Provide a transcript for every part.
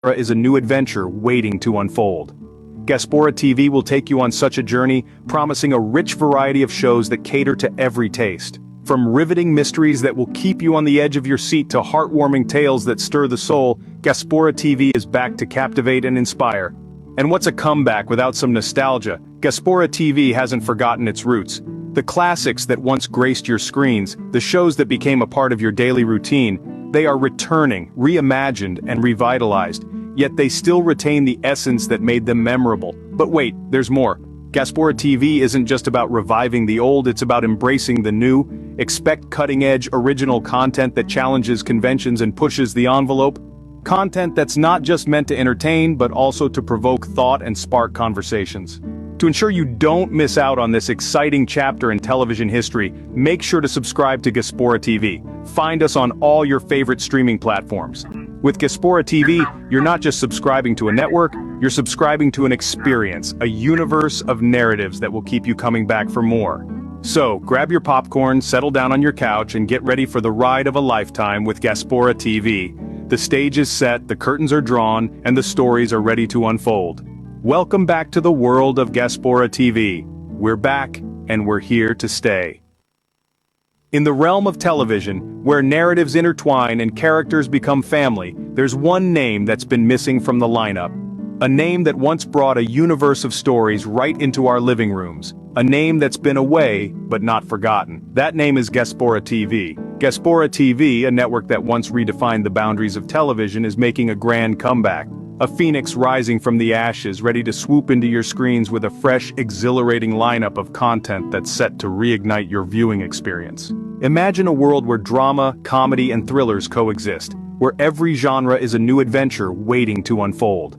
Is a new adventure waiting to unfold. Ghaspora TV will take you on such a journey, promising a rich variety of shows that cater to every taste. From riveting mysteries that will keep you on the edge of your seat to heartwarming tales that stir the soul, Ghaspora TV is back to captivate and inspire. And what's a comeback without some nostalgia? Ghaspora TV hasn't forgotten its roots. The classics that once graced your screens, the shows that became a part of your daily routine, they are returning, reimagined, and revitalized. Yet they still retain the essence that made them memorable. But wait, there's more. Ghaspora TV isn't just about reviving the old, it's about embracing the new. Expect cutting-edge, original content that challenges conventions and pushes the envelope. Content that's not just meant to entertain, but also to provoke thought and spark conversations. To ensure you don't miss out on this exciting chapter in television history, make sure to subscribe to Ghaspora TV. Find us on all your favorite streaming platforms. With Ghaspora TV, you're not just subscribing to a network, you're subscribing to an experience, a universe of narratives that will keep you coming back for more. So, grab your popcorn, settle down on your couch, and get ready for the ride of a lifetime with Ghaspora TV. The stage is set, the curtains are drawn, and the stories are ready to unfold. Welcome back to the world of Ghaspora TV. We're back, and we're here to stay. In the realm of television, where narratives intertwine and characters become family, there's one name that's been missing from the lineup. A name that once brought a universe of stories right into our living rooms. A name that's been away, but not forgotten. That name is Ghaspora TV. Ghaspora TV, a network that once redefined the boundaries of television, is making a grand comeback. A phoenix rising from the ashes, ready to swoop into your screens with a fresh, exhilarating lineup of content that's set to reignite your viewing experience. Imagine a world where drama, comedy, and thrillers coexist, where every genre is a new adventure waiting to unfold.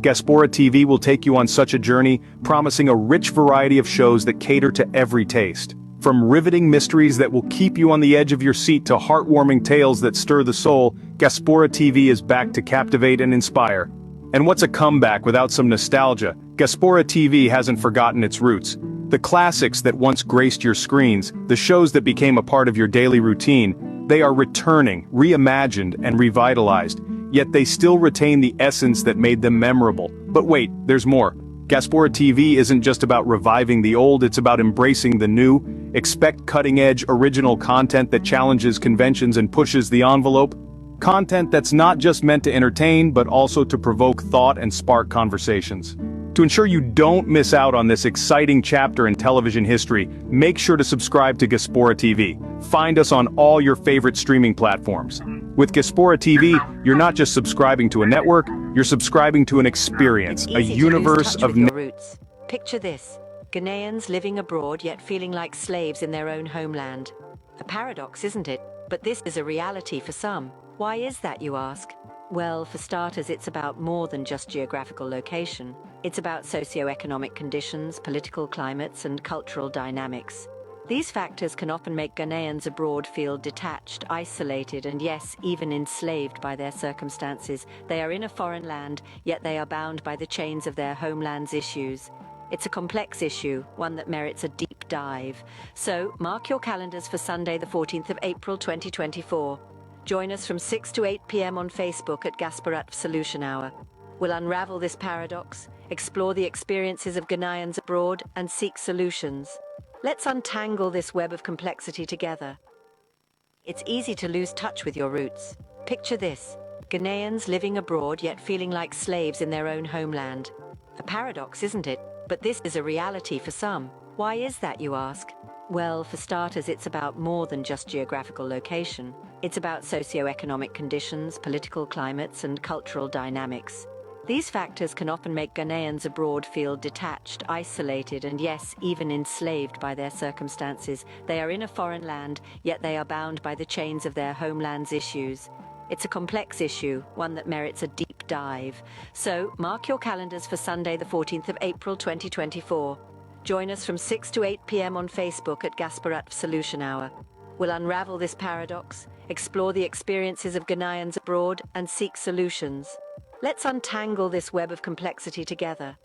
Ghaspora TV will take you on such a journey, promising a rich variety of shows that cater to every taste. From riveting mysteries that will keep you on the edge of your seat to heartwarming tales that stir the soul, Ghaspora TV is back to captivate and inspire. And what's a comeback without some nostalgia? Ghaspora TV hasn't forgotten its roots. The classics that once graced your screens, the shows that became a part of your daily routine, they are returning, reimagined, and revitalized. Yet they still retain the essence that made them memorable. But wait, there's more. Ghaspora TV isn't just about reviving the old, it's about embracing the new. Expect cutting-edge, original content that challenges conventions and pushes the envelope. Content that's not just meant to entertain, but also to provoke thought and spark conversations. To ensure you don't miss out on this exciting chapter in television history, make sure to subscribe to Ghaspora TV. Find us on all your favorite streaming platforms. With Ghaspora TV, you're not just subscribing to a network, you're subscribing to an experience, a universe of roots. Picture this: Ghanaians living abroad yet feeling like slaves in their own homeland. A paradox, isn't it? But this is a reality for some. Why is that, you ask? Well, for starters, it's about more than just geographical location. It's about socio-economic conditions, political climates, and cultural dynamics. These factors can often make Ghanaians abroad feel detached, isolated, and yes, even enslaved by their circumstances. They are in a foreign land, yet they are bound by the chains of their homeland's issues. It's a complex issue, one that merits a deep dive. So, mark your calendars for Sunday, the 14th of April 2024. Join us from 6 to 8 p.m. on Facebook at Ghaspora TV Solution Hour. We'll unravel this paradox, explore the experiences of Ghanaians abroad, and seek solutions. Let's untangle this web of complexity together. It's easy to lose touch with your roots. Picture this: Ghanaians living abroad yet feeling like slaves in their own homeland. A paradox, isn't it? But this is a reality for some. Why is that, you ask? Well, for starters, it's about more than just geographical location. It's about socio-economic conditions, political climates, and cultural dynamics. These factors can often make Ghanaians abroad feel detached, isolated, and yes, even enslaved by their circumstances. They are in a foreign land, yet they are bound by the chains of their homeland's issues. It's a complex issue, one that merits a deep dive. So, mark your calendars for Sunday, the 14th of April 2024. Join us from 6 to 8 p.m. on Facebook at Ghaspora TV Solution Hour. We'll unravel this paradox, explore the experiences of Ghanaians abroad, and seek solutions. Let's untangle this web of complexity together.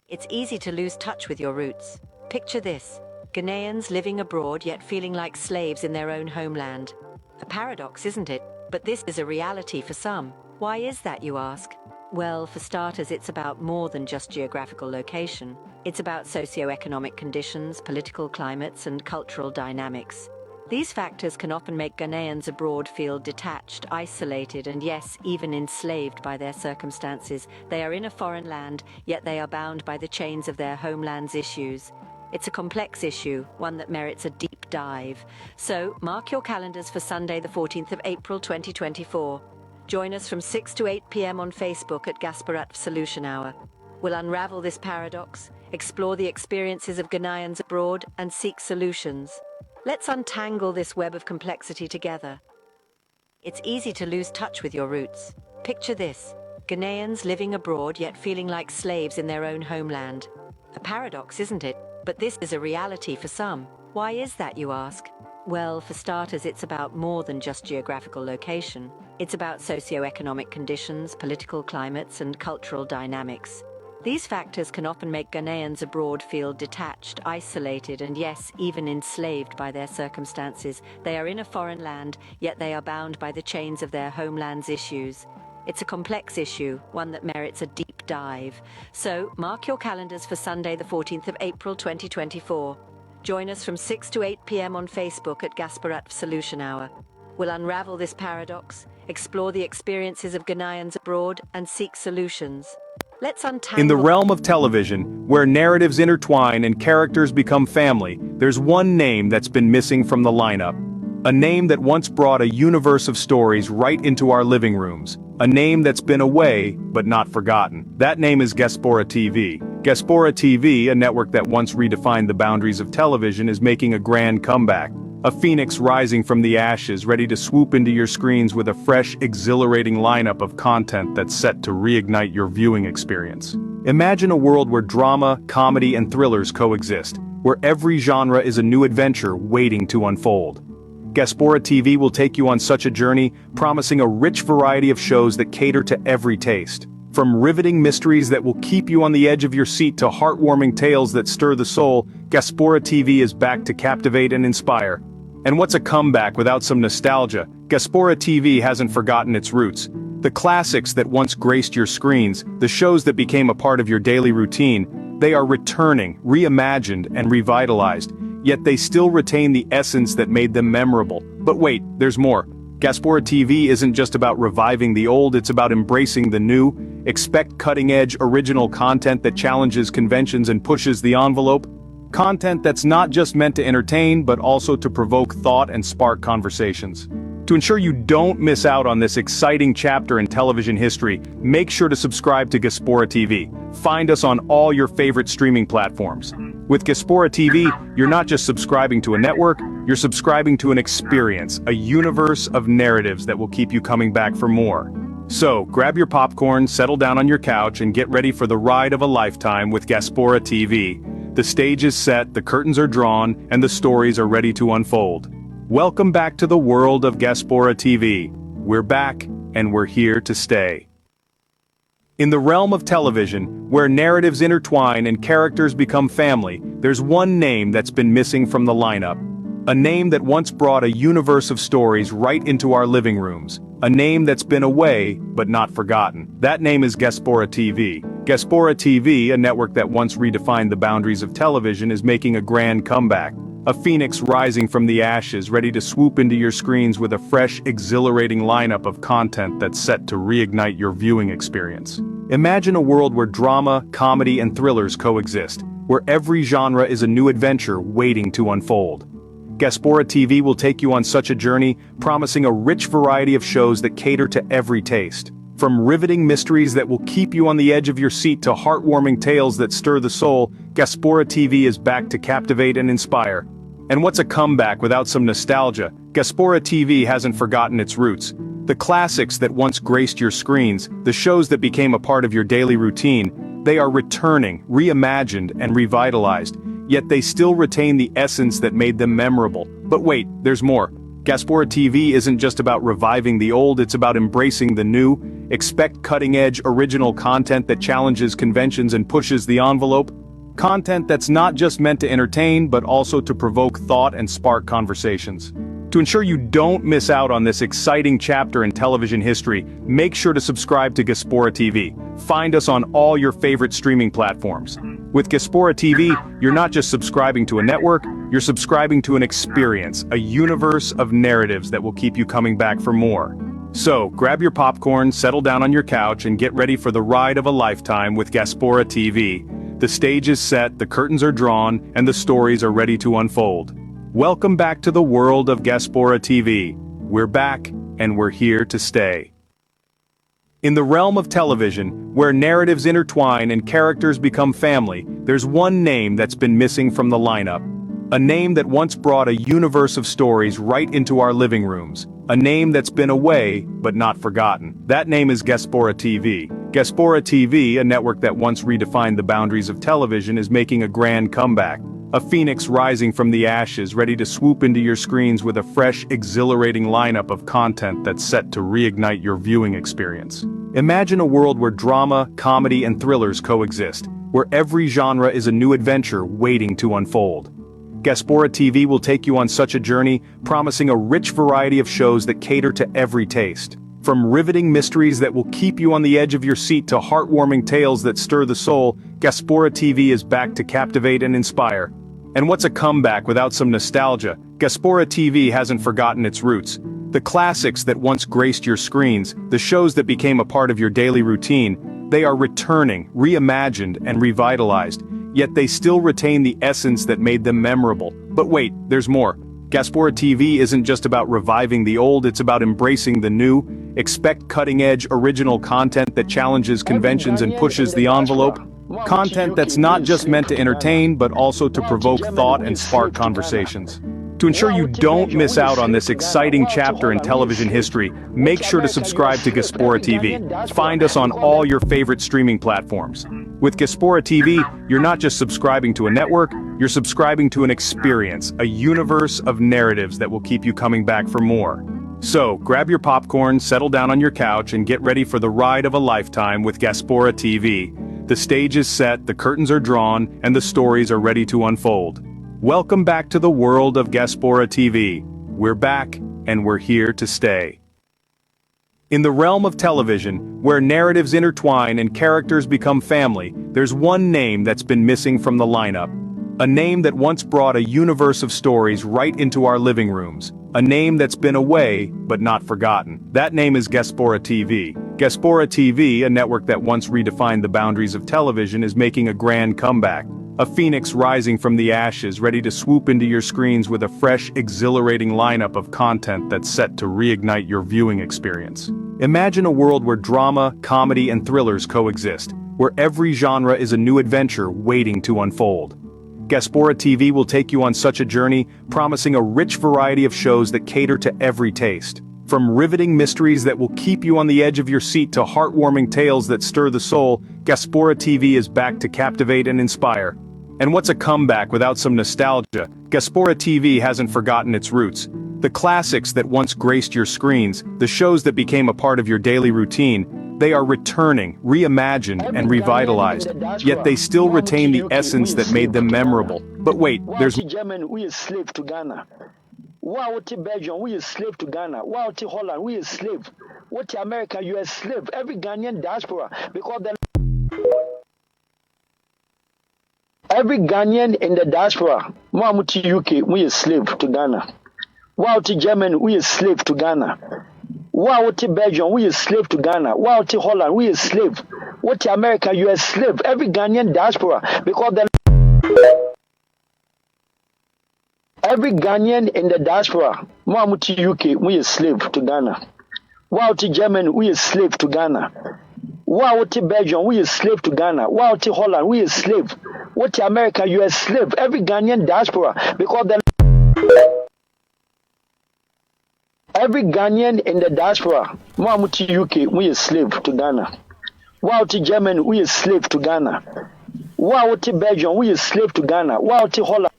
It's easy to lose touch with your roots. Picture this: Ghanaians living abroad yet feeling like slaves in their own homeland. A paradox, isn't it? But this is a reality for some. Why is that, you ask? Well, for starters, it's about more than just geographical location. It's about socio-economic conditions, political climates, and cultural dynamics. These factors can often make Ghanaians abroad feel detached, isolated, and yes, even enslaved by their circumstances. They are in a foreign land, yet they are bound by the chains of their homeland's issues. It's a complex issue, one that merits a deep dive. So, mark your calendars for Sunday, the 14th of April 2024. Join us from 6 to 8 p.m. on Facebook at Ghaspora TV Solution Hour. We'll unravel this paradox, explore the experiences of Ghanaians abroad, and seek solutions. Let's untangle this web of complexity together. It's easy to lose touch with your roots. Picture this: Ghanaians living abroad yet feeling like slaves in their own homeland. A paradox, isn't it? But this is a reality for some. Why is that, you ask? Well, for starters, it's about more than just geographical location. It's about socio-economic conditions, political climates, and cultural dynamics. These factors can often make Ghanaians abroad feel detached, isolated, and yes, even enslaved by their circumstances. They are in a foreign land, yet they are bound by the chains of their homeland's issues. It's a complex issue, one that merits a deep dive. So, mark your calendars for Sunday, the 14th of April 2024. Join us from 6 to 8 p.m. on Facebook at Ghaspora TV Solution Hour. We'll unravel this paradox, explore the experiences of Ghanaians abroad, and seek solutions. Let's untangle. In the realm of television, where narratives intertwine and characters become family, there's one name that's been missing from the lineup. A name that once brought a universe of stories right into our living rooms. A name that's been away, but not forgotten. That name is Ghaspora TV. Ghaspora TV, a network that once redefined the boundaries of television, is making a grand comeback. A phoenix rising from the ashes, ready to swoop into your screens with a fresh, exhilarating lineup of content that's set to reignite your viewing experience. Imagine a world where drama, comedy, and thrillers coexist, where every genre is a new adventure waiting to unfold. Ghaspora TV will take you on such a journey, promising a rich variety of shows that cater to every taste. From riveting mysteries that will keep you on the edge of your seat to heartwarming tales that stir the soul, Ghaspora TV is back to captivate and inspire. And what's a comeback without some nostalgia? Ghaspora TV hasn't forgotten its roots. The classics that once graced your screens, the shows that became a part of your daily routine, they are returning, reimagined, and revitalized. Yet they still retain the essence that made them memorable. But wait, there's more. Ghaspora TV isn't just about reviving the old, it's about embracing the new. Expect cutting-edge, original content that challenges conventions and pushes the envelope. Content that's not just meant to entertain, but also to provoke thought and spark conversations. To ensure you don't miss out on this exciting chapter in television history, make sure to subscribe to Ghaspora TV. Find us on all your favorite streaming platforms. With Ghaspora TV, you're not just subscribing to a network, you're subscribing to an experience, a universe of narratives that will keep you coming back for more. So, grab your popcorn, settle down on your couch, and get ready for the ride of a lifetime with Ghaspora TV. The stage is set, the curtains are drawn, and the stories are ready to unfold. Welcome back to the world of Ghaspora TV. We're back, and we're here to stay. In the realm of television, where narratives intertwine and characters become family, there's one name that's been missing from the lineup. A name that once brought a universe of stories right into our living rooms. A name that's been away, but not forgotten. That name is Ghaspora TV. Ghaspora TV, a network that once redefined the boundaries of television, is making a grand comeback. A phoenix rising from the ashes, ready to swoop into your screens with a fresh, exhilarating lineup of content that's set to reignite your viewing experience. Imagine a world where drama, comedy, and thrillers coexist, where every genre is a new adventure waiting to unfold. Ghaspora TV will take you on such a journey, promising a rich variety of shows that cater to every taste. From riveting mysteries that will keep you on the edge of your seat to heartwarming tales that stir the soul, Ghaspora TV is back to captivate and inspire. And what's a comeback without some nostalgia? Ghaspora TV hasn't forgotten its roots. The classics that once graced your screens, the shows that became a part of your daily routine, they are returning, reimagined, and revitalized. Yet they still retain the essence that made them memorable. But wait, there's more. Ghaspora TV isn't just about reviving the old, it's about embracing the new. Expect cutting-edge, original content that challenges conventions and pushes the envelope. Content that's not just meant to entertain, but also to provoke thought and spark conversations. To ensure you don't miss out on this exciting chapter in television history, make sure to subscribe to Ghaspora TV. Find us on all your favorite streaming platforms. With Ghaspora TV, you're not just subscribing to a network, you're subscribing to an experience, a universe of narratives that will keep you coming back for more. So, grab your popcorn, settle down on your couch, and get ready for the ride of a lifetime with Ghaspora TV. The stage is set, the curtains are drawn, and the stories are ready to unfold. Welcome back to the world of Ghaspora TV. We're back, and we're here to stay. In the realm of television, where narratives intertwine and characters become family, there's one name that's been missing from the lineup. A name that once brought a universe of stories right into our living rooms. A name that's been away, but not forgotten. That name is Ghaspora TV. Ghaspora TV, a network that once redefined the boundaries of television, is making a grand comeback. A phoenix rising from the ashes, ready to swoop into your screens with a fresh, exhilarating lineup of content that's set to reignite your viewing experience. Imagine a world where drama, comedy, and thrillers coexist, where every genre is a new adventure waiting to unfold. Ghaspora TV will take you on such a journey, promising a rich variety of shows that cater to every taste. From riveting mysteries that will keep you on the edge of your seat to heartwarming tales that stir the soul, Ghaspora TV is back to captivate and inspire. And what's a comeback without some nostalgia? Ghaspora TV hasn't forgotten its roots. The classics that once graced your screens, the shows that became a part of your daily routine, they are returning, reimagined, and revitalized, yet they still retain the essence that made them memorable. But wait, there's more. Ghaspora TV isn't just about reviving the old, it's about embracing the new. Expect cutting-edge, original content that challenges conventions and pushes the envelope. Content that's not just meant to entertain, but also to provoke thought and spark conversations. To ensure you don't miss out on this exciting chapter in television history, make sure to subscribe to Ghaspora TV. Find us on all your favorite streaming platforms. With Ghaspora TV, you're not just subscribing to a network, you're subscribing to an experience, a universe of narratives that will keep you coming back for more. So, grab your popcorn, settle down on your couch, and get ready for the ride of a lifetime with Ghaspora TV. The stage is set, the curtains are drawn, and the stories are ready to unfold. Welcome back to the world of Ghaspora TV. We're back, and we're here to stay. In the realm of television, where narratives intertwine and characters become family, there's one name that's been missing from the lineup. A name that once brought a universe of stories right into our living rooms. A name that's been away, but not forgotten. That name is Ghaspora TV. Ghaspora TV, a network that once redefined the boundaries of television, is making a grand comeback. A phoenix rising from the ashes, ready to swoop into your screens with a fresh, exhilarating lineup of content that's set to reignite your viewing experience. Imagine a world where drama, comedy, and thrillers coexist, where every genre is a new adventure waiting to unfold. Ghaspora TV will take you on such a journey, promising a rich variety of shows that cater to every taste. From riveting mysteries that will keep you on the edge of your seat to heartwarming tales that stir the soul, Ghaspora TV is back to captivate and inspire. And what's a comeback without some nostalgia? Ghaspora TV hasn't forgotten its roots. The classics that once graced your screens, the shows that became a part of your daily routine, they are returning, reimagined, and revitalized, yet they still retain the essence that made them memorable. But wait, there's... German, we are slave to Ghana. Wow, Belgium, we are slave to Ghana. Wow, Holland, we are slave. What America, you are slave. Every Ghanaian diaspora, because every Ghanaian in the diaspora, wow, UK, we are slave to Ghana. Wow, German, we are slave to Ghana. Wow, Belgium, we are slave to Ghana. Wow, Holland, we are slave. What America, you are slave. Every Ghanaian diaspora, because every Ghanaian in the diaspora, wow, UK, we are slave to Ghana. Wow, German, we are slave to Ghana. Wow, Belgium, we are slave to Ghana. Wow, Holland, we are slave. What America, you are slave. Every Ghanaian diaspora, because every Ghanaian in the diaspora, wow, UK, we are slave to Ghana. Wow, German, we are slave to Ghana. Wow, Belgium, we are slave to Ghana. Wow, Holland.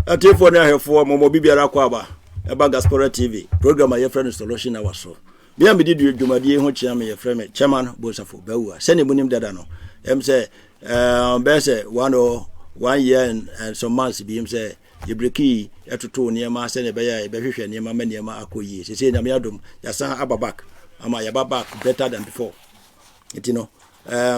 Atifo na hefo momo bibiara kwaba eba Ghaspora TV program aye friend Solution Hour so bia me di dwumadie ho chia me ye friend chairman Bosafo Bawua sene munim dada no em say be say 1 year and some months bi em say ye breki etoto niema se ne be ya be hwehwe niema ma niema akoyi se nyame adom ya san ababak ama ya babak better than before etino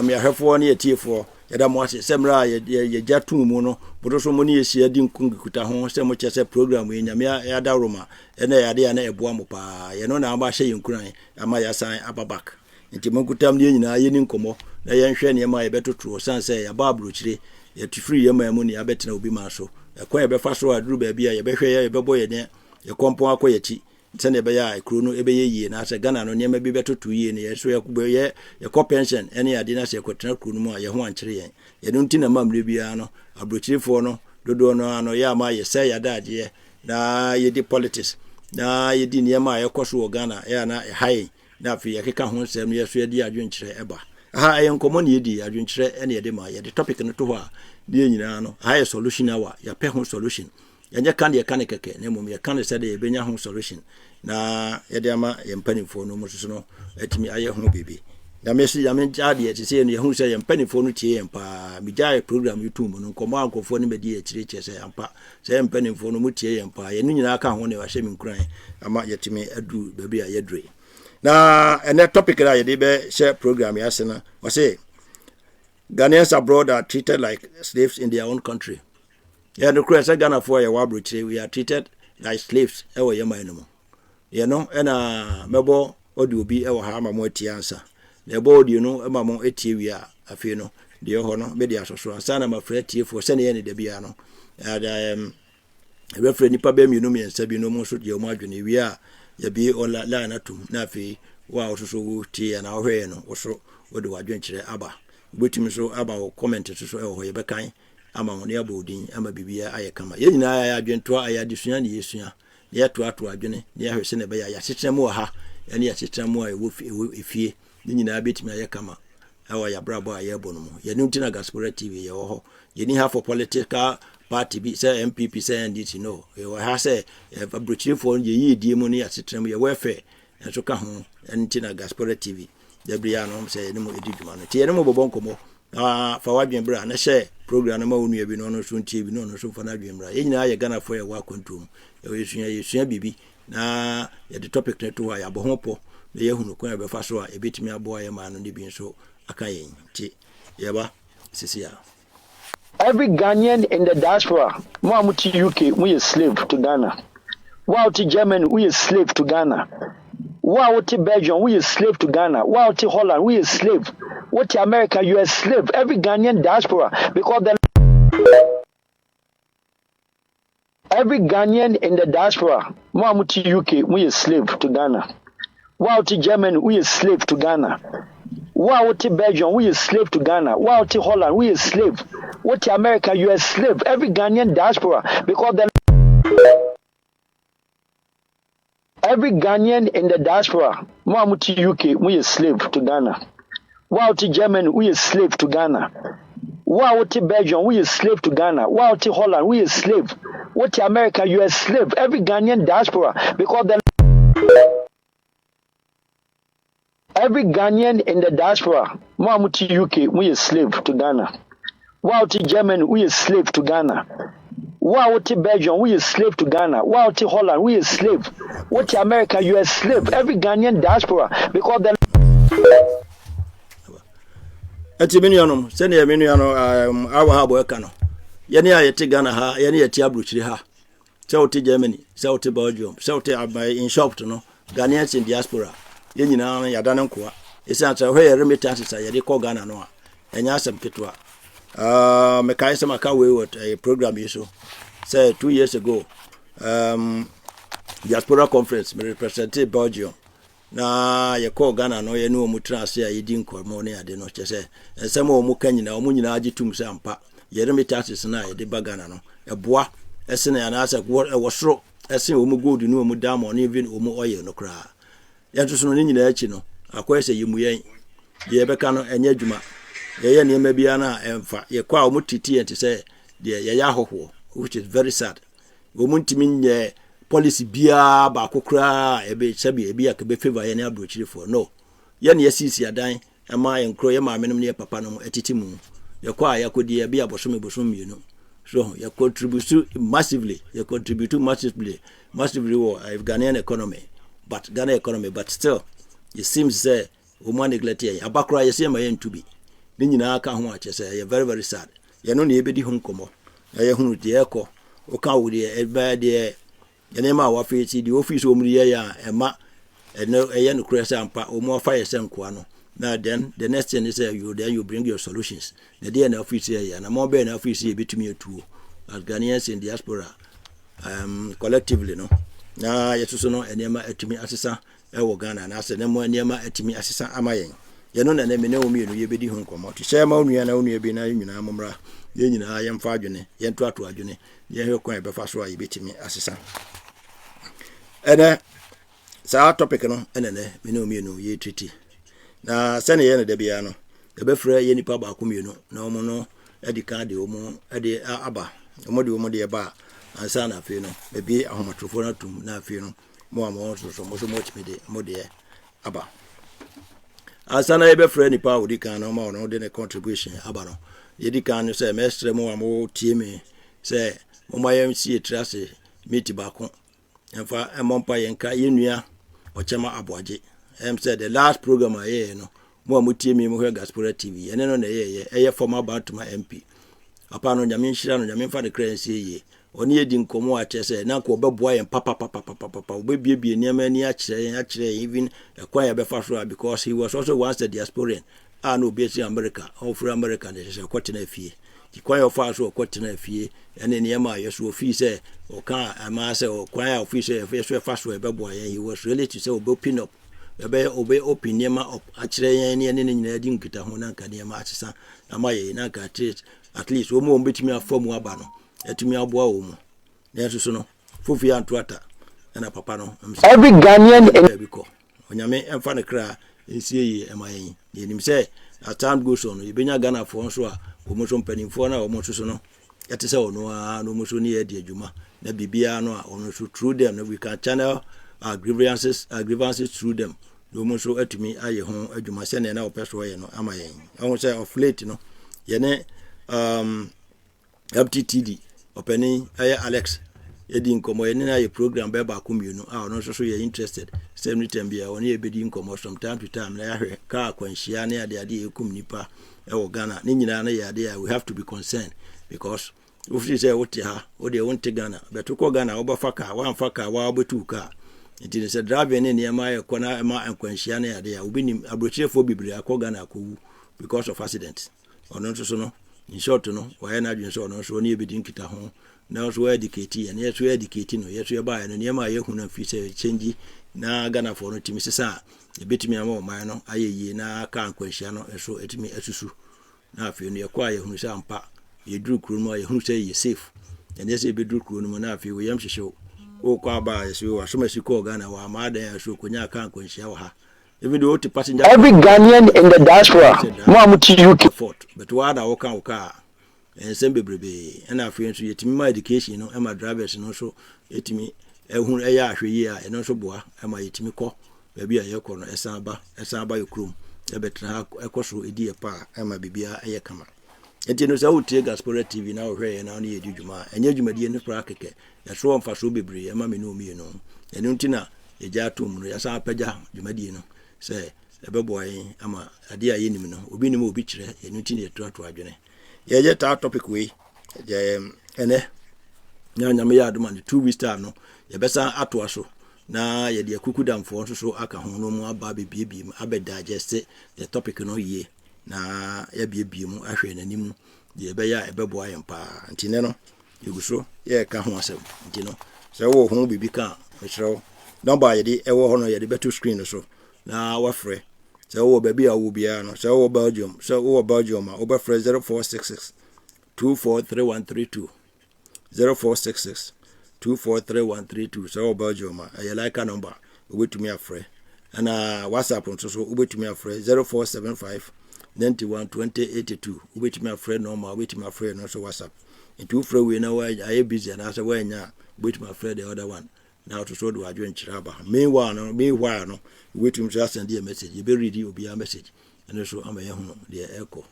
ya hefo ne yetiefo yada mo ase semra ye jatu mu no bodo so mo ne yesia di nkungu kuta ho se mo chese program ye nyame ya da roma ene ya de ya na eboa mo pa ye no na aba hye yinkuran ama ya san ababak nti mankutam ne nyina ye ni nkomo na ye nhwe ne ma ye betoto sanse ya babro chire ye tifiri ye ma mu ne ya betena obi ma so ekwan ye befa so aduru ba bia ye behwe ye bebo ye ne ye kompon akoyachi sene be ya ekru no ebe ye yie na se Ghana no ne ma bi betoto yie ne ye so ye kubo ye ko pension ene ade na se kwetena kru no mu a ye ho ankyere ye no nti na mamre bia no abrochirefo no dodo no ano ya ma ye se ya daje na ye di politics na ye di ne ma ye koso wo Ghana ya na hai na fi yakeka ho nsem ye so ye di adwenkyere eba ha ye nkomo ne ye di adwenkyere ene ye de ma ye de topic no to ho a die nyina no ha ye solution hour ya pe ho solution yanya kan ye kan keke ne mum ye kan se de ye benya ho solution na ye de ama ye mpanimfo no mususu no atimi aye ho bebe na mesi ya men jade ye se ye hu se ye mpanimfo no tie ye mpa mi jae program YouTube no nkomo ankofo ne medi ye chire se ampa se ye mpanimfo no mutie ye mpa ye no nyina aka ho ne wa hye mi nkuran ama yetimi adu bebe a ye dure na ene topic that you be share program yasena we say Ghanaians abroad are treated like slaves in their own country. Yeah, no crazy Ghana for your wabruchi we are treated like slaves ewe yema eno. You know, ena mebo odi obi ewe ha ma mo eti answer. The board you know ema mo eti wi a afi no de ho no be de asoso ansana ma fra tie for sene ye ne de bia no. And referee nipa be mi no mi nsa bi no mo so de mo adwene wi a ya bi ola la na tum na fi wa ososo wo tie na hwe no wo so wo de wadwenkyere aba betimi so aba wo comment so e ho ye bekan ama ho ne abodin ama bibia aye kama ye nyina ya adwento aya disua ne yesua ne yato ato adwene ne ya hwese ne be ya hyekyeremu ha ne ya hyekyeremu a wo efie ne nyina betimi aye kama awa ya brabo aye bono mo ye ni ntina Ghaspora TV ye wo ho ye ni ha for political party bi say MPP say NDC no ye wa ha say abrochirefo ye yi die mu ne ya hyekyeremu ye welfare enso ka ho ntina Ghaspora TV debria no say ni mo ediduma no tie ni mo bobon komo fa wadwen bra na share program na ma wonu ye bi no so ntie bi no so fa na dwen bra ye nyina ye Ghana for ye wa kontum ye sua bibi na ye the topic na to ya bohopo na ye hunu ko ya be fa so a ebetimi abo ye ma no ne bi so aka ye nti ye ba sisia. Every Ghanaian in the diaspora, mo to UK, we is slave to Ghana. Wow to Germany, we is slave to Ghana. Wow to Belgium, we is slave to Ghana. Wow to Holland, we is slave. What to America, you are slave. Every Ghanaian diaspora, because every Ghanaian in the diaspora, mo to UK, we is slave to Ghana. Wow to Germany, we is slave to Ghana. Wow to Belgium, we is slave to Ghana. Wow to Holland, we is slave. What to America, you are slave. Every Ghanaian diaspora, because every Ghanaian in the diaspora, mo to UK, we is slave to Ghana. Wow to Germany, we is slave to Ghana. Wow to Belgium, we is slave to Ghana. Wow to Holland, we is slave. What to America, you are slave. Every Ghanaian diaspora, because every Ghanaian in the diaspora, mo to UK, we is slave to Ghana. Wow to Germany, we is slave to Ghana. Wow to Belgium, we is slave to Ghana. Wow to Holland, we is slave. What to America, you are slave. Every Ghanaian diaspora, because ati menuanom se ne menuano awa ha boy kano ye ne ayete Ghana ha ye ne yeti abrochiri ha se wote Germany se wote Belgium se wote in shop to no Ghanaians in diaspora ye nyina ya dane nkoa esa ta hwe remittance ye de ko Ghana no a enya asem ketwa me kai se maka we what a program yiso say 2 years ago diaspora conference me represented Belgium na ye ko Ghana no ye no mu trase a yedi nkomo ne ade no chese ensem o mu kanyina o mu nyina agitum se ampa ye remittance na ye de bagana no eboa esene ya na ase wo soro ese o mu gold no o mu diamond even o mu oil no kra ye to so no nyina achi no akwese ye mu yen ye beka no enye adwuma ye ne ma bia na emfa ye kwa o mu titi ente se ye ya hoho which is very sad o mu ntimi nye policy bia ba kokra ebe sabi ebi akabe favor ye ne abrochiri for no ye ne yesisi adan ama ye nkro ye ma menem ne papa no etiti mu ye kwa ya kodi ye bia bosom mienu So you contribute massively. You contribute massively if Ghanaian economy, but Ghana economy, but still, it seems say woman neglect ye. Abakra you see my end to be. Then you know can watch say you're very sad. You know you be home come. You hunu the echo. Oka with the bad the nema wa face the office omri ya ema no no cresa ampa o mo fire sem kwano. Now then the next thing is you bring your solutions. The day na office here and more be na office here betumi too as Ghanaians in diaspora collectively no. Na yeso no enema etumi asesa e wo Ghana na ase nemo enema etumi asesa amayen. Ye no na me na omi no ye bedi ho nkomo. To share ma onua na onua bi na nyina momra. Ye nyina ye mfa adwene, ye nto ato adwene. Ye hwe kwan be fa so a ye betumi asesa. Ene sa topic no enene me na omi no ye treaty. Na sene ye na de bia no e be frɛ ye nipa ba ko mienu na omo no e di kan de omo e de aba omo de ba ansa na afi no be bi ahomatrofo na tum na afi no mo amo so mo timi de mo de aba ansa na ye be frɛ nipa odi kan no ma no de ne contribution aba no ye di kan no sɛ mestre mo amo tie me sɛ mo ma yam si etrase meti ba ko emfa emompa ye nka ye nua ochema aboaje said the last program I hear no mo amutie mi mo hwe Ghaspora TV ene no na ye former Bantama MP apa no nyame nhira no nyame fa de kransie ye oni edi nkomo a chese na ko beboa ye papa obebiebie niam ani a kire even ekwan ya befa so because he was also once a diasporan no be in America all for America de se kwotena afie di kwan ya fa so kwotena afie ene niam a yeso ofi se o kan ama se o kwan ya ofi se fa so beboa ye he was really to say open up obey opinion up akire yan ne nyina di nkita ho na nka ne ma atesa amaye na nka at least wo mo betimi afom aba no etimi aboa wo mu na so no fofi antoata na papa no every Ghanaian biko onyame emfa ne kra ensie yi emayen ye nim say as time goes on you benya Ghana for so a wo mo so mpanimfo na wo mo so no yete say ono a no mo so ne ye di adwuma na bibia no a ono so through them we can channel grievances through them no mo so atumi aye ho adwuma se na opeso ye no amayen ahun say of late no ye ne FTTD openi aye Alex edi nkomo ye na ye program be ba ko mienu no so ye interested same time bia woni e bedi nkomo from time to time na ya hwe ka akwanhia na ade ekum nipa e wo Ghana ni nyina na ye ade we have to be concerned because if you say what ha o de won te Ghana beto ko Ghana wo ba faka wa faka wa betu ka it is a drive ne niam aye kona ma akwanhia na ade a obi nim abrochefo bibiri akọ Ghana akowu because of accident ono so no in short no why na dwen so no so ne ebedi nkita ho na so educate and yes we educate no yes we buy no niam aye hu na fi say change na Ghana for no timi sesa e betimi ama o man no aye yi na ka akwanhia no so etimi asusu na afi no ye kwa ye hu sha ampa ye duru kuro no ye hu say ye safe and yes e be duru kuro no na afi we yam hwehwe o kwa ba ye so wa so masiko Ghana wa ma da ya so konya ka akwanhia wa ha even though the passenger every Ghanaian in the diaspora mo amuti UK but why da woka and same bebrebe and afi so yetimi ma education no e ma drivers no so yetimi ehun eya ahwe yi a eno so boa e ma yetimi ko ba bia ye ko no esan ba yokrum e betra ekoso edi e pa e ma bibia eye kama enti no sa utie Ghaspora TV na ohwe ye na no ye djuma enye djumadi ne pra keke ya so mfa so bebre e ma me no mi no eno ntina ye ja atum no ya sa apagya djumadi no se ebeboa yin ama ade a yenim no obi nim obi kire eno ntina ye to adwene ye je ta topic we je ene nya me ya aduma 2 weeks time no ye besa ato aso na ye de akukudamfo so aka ho no mu aba bebie abe digest the topic no ye na ya bebie mu ahwe nanim de be ya ebeboa yen pa ntine no yeguso ye ka ho asem ntino se wo ho bibi ka hwero number ye de ewo ho no ye de beto screen so na wafre se wo baby a wo bia no se wo Belgium a wo befre 0466 243132 0466 243132 so wo Belgium a ye like a number obetumi afre and WhatsApp nso so obetumi afre 0475 91 2082 obetumi afre normal obetumi afre no so WhatsApp into free we na why I busy and as we nya obetumi afre the other one now to so do adwen chiraba meanwhile no obetumi just send a message you be read obi a message and so am ye hu the echo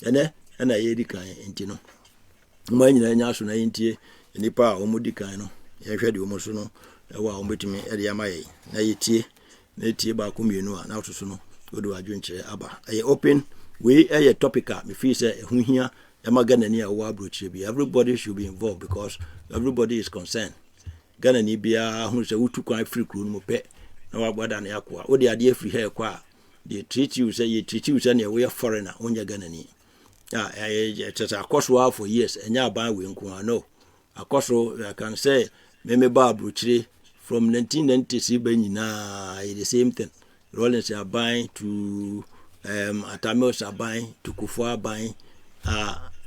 ene na ye di kan enti no Many Nasu Nainti, Nipa, Omudicano, Yahedi Omosuno, Ewa Ombetimi, Ediamai, Naiti, Neti Bakumino, now to Suno, go to a junche Abba. I open, we a topic, if he say, who here, Yamagana Wabruchi, everybody should be involved because everybody is concerned. Ghana Nibia, who say, who took my free crew, Mope, no about an aqua, or the idea free hair qua. They treat you, say, you treat you, send your way a foreigner on your Ghana. It's a cost for years, and now by Winko, no. A cost, I can say, Meme Barbruchi from 1990, the same thing. Rollins are buying to Atamos are buying to Kufa buying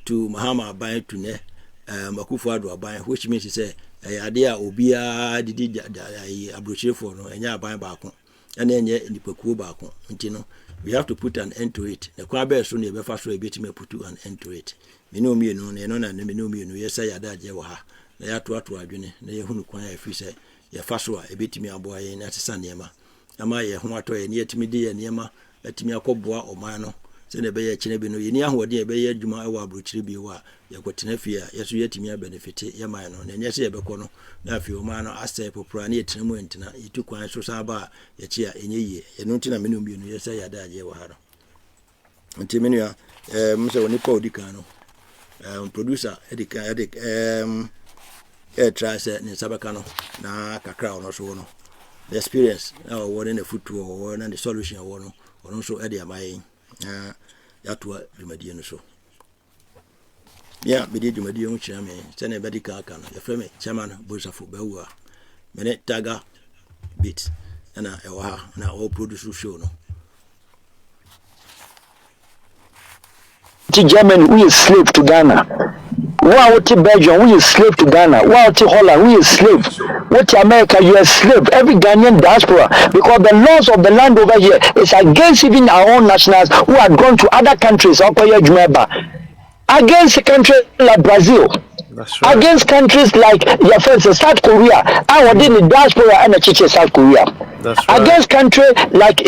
to Mahama are buying to Ne Makufa are buying, which means to say, idea Obia did a brochure for no, and ya buying back, and then in the Poku back, you know. We have to put an end to it. The Quabe soon never fast way bit me put an end to it. Me no, and me no, yes, I had that Jewaha. They are to Adwine, they who quite if you say, ya fastwa, a bit me a boy in at Sanyama. Am I a Huato and yet me dear Niema, let me a cobwa or mano. Send a bay chinebino, Yenia, who dear bay Juma Brutribi wa, Yakotinefia, yes, yet me a benefit, Yamano, and yes, Ebecono, Nafi Mano, Asta, Poprani, Tremuentina, he took one so saba, Yachia in a year, and Nutina Minum, yes, I had that Yawahara. And Timinia, Mr. Nipo Dicano, producer, Edic, air tries in Sabacano, na Cacao, no so. The experience, what in the foot or and the solution, or also Eddie, my that were Remedian so. Yeah, we did Remedian chairman, send a medical can, a family chairman, Bosafu Bewa, Menet Taga, Bit, and now all produce show. Germany, we is slave to Ghana. Wow, to Belgium, we is slave to Ghana. Wow, to Holland, we is slave. What to America, you are slave. Every Ghanaian diaspora, because the laws of the land over here is against even our own nationals who have gone to other countries. Against a country like Brazil. Right. Against countries like your friends South Korea, I was in the diaspora and the South Korea. Right. Against countries like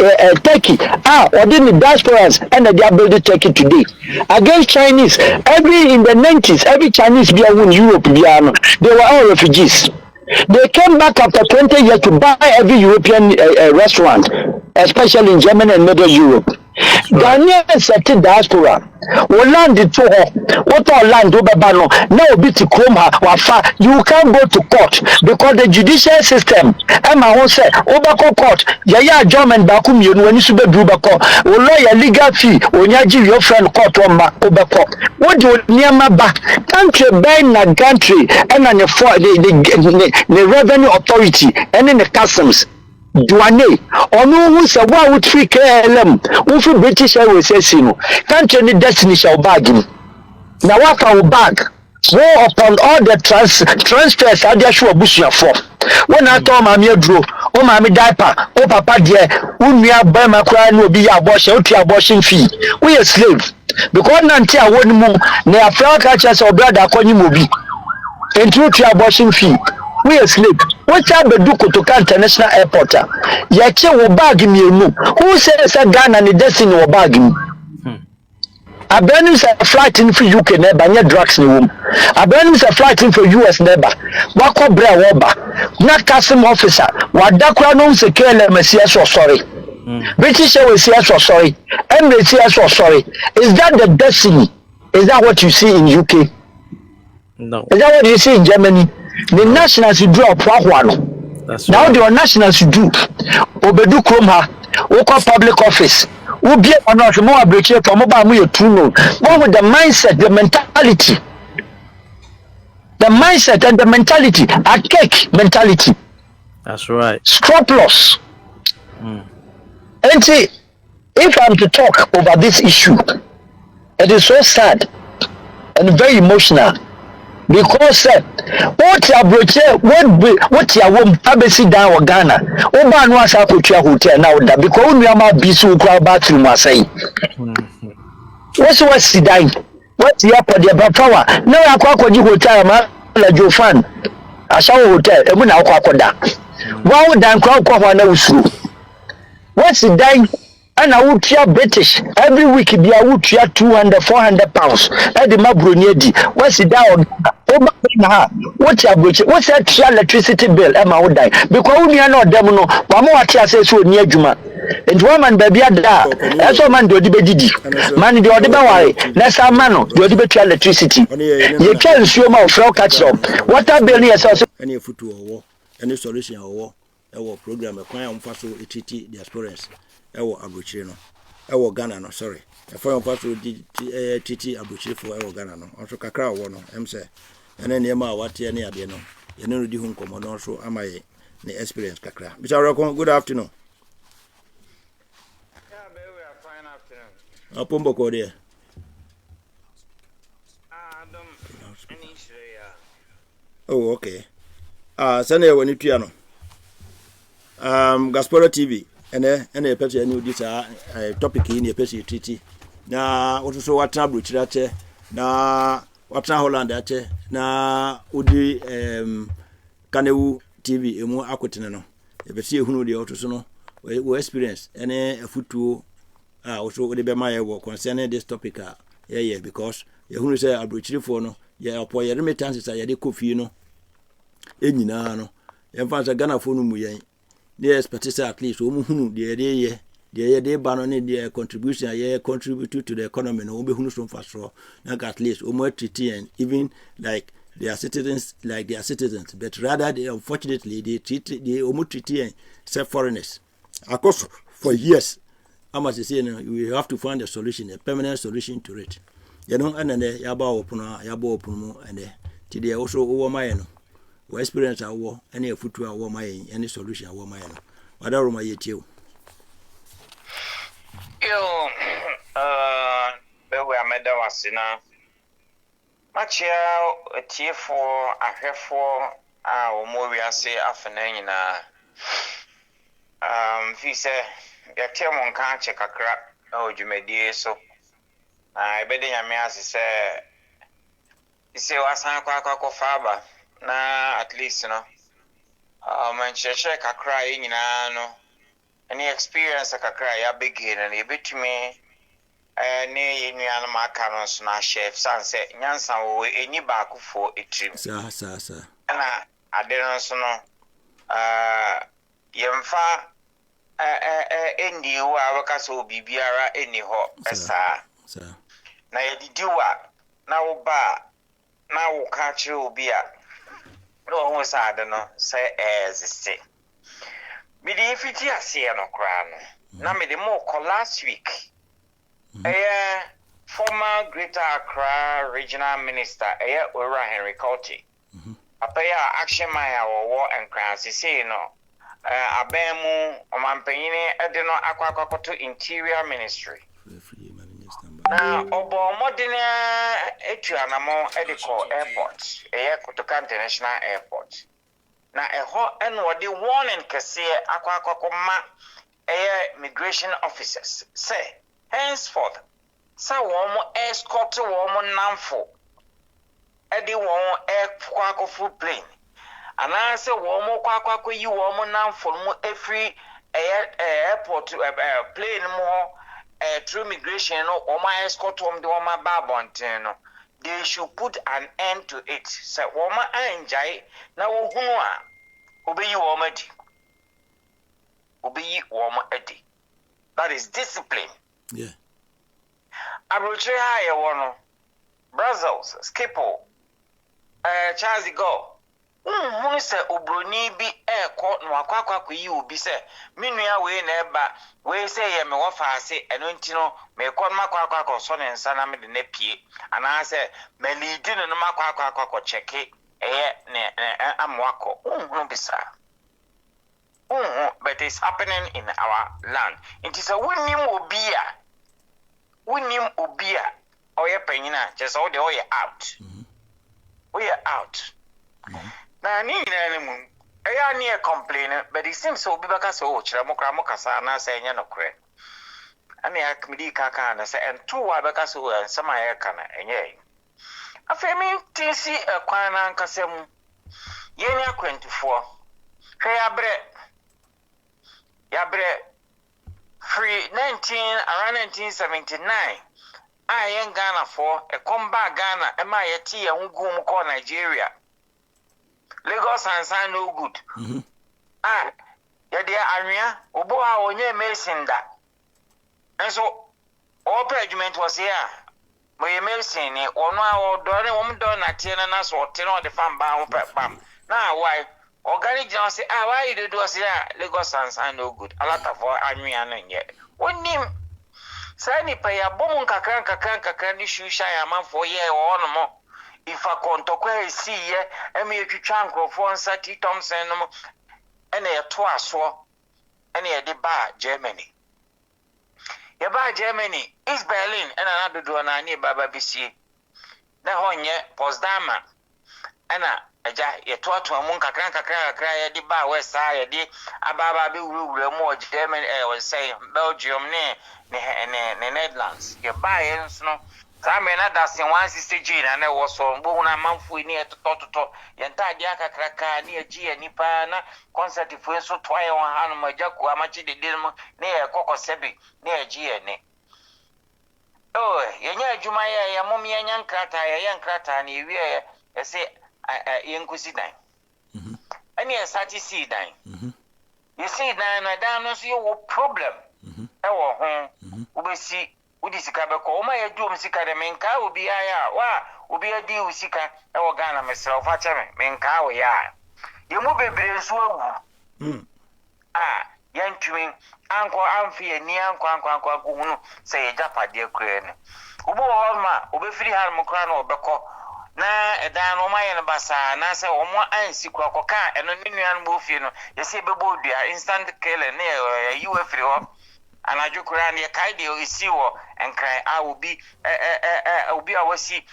Turkey, I was in the diasporas and they are building Turkey today. Against Chinese, in the 90s, every Chinese in Europe, they were all refugees. They came back after 20 years to buy every European restaurant, especially in Germany and Middle Europe. Ghanaians set diaspora. We landed to her. What our land over Bano? Now be to Kroma Wafa. You can't go to court because the judicial system. Emma won't say Obako court. Yaya German Bakum you when you should be Drubako. Or lawyer legal fee when you give your friend court on Obako. What do you near my back? Country buying a country and on the revenue authority and in the customs. Duane, or no one say, why would 3 KLM? Who for British Airways says, country any destiny shall bargain. Now, what our bag? War upon all the transfers I just show Bushia for. When I told my drew, oh, mammy diaper, oh, papa dear, whom we are by my crying will be abortion fee. We are slave. Because Nantia won't move, near flower catchers or brother calling movie. And through abortion fee. We are slave. What are the Duke to International Airport? Yache will bag me. Who says a gun and a destiny will bag me? A brand is a flight in for UK neighbor, and your drugs in room. A brand is a flight in for US neighbor. Wako Bra Woba, not custom officer. What Dakra knows a KLM is so sorry. British Airways so sorry. Emirates so sorry. Is that the destiny? Is that what you see in UK? No. Is that what you see in Germany? The nationals you do a problem. Now the nationals you do. Obedu Kromha, Oko public office. Who be or not more abrachet from mobile to know. One with the mindset, the mentality. The mindset and the mentality. A cake mentality. That's right. Scrupulous. And see, if I'm to talk over this issue, it is so sad and very emotional. Because what you broche what you won't abesi down or Ghana oba no asa kotua hotel now that because we am bisu kwa bathroom asai what sit down what you up the power now akwa kwaji hotel ma la Jofan asa hotel e mu na akwa koda wa dan kwa na usuru what sit down and I would try British every week. Be I would try 200, 400 pounds. And the Mabrunedi, what's it down? What's your butcher? What's that electricity bill? Emma would die because we are not demono. Pamoa says so near Juma. And woman baby ada. That's all man do the bedidi. Man do the bawai. That's our man do the electricity. You can't show my flow catch up. What a bill is also any foot to a war, any solution or war, our program, a client faso ETT diasporans, our Abuchino, our Ghana, no, sorry. A foreign faso TT Abuchi for our Ghana, no, also Kakra, one, say. And then Yama, what any idea, no, you know, the home command also, am I the experience Kakra. Mr. Rocco, good afternoon. Pombo Kodia. Oh, okay. Sunday when you piano. Ghaspora TV, and a person knew this topic in a person treaty. Now, also what trouble that now what Holland that now would be Kanewu TV, a more aquatinano. If you see who know the autosono, we experience any foot to also the Bemaya work concerning this topic. Yeah, because you who say I'll be for no, yeah, for your remittances, I had a coffee, no. Enyina en fa Ghana fo no mu yen dey expect at least o mu hunu dey ba no ne dey contribution ye contribute to the economy no be hunu so fa so na at least o mo treat and even like they are citizens but rather they unfortunately they treat the o mo treat and say foreigners across for years I must say no we have to find a solution, a permanent solution to it. You know anane ya ba open mu and today also over my no we experience our war, any foot to our my any solution our my whatever my yet you. We were made a sinner. Much a tear for a hair for our movie. I say, afternoon. He said, your team on can't check a crap. Oh, you may dear so. I bet you may say, he said, was I quack father. Na at least man check a crying no any experience a cry ya begin and a bit to me any animal canons na chef sunset nyansa we any back for a trim sir and I didn't know yemfa endi wa waka so bibiara any ho sir na yediwa na wo ba na wo catch obi a no one Saad no say as say. Me the fiti ase no kra no. Na me the more last week. Former Greater Accra Regional Minister Ora Henry County. Apaya action maya war and crown say no. Abemu omampanyine e de no akwa to Interior Ministry. Na obo modena etuanamo ediko airport Kotoka International Airport na eho enwode warning kese akwa immigration officers say henceforth sa womo escort womo namfo edi womo akwa plane ana se womo kwa yi womo namfo mo every airport plane mo through immigration or my escort home the woman babontin they should put an end to it. So woman enjoy now obey you woman edi. That is discipline. Yeah. Abroche higher one Brussels, Skipo, Charles go. Who say Obroni be court no akwa yi obi say minua we na eba we say ye me wo fa ase eno ntino me kon makwa so ne nsa na me de na pie ana say me lead no makwa cheke ne amwako bisa but it's happening in our land. It is a winning obia oye penyina just all the way out. We are out. Na ni na mu eya ni e complain but it seems so bi baka so chira mo kra mo kasa na say nya no kre ani akmidi kaka na say ento wa baka so nsama ye kana enye afemi tinsi ekwan na nkasem ye ni akwantufoɔ hwe yabre free around 1979 I am Ghana for a combat Ghana am I a tea and go call Nigeria Lagos and San no good Yadia Aria Oboa onye mason that and so all pledgement was here but you mason it or no or done at 10 and us or 10 on the farm bound bam now why organic John say why you do us here Lagos and San no good a lot of Aria and yet one name Sani pay a bomb kakran ni shusha ya man for ye or no more. If I contokwe see ye, and me to chankro for Sati Thompson and a twaso and a deba Germany. Ye ba Germany is Berlin and another do an ani baba BC. Na honye Potsdama and a ja ye twat among kakran cry di ba west side di ababa be more Germany was say Belgium ne Netherlands ye buy no Time that's in 160 and I was on Buna Manfu near to Toto, Yanta Diaka Kraka, near G and Nipana, concert if we so twy on Hanma Jaku, Amachi de Dilma, near Coco Sebi, near G and Ne. Oh, Yanya Jumaya, Yamomi and young crata, and you say, Yankusidine. And yes, Sati see dine. You see, Dine, I don't know your problem. Oh, we see. Udisika beko oma yedu msika de menka obi aya wa obi adi usika e wo Ghana mesref ache menka wo ya ye mu bebre nso awu yantwin anko amfie ni anko hunu se ye japade kure ne obo wo ma obefiri har mo kra na obeko na edan no ma ye ne basa na se omo ansi kura koka eno ne nuan mo fie no ye se bebo dua instant kele ne you free ho Anaju Kuran ye kaide isi wo enkran a obi a wasi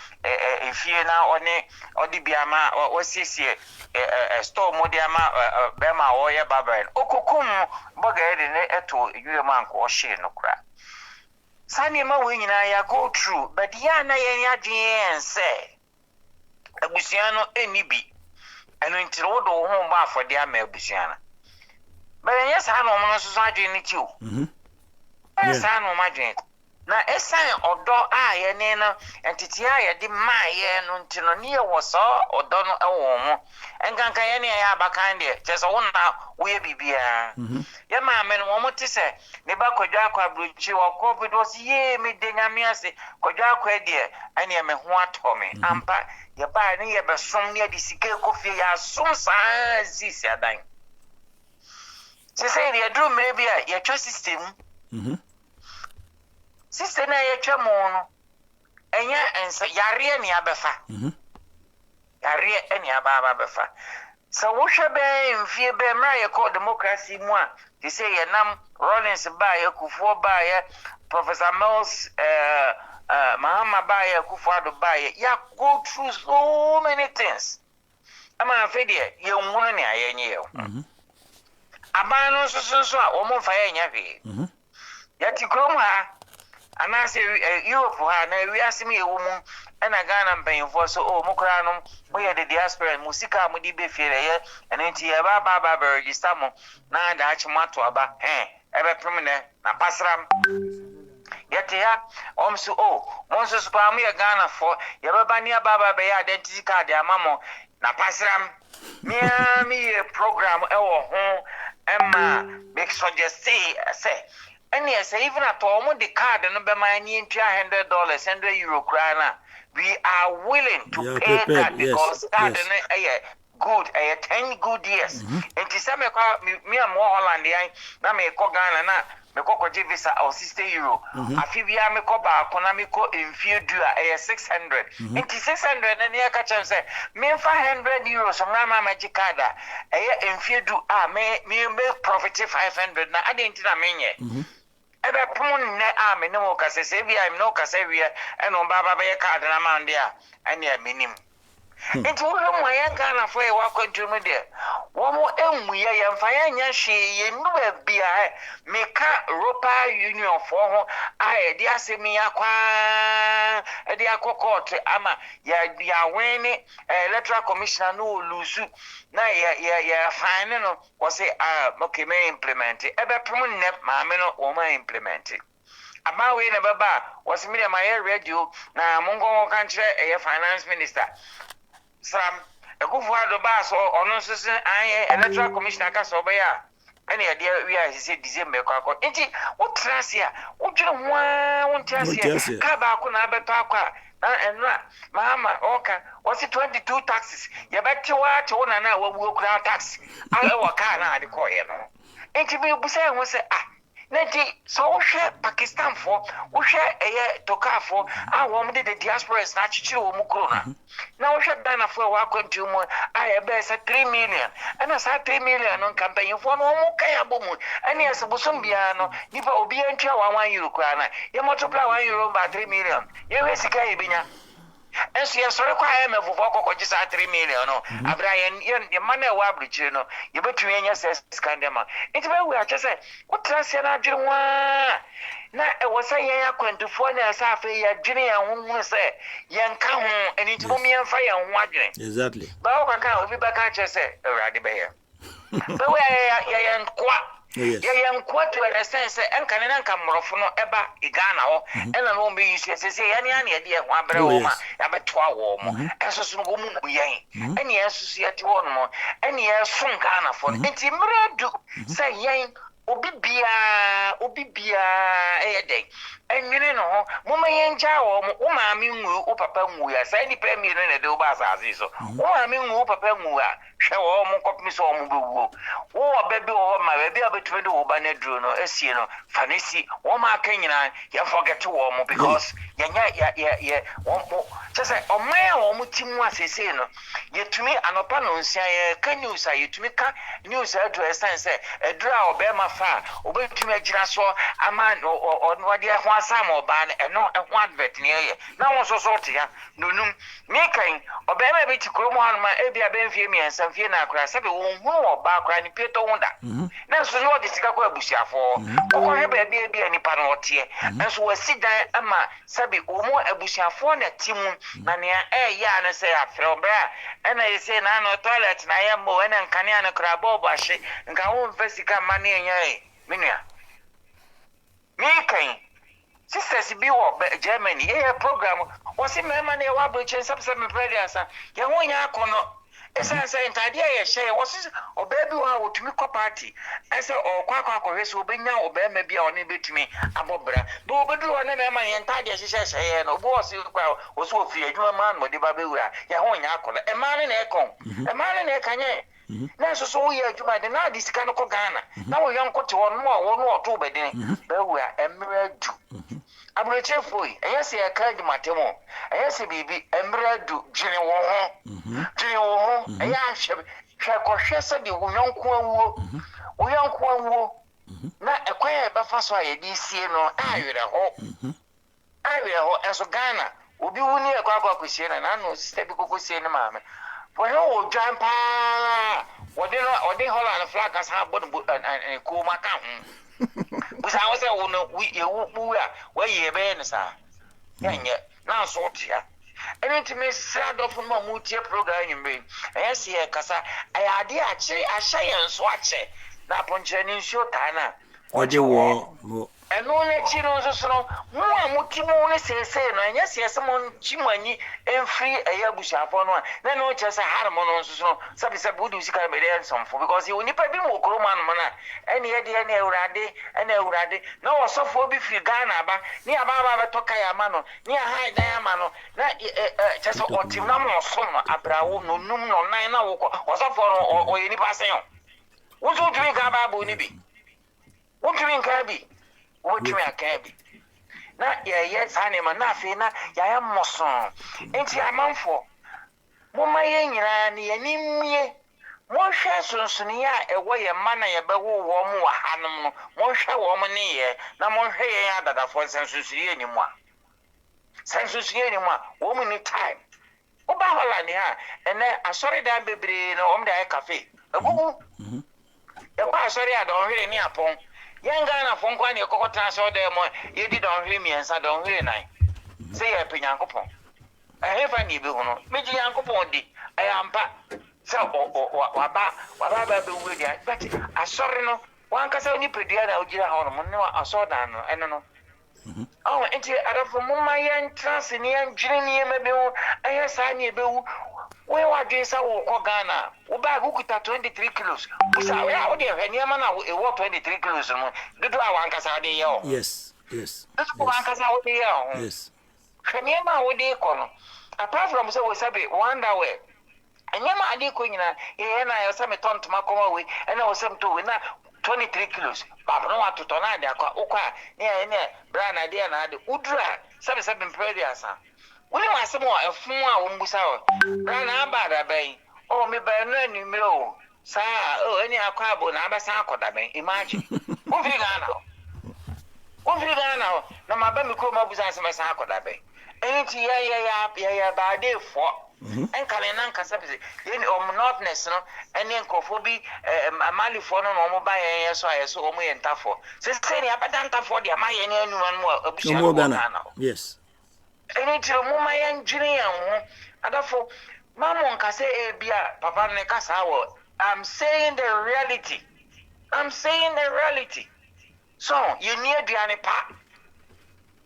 efie na one odi biama wasiesie store modiama bema wo ye babren okukum boga ede ne eto yuema nko hye no kura sani ma we nyina ya go through but ya na ye adwen ense abusuano enibi eno ntire wo do ho ba afode ama abusuana but yes ha no mo so adwen ni ti o Esa no imagine. Na esa odo ye ne na entity ye di ma ye no ntino ne wo so odo no ewo mo. Enkanka ye ne ya abakan de. Chese wo na wo ye bibia. Ye ma me no mo ti se ne ba kodwa akwa bruchi wo covid was ye me de nyame ase kodwa akwa de ane me ho ato me. Ampa ye ba ne ye be som ne di sike kofi ya som sa sisi adan. Se say ye do maybe ye twa system. Sister na ye twa mo no enya ense yare ni abefa yare eni ababa befa so wo hwe be mfie be mra ye call democracy mu a they say ye nam Rollins ba ye Kufuor ba ye Professor Mills Mahama ba ye Kufuor ba ye ya go through so many things ama afede ye nwunu ne ayenye ye aban no so a wo mo fa ye nya hwe yati krom ha anase Europe ha na wiasem ye wo mu na Ghana mpanfo so mokra no mo ye the diaspora musika mo di be fiere ye enti ye ba register mo na da achimato aba ebe premne na pasram yati ya omsu monso super mo ye Ghana for ye ba ni aba be identity card amamo na pasram mi program ewo ho emma make suggest say and yes, even at all, the card and the money in $100, €100 krana, we are willing to pay that because card good, 10 good years. And to some me and more Holland, I may call Ghana, me call visa or €60. I feel we are me call back, economical in few do 600. Into 600, and here catch and say, me €500, some Rama magic card, in few do, me profit 500. Now I didn't mean ebe pon ne me no ka se se bia me no ka se wi e no baba be card na man dia ene minim nti wo mo yan Ghana for e wa continue de Womo enmuye yemfa yenya hwe yenu bia meka Europa Union for ho aye dia asemi akwa dia akokot ama ya wene electoral commissioner no lusu na ya fine no was say okay me implement ebe pum ne maame no wo ma implement ama we ne baba was me my radio na mongo kan kire finance minister Sam Ekufu ado ba so ono sese an electoral commissioner ka so be ya ene ya dia wi a sese December kwa enti wo trasia wo dwere ho wo trasia ka ba ko na abeto akwa na enra mama oka wasi 22 taxes ya beti wa te wona na wabuo kura tax a wa ka na ade ko ye no enti bi busa ho se Neti so she Pakistan for wo she toka for wo mde the diaspora na chichiri wo mukro na wo she Ghana for wa kwantu mu be say 3 million ana sa 3 million on campaign for no mu kai abomu ani asebusum bia no nipa obi antwa 1 euro kwa na ye multiply 1 euro by 3 million ye we sika ye binya enso ye sore kwa ye mevufo kokogye sa 3 million no abra ye mane wa abruchire no ye betumi enya skandema enti be we ache wo transia na adwere wa na e wo say ye akwantufo na asa afa ye adwere ya honhun se ye nka ho eni nti bomi emfa ye ho adwere exactly ba wo kaka obi ba ka ache se awrade be ye be we ye nkwa ye nkwa to sense enka ne nka mmorofo no eba igana ho ena no mbe yisi sese ye ne ya de ho abre wo ma ya betwa wo mo enso so no wo mu yen ene yesu ye te wo no ene yesu ngana fo enti mredu se yen obi bia eyede enwene no ho moma yenja wo maami nwu wo papa nwu ya sai ni premier ne de wo ba azazi so wo maami nwu wo papa nwu a hwe wo mo kopimi so wo mo bewuo wo obabi wo ma baby abetume de wo ba na duro no esie no fanisi wo ma aka nyina ya forget wo mo because ya wo sese omaya wo mo timu asese no yetumi anopa no nsia ye ka news a yetumi ka news adu essence edura obema fa obetumi agira so ama no de ho asam oba no ho advert ne ye na wo so so te ya nonum me kan obema be ti kromo hanuma ebia benfie miensa fie na akra sabe wo hu oba akra ni pieto wonda na so no de sika kwa abusiafo ko he ba bia nipa no ote enso wasidan ama sabe wo mo abusiafo na timu na ne ya na se afre obra ena yese na no toilet na ya mo ena nkane ana kra bobo ahye nka wo mfasika mane enya menua mikan sisters bi wo Germany program wasi mema na wa brochen subscribe me prediasa ya ho nya akono esa ntade ya hye wasi obabi wa wotumi ko party esa okwa hwese obenya obema bia one betumi abobra bo obedu na mema ya ntade ya hye no bo wasi kwa wasi ofi adwuma man mo de ba bewura ya ho nya akono e man na ekon e man na ekanye na so so ye adwuma de na disika no ko Ghana na wo yankote won mo oto bedin bewura emredu abroche foi eyese ya kaji matemo eyese bibi emredu jine wo ho eya hwe ko hwese de wo yonko awuo na ekwaye befa so aye di sie no awere ho enso Ghana obi wuni ekwa kwasie na no sister bi kokosie ne maame for no jump odi Holland flag as ha bod ko maka busa wose wo no wu a wa ye be ne sa yanye na so tia enti me sad of no mutie program nyimbe yes ye kasa ayade achi ahye nso ache na ponche ni nso tana odi wo eno ne chi no so no mo amutimu ne sese no anya sese mo chimanyi enfri ayabushafo no na no chese harmo no so no sabi budu sika be dey somfo because you nipa bi mo kroman mo na ene ye de ene urade na osofo bi fi Ghana ba ni aba ba toka ya ma no ni ha dan ya ma no na chese otim na mo so no abrawo no num no nan na wo osofo no o ye nipa sen wo so tumi ka ba bo ni bi wo tumi ka bi wotumi akabi na ye sanema na afi na ya moson enti amanfo moma ye nyina ne yanimie mo hwe sunsuni ya ewo ye mana ye bewo wo mo hanom no mo hwe wo mo ne ye na mo hwe ye adadafo sensusuri enimu a wo mo ni time oba hola ne ha ene asori da bebre no om da cafe Abu. The sorry, I don't really near pong. Young Ghana phone quan your cocoa so them, you did on hear me and I don't really night. Say a pinyankopon. I have any bill, Major Uncle Pondi. I am back. So, what about the way but I saw no one can only pretty out I saw that, I don't know. Oh, and I from my young trans in young Jenny, maybe I have signed a bill. Where are these our Ghana? Uba Gukuta 23 kilos. We saw out there, and Yamana will 23 kilos. The Dwankasa. Yes, yes. That's Wankasa. Yes. Kanyama would they call. Apart from so was a bit wonder way. And Yama Adi Queen, and I have some ton to Macoma way, and I was some to win 23 kilos. But no one to Tonada, Oka, near Brand idea and I Udra, 77 Prediasa. When I some more a fool Umbusa, Brand Abada Bay, or me by no new Sa, oh, any aquabo, Nabasako, imagine. Who figure now? No, my baby come up with us, my Sako, that bay. Ain't ya, by day for. And Kalinanka subsidy, then monotonous, and then cophobia, a maliphone or mobile, so I saw me and Tafo. Say, Apatanta for the Mayan one more than yes. And it's a my engineer, and therefore, Mamma can say, Bia, Papa Necasawa. I'm saying the reality. So, you need the pa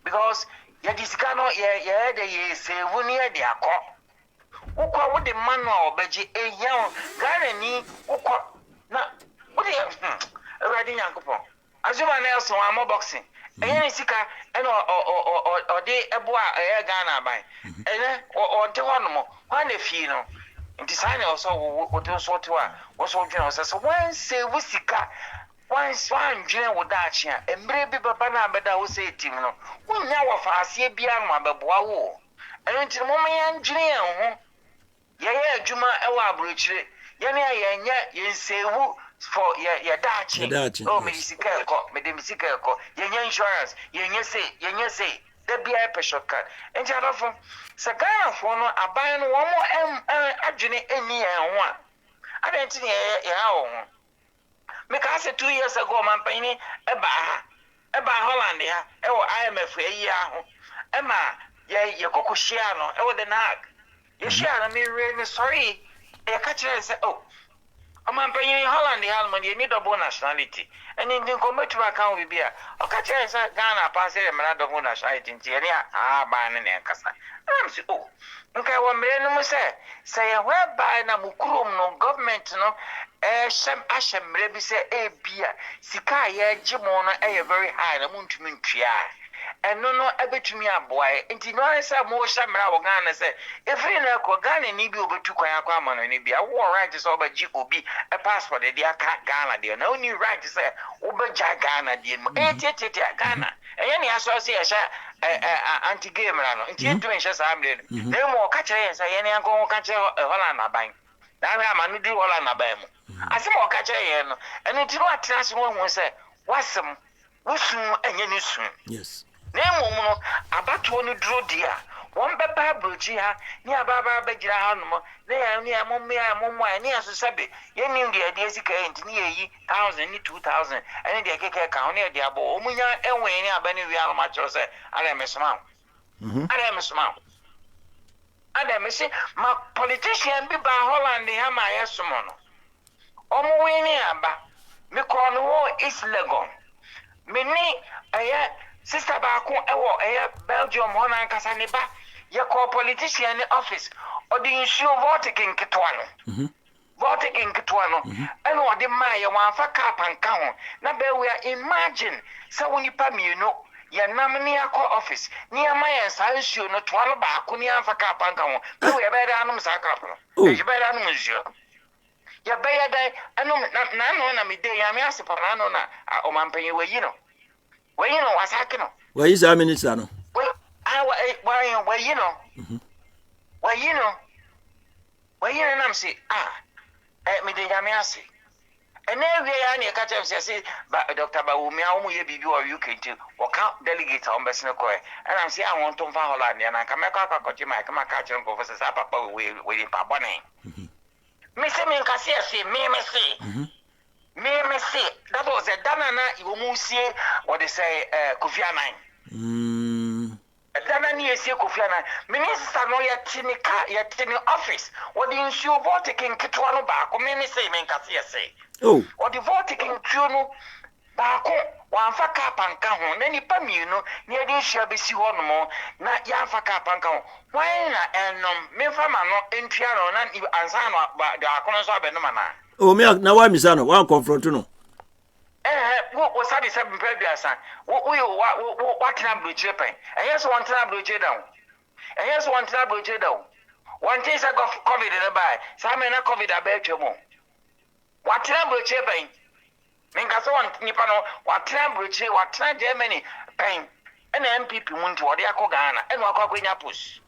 because you discount, you say, we near the accord. Ukwa with the manual, Beji, a young Ghanaian, Ukwa. Now, what do you riding Uncle? As you else, I'm boxing. And Sika, and or de Eboa, a Ghana by, and or Tewanamo, one if you know. In design also, what else what was all general says, one say Wissika, one swine general with that chair, and maybe Babana, but I will say, Timno, one now of us here beyond my babuao. And until the moment engineer. Yeah, Juma Ewa Bridge. Yana, yen say who for your Dutch. Oh, Medical, Medicical, your insurance, yen say, there be a special cut. And Jada from Sagana for no, I buy one more agony any one. I don't think ya. Because 2 years ago, my penny, Eba Holland, I am a year. Emma, your Cocosiano, the nag. You share me really sorry. I catch her and say, oh, I'm paying Holland, the Almond, you need a bonus nationality. And in the come to account with beer. I'll catch her and say, Ghana, pass it, and another bonus nationality in Tiania, ban and Casa. I'm so, oh, okay, one million say, whereby Namukurum, no government, no, Sham Asham, maybe say, a beer, Sika, Jimona, a very high, the moon to mean tria. And no, ever to me, a boy, and to know some more Shamra or Ghana say, if in a Ghana need you over to Quayaquaman and be a war right is over GOB, a passport, a dear Ghana, dear, no new right to say, over Ghana, dear, Ghana, and any association, anti gay man, and to ensure I'm dead. No more catcher and say, any uncle catcher Holland buying. Now I'm a new Holland bam. I see more catcher, and it's not transform one say, what's some, and you soon. Yes. Nemo, about one draw dear. One baba bruchia, near Baba Bejahanmo, there near Mumma, near Sabi. You knew the ideas near 1,000, 2,000, and the cake county, the abo, Munya, and when you are Benny Matros, I am a smile. I am a smile. I am a say, my politician be by Holland, the Hammer, Sumono. Omo, me call the war is Legon. Many, Sister Baku, Belgium, Hona Casaniba, your call politician in the office, or the issue voting Kituano. Voting Kituano, and what the Maya one for cap and count. Now, we are imagine, so when you pay me, you know, your nominee office, near my science, you know, 12 back, near for cap and count. We are better animals, I couple. You better animals, you. You're better, I know, none of me, they are Master Panana, or Mampany, you know. Well, you know what's happening. Where is our minister? Well, well, you know. Well, you know. Well, you know, I'm saying, me the Yamiasi. And every year, I catch up, say, but Dr. Baumi, you be you can do, or count delegates on Besnacoy. And I'm saying, I want to follow Holland, and I come back, I got you, my catch and go for the Papa waiting for Bonnie. Me say me nkase ase me say. Me say that was a danana iwomusie what they say Kofi Annan. Dana ni esi Kofi Annan. Minister no yet in office. What the issue vote taking kitwa no ba ko me say me nkase ase. Oh. What the vote taking no ba ko wanfa ka panka ho na nipa mienu na ye dey hia besi ho no mo na ya fa ka panka ho wan na enom me fa ma no entua no na ansa no ba da akono so abenom na Oh me na wa misa no wa confront no wo sabi se mpa biasa wo tena bloche pen yes one tena bloche down yes one tena bloche down one thing say covid na buy sa me na covid abetwe mo wa tena bloche pen Ninka so want nipa no watena broche watena Germany pen na MPP muntu ode akọ Ghana enu akọ akwenya push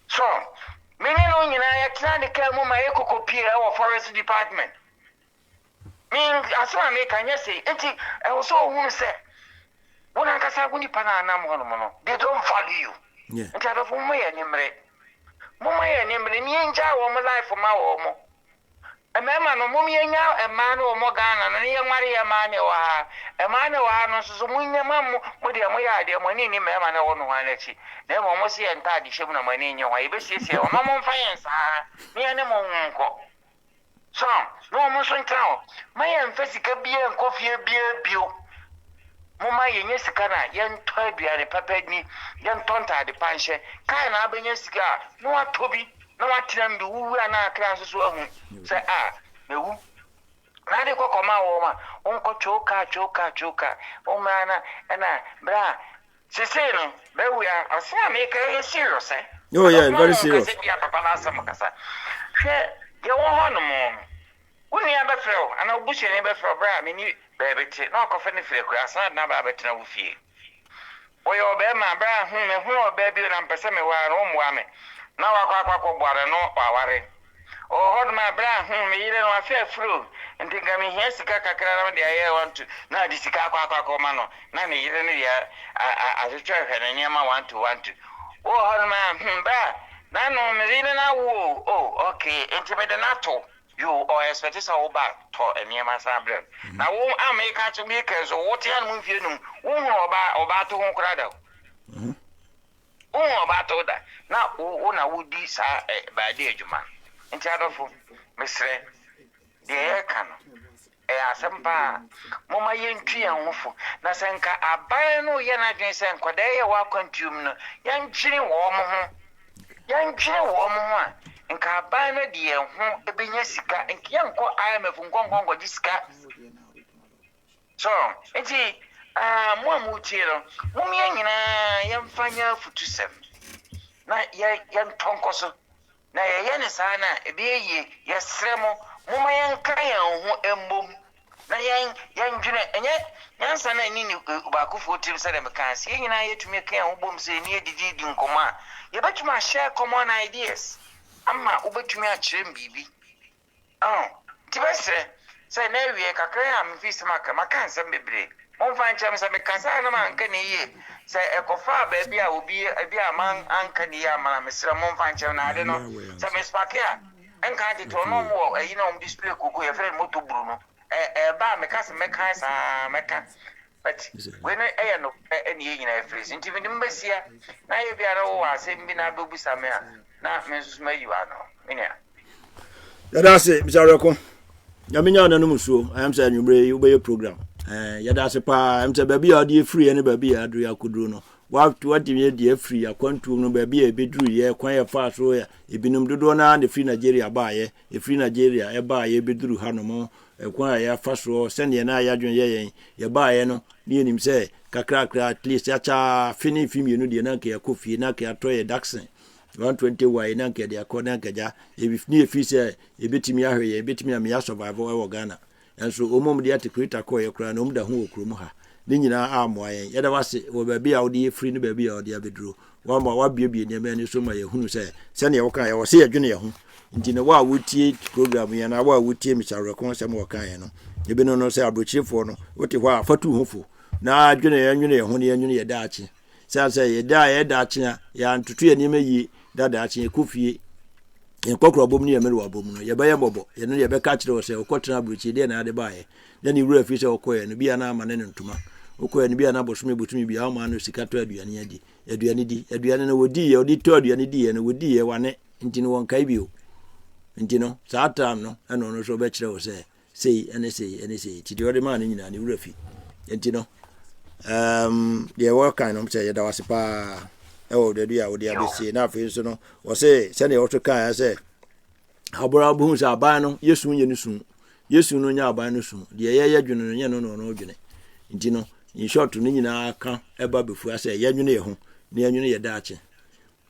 so meni no nyina ya tena de ka mu ma ekokopie e wo forest department min asema me kanya say enti e wo so hu se wona nkasa guni pana anam hono mo no they don't value you enti adofo mo ye nimre ni nja wo mo life ma wo mo Emema no mum yenya ema no mo Ghana no ye nware ye ma ne wa no so munya mam mo de mo ya de mo ni mema na wo no wa na chi na mo mo se enta de hwem na mo ni nya wa ye be siesie o mo mfa yen sa ni ne mo nko so no mo so ntra ma ye mfa sika bia nko fie bia bio mo ma ye nya sika na ye nto aduane papa ni ye ntonta de panhye kai na abenya sika no atobi na watena mbi wuwa na akra so so ahu say mewu na de kokoma wo ma onko choka o mana na bra sese no bewu ya asia me ka serious oh yeah very serious ya papa na asem kasa hwe ye wo ho no mo woni ya be freo ana obuche ne be freo bra me ni bebete na okofe ne fire kura Saad na ba betena wo fie oyo be ma bra hu me hu oba bi na mpese me wa ro mo ame na wakwa ko gbare no waware o hod ma bra me yire no afa fru ndi ga me hia sika kakra na de aye want to na di sika akwa ma no na me yire ne ya atwetwa hwe na nyama 1 to 1 o hod ma bra na no me yire na wo oh okay enti me de na to you or expect so ba to nyama sa bra na wo ameka to me ke so wo tia no mfie num wo hu oba to hu kra da oba to da na na wudi sa ba de adwuma nti adofo mesre de ka no asempa moma yentua hofo na senka aban no ye na dwen sen kwada ye wa kwantum no yankyire wo mo ho a nka aban no de ye ho ebenya sika nki yanko IMF nkonkonko di sika so nti mo amutie no mom ye nyina yemfanya futusem na ye ntonkoso na ye ne sana ebe ye yesremo moma yenka ye ho embom na yen dwene enye nyansa na ni ba ko fotim se dem kan se nyina yetumi kan ho bom se ni edidi di nkoma ye betuma share common ideas amma ubetumi a kire mbibi tibese se na wie kakra am fisi maka nsem bebre on fan chem se me kasa na man kan ye se ekofa ba bia obi bia man anka ni ya mana mesra mon fan chem na ade no se me spakia enka ti to no mo eyi na display koko ye friend moto buru no ba me kasa me kan sa meka but when no eni ye nyina freeze nti me mbasia na ye bia ro wa se mbi na dobu samea na me nsusu mayi wa no menia yada se bisareko yaminya na no musuo ayam say nwumre ubeye program yada se pa am say baby odi free ne baby adu yakuduru no what me dey free akwantu no baby e beduru ye kwan ye fa so ya ebinum dodo na the free Nigeria ba ye e free Nigeria e ba ye beduru hanom kwan ya fa so sene na ya dwen ye ba ye no ne enim say kakra at least ya cha fini film no de na ke yakofie na ke atoye Daxon 120 why na nke de akona nkaja ebifni efise ebetimi ahwe ebetimi am ya survive e Ghana enso omom de atekrita ko ye kra na omda ho okrom ha ni nyina amoa yen yeda wase wo ba bia odi free ni ba bia odi abeduro wa ma wa biebie ne ma ni so ma ye hunu se ne ye woka ye wo se ye dwene ye ho nti ne wa wotie program ye na wa wotie mi Sareko se mo woka ye no ebi no se abrochefo no wote ho afatu hofo na dwene ye ho ne ye daachi se ye daachi ya ntutu ye ni ma yi dada achi ekofie en kokro bom ni emere wabom no ye beye bobo ye no ye be ka kire wo se okotena bruchi de na ade bae de ni wura fi se okoye no bia na amane ne ntuma okoye no bia na bosome botumi bia ma no sika to aduane adi aduane no wodi ye odi to aduane di ye no wodi ye wane ntino won kai bio ntino saa time no eno no so be kire wo se sei ti de ode ma no nyina ne wura fi ntino ye work kind no say ye da wase pa de dia wo dia be see na afi so no wo say se ne wo to kan say habora bu hu sa aban no yesu nye no sun yesu no nya aban no sun de ye dwene no nye no dwene nti no in short no nyina aka eba befu ase ye dwene ye ho na ye dwene ye daache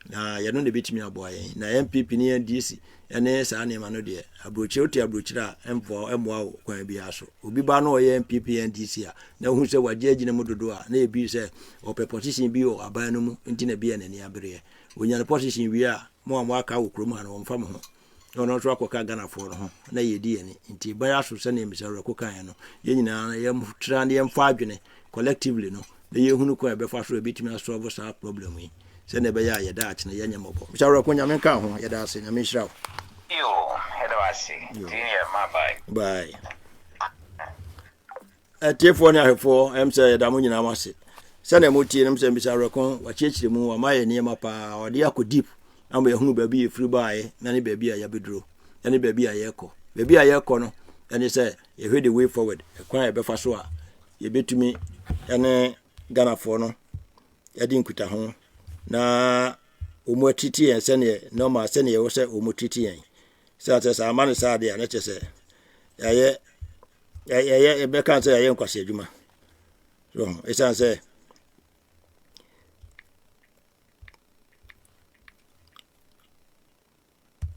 na ye no de betimi aboa ye na MPP ne NDC ene sa ne ma no de abrochira emboa kwan bi aso obi ba no ye MPP NDC a na hu se waje agina mu dodo a na ebi se ope position bi o aban no mu nti na bi ya nani abere onya ne position wi a mo aka wo krom ha no mfa mo ho no so akoka Ghana for no ho na ye di eni nti ba aso se na emisaro akoka no ye nyina ye mtra ne mfa adwene collectively no na ye hunu ko e be fa so ebitimi solve sa problem yi se na be ya ye da ach na ye nyambo misaro ko nyame ka ho ye da ase nyame hira yo hedawasi tiye mabai bye atiefo ne ahefo em say da mo nyina amase se na mo tie nem se misaro ko wa chiechire mu wa maye ne ma pa ode akọ deep amba ye hunu baabi ye free baaye na ne baabi a ya bedro na ne baabi a ye kọ baabi a ye kọ no ene se ye hwe the way forward ekwan ye befa so a ye betumi ene Ghana for no ye di nkuta ho na omo atiti en se ne normal se ne ye wo se omo atiti en sa amane Saad ya na chese ye be kan se ye nkwase adwuma so esan se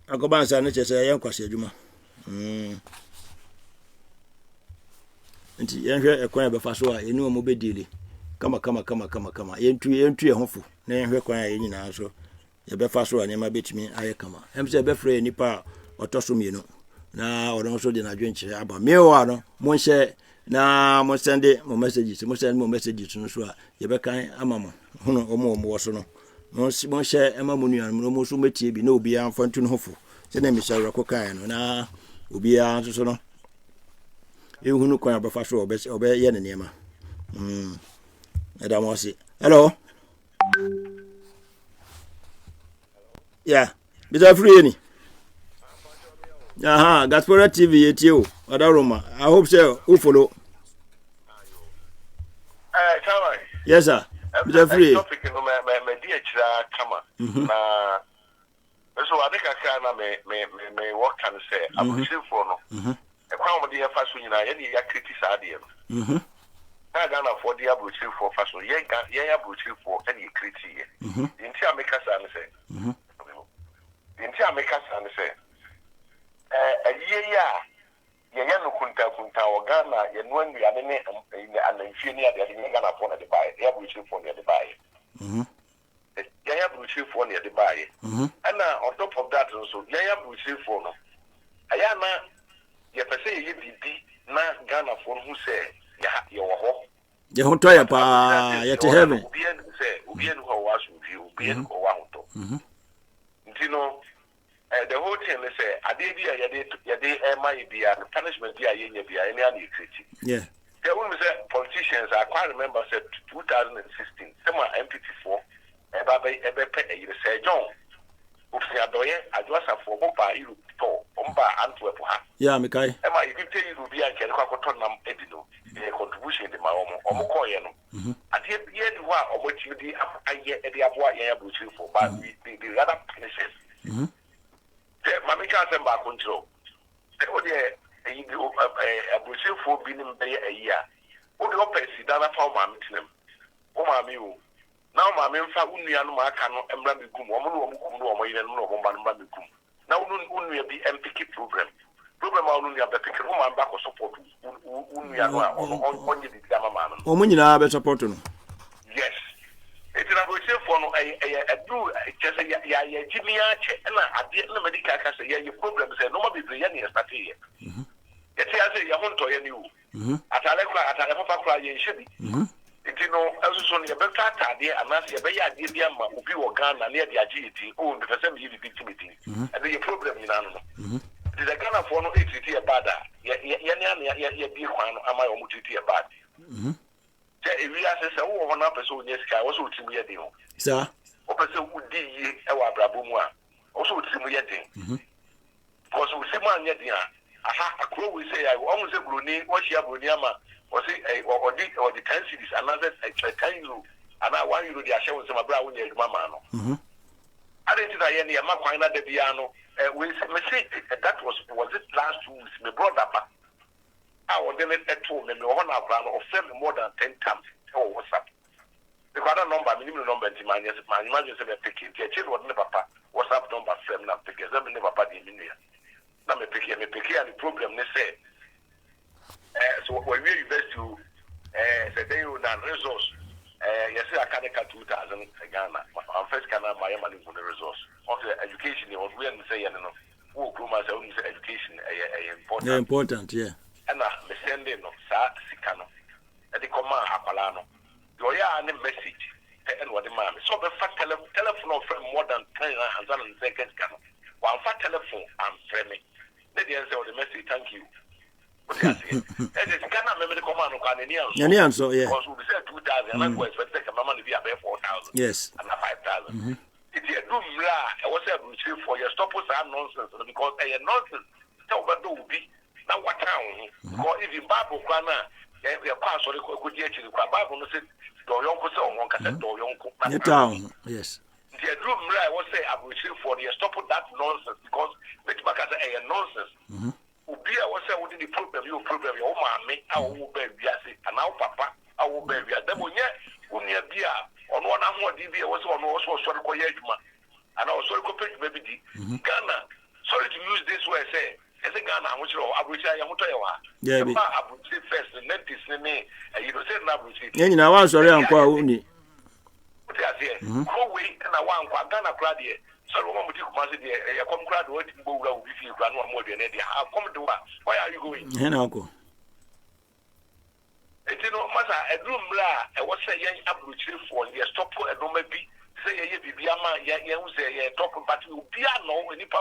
akoban sa na chese ye nkwase adwuma nti yenhwe ekwan be fa so a enu omo be dile kama yentu ye hofu na yenhwe kwan a yenyina so ye be fa so a ne ma betimi aye kama em se be frɛ nipa otoso mienu na ono so de na dwenche aba mewa no monhye na mo sende mo messages no so a ye be kan ama mo hono omo wo so no monhye ema mo nuan mo so metie bi na obi an fantu no hofu se na mishawo ko kan no na obi an so no ehunu kwan abafa so obe ye ne niema Madam Wasi. Hello. Yeah. Mr. Free any. Ghaspora TV etio. Adaroma. I hope so. Who follow? Chama. Yes, sir. Mr. Free. Topic no me dia chira kama. Na so adeka ka na me work can say abushiri for no. E kwa mo dia fa so nyina ye ni ya criticize ade no. Na Ghana for the abuchiri for fashion ye abuchiri for any critique inti ameka sa ne say inti ameka sa ne say ye ya no kunta o Ghana ye no anu ya ne ananfie ni ade ye Ghana for na de buy ye abuchiri for na de buy ye abuchiri for na de buy and on top of that also ye abuchiri for no aya na ye pese ye bibi na Ghana for who say ya wo ye ho to ya pa ye te heaven ubi en ho was ubi en ho wa ho ntino the whole thing is say ade bia ye de my bia punishment bia ye nya bia any an equity yeah they will say politicians I quite remember said 2016 some MPP4 ebe pe e say John ofi adoye adwasa for bomba iru to bomba Antwerp ha yeah me kai e ma you tell you bia nke kwa kotonam edino contribution de ma omo koye no ade ye di wa omo chidi aye e de aboa ye abuchiri for but the other places ma me ka say ba control e o de e di abuchiri for bi nim be ayi a o de opesi dana fa ma mitinem o ma mi o na o ma me mfa unua no ma aka no emra me gum omo no omo kum no omo yire no omo ba no me gum na unua bi MPK program a unua be pick no ma ba ko support unua no onye di dama ma no omo nyina be support no yes it na go say for no do just ya jimia che na ade na medical ka say ya problem say no ma be ya ni start here ya ti ase ya honto ya ni u atale fa kra ye shebi it no also ne be tata de anase be ya de bia ma obi wo Ghana na de age eti o be pese me yi victimity and the problem ni nanu no the Ghana for no etiti e bad ya bi kwan no ama yo mutiti e bad je ewi asese wo ho na pese onye sika wo so otimi ye de ho sir o pese udi yi e wa brabo mu a wo so otimi ye de because we see man ye de aha akro we say I almost say bruni what share bruni ama or say or the 10 cities another 10 euro and now 1 euro they are showing some bra when you mama no I didn't say any ama kwan na de bia no we say that was it last 2 weeks me brother pa I was then at home me on our plan of send more than 10 times or WhatsApp the other number minimum number in my imagine say me pick it the child was never papa WhatsApp number frame na pick it me never papa the minimum na me pick and the problem they say so when we invest to say they will not resource yes I can get 2000 Ghana first can buy money for the resource of the education was we say you know who come as education important yeah and me send no sa sikano e de come akwala no yo ya any message and what the man so be fat telephone of more than 10 seconds can one fat telephone and frame let the answer the message thank you what you say and it's Ghana me come on can any answer yeah because we say 2000 and I go expect mama to be about 4000 yes and 5000 if you do mla I was able to for your stop us nonsense because nonsense tell about do be now what town because if you Bible kana your pastor could get you the Bible no say do yonko say on ka do yonko the town yes the room I was say I will for the stop that nonsense because make back as a nonsense ubi I was say what the problem your mommy I will be biase and now papa I will be biase dem onye unia bia ono na ho di bia was ono so sorry ko yeduma and I was sorry ko page baby di Ghana sorry to use this way say ese Ghana amuchiro abuchi ya muto yawa yeah be abuchi first netis ne you know say na abuchi yenyi na wan sorry anko a uni what you say go we na wan kwa Ghana crowd here so we want to come say there come crowd what go wura we feel crowd no more there how come do why are you going hena ko you know masa edrum la e wo say yen abuchi for here stop e no ma bi say ye bibia ma ye hu say ye talk but bia no ni pa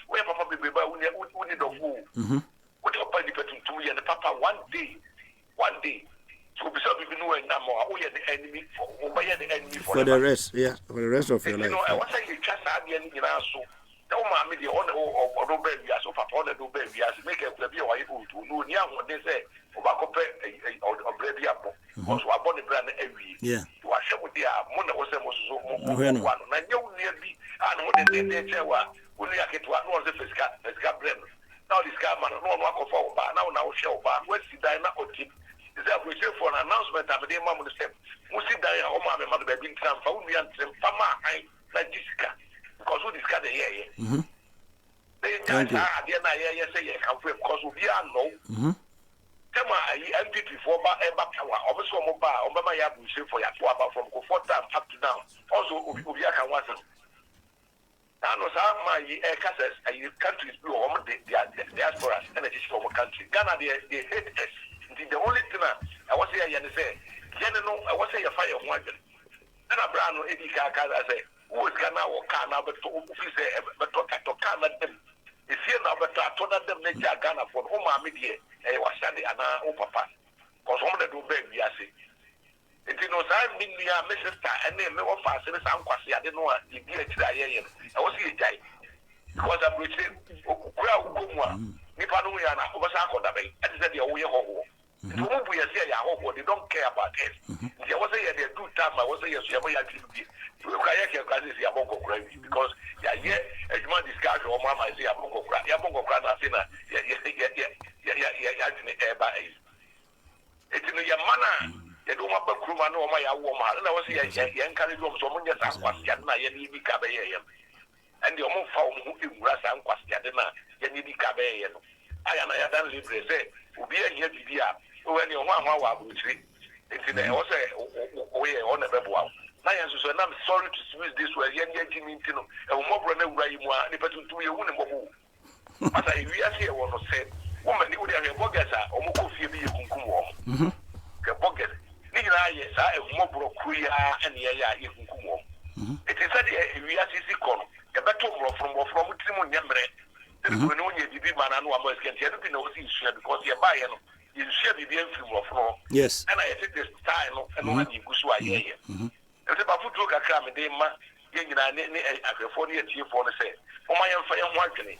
we papa bebe ba uni do fu what the papa depend to ye the papa one day so be so be no na mo o ye the enemy for the rest yeah for the rest of your life you know I was say you just adie ni na so the ma me the on do be bia so papa on do be bia make e be o ye o no ni ahun de say o ba ko pe o bre bia po o so abon the brand ewi yeah wa she wo dia mo na wo say mo so mo na nye wo ni bi an wo de chewa wo ni aketwa no wo say fiska brand now this guy man no akofo wo ba now na wo she wo ba we si dan na otip is that we say for an announcement am dey mamu the step mo si dan ya o ma me ma do be bin tram fa wo ni antrim fa ma ai na disika because we discuss the here they just dey na here say you can for because we are no Tema MPP for Eba Power, obviously, Obama Yabu for Yatuaba from Comfort time up to now. Also, Ubiaka was I know some my cases, countries blue home, the diaspora, and it is from a country. Ghana, they hate us. The only thing I was here, and say, General, I was say a fire one. Then a brand new Edika, I say, who is Ghana or Ghana, but to say, but to Ghana them. If you know, but I told them they are Ghana for home, media. Was Sunday and papa. Because one of the do baby, I say. It is no time, Mrs. And then no fast, and some quasi, I didn't know the dear I was here, Jay. Because I'm reaching Ukra, Nipanuana, Obasako, and said, you're way home. The woman we are saying, they don't care about it. There was a good time, I was a yes, because a man discard or mamma is a bongo crack, Yabongo crack, it's in your manner. You don't want to crew man or my woman, and I was here, young carriage of someone just asked what Yadna, Yanni Cabay, and the Omo found who in grass and Quascadena, Yanni Cabay. I am a done libre, say, will be a year to be up when your mamma will treat. It's in the way on a rebel. I'm sorry to use this way, young Jimmy Tino, and more brother, you want to do your woman. As I really want to say, woman, you would have a bogasa or Moko Phoebe Kunkumo. The bogus, Nina, yes, I have more brokuya and ya, you can come home. It is a we are sisi kono. The better from Timon Yamre. When you be man and one was getting anything else in share because you're buying. You share the film of no. Yes. And I think this style and one you go so I hear. If the Bafu took a cram and they ma, you know, I 40 years for the say. Oh, my young fire working.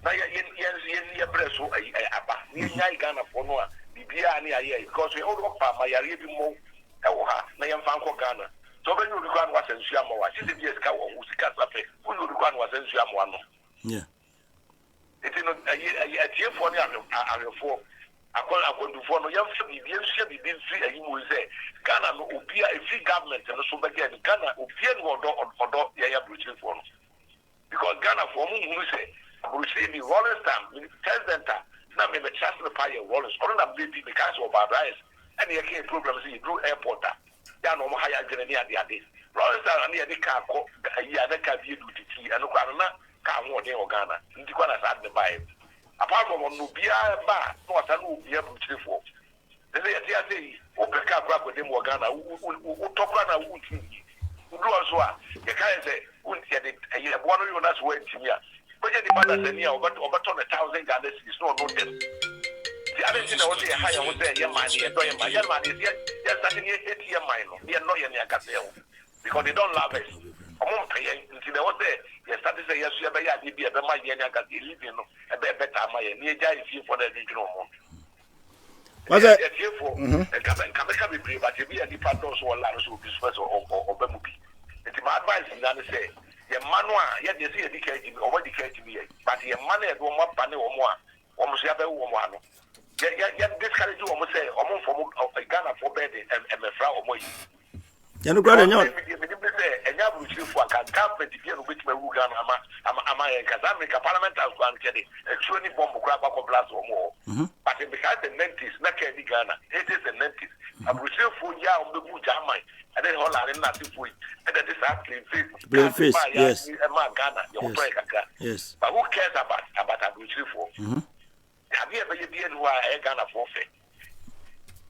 Now, yes, press so I abba. Near Ghana for no, the Biania, because we all up my area more. Na yɛn fa nkɔ Ghana so bɛ nyuru kwan wa sensua mo wa sisi bi esika wo usika safe wo nyuru kwan wa sensua mo ano yeah eti no atiefo ne ahwefo akondufo no yɛn fa bi bi nsi ayi mu sɛ Ghana no obia free government no so bɛgɛ Ghana obia no odo yɛyɛ bruchifo no because Ghana for mu hu sɛ bruchi ni Rolling Stone president na me chance no pay Rolling Stone na baby because of bad rise and you can't problem see you airport ya no mo haya gene ni ade Rolling Stone na the car ko ya na ka bi duty and kwa na ka ho de Ghana ndi kwa na Saad ne buy apart from no bia ba no asa no bia bruchifo they say o pe ka kwa ko de mo Ghana o tokra na wo ti do so a ye ka say wo ti de ye bo no yo na so ntimi a but the mother say near over 1,000 Ghana is no this the other thing I was say higher was there your money and your money is yes starting 8 year mine they are not your castle because they don't love us among paying until they was there yes started say yes you be ya be my yen castle living no a better my near jai for the regional month was it for can be brave but be a different also a lot of business or bemubi it's my advice and I say your manual yet you see educated or educated me but your money do more panel or more almost have a woman discourage you almost say almost from Ghana for bed and a flower or more. You know, brother, no. And you have to for a government if you which may Ghana am I because I make a parliamentary one getting a 20 bomb crab up blast or more. But because the 90s, not Ghana, it is the 90s. I will say for ya on the good Jamai and then all are nothing for it. And that is actually face. Yes. Ghana, your break. Yes. But who cares about a good for? Have you ever been who I Ghana forfeit?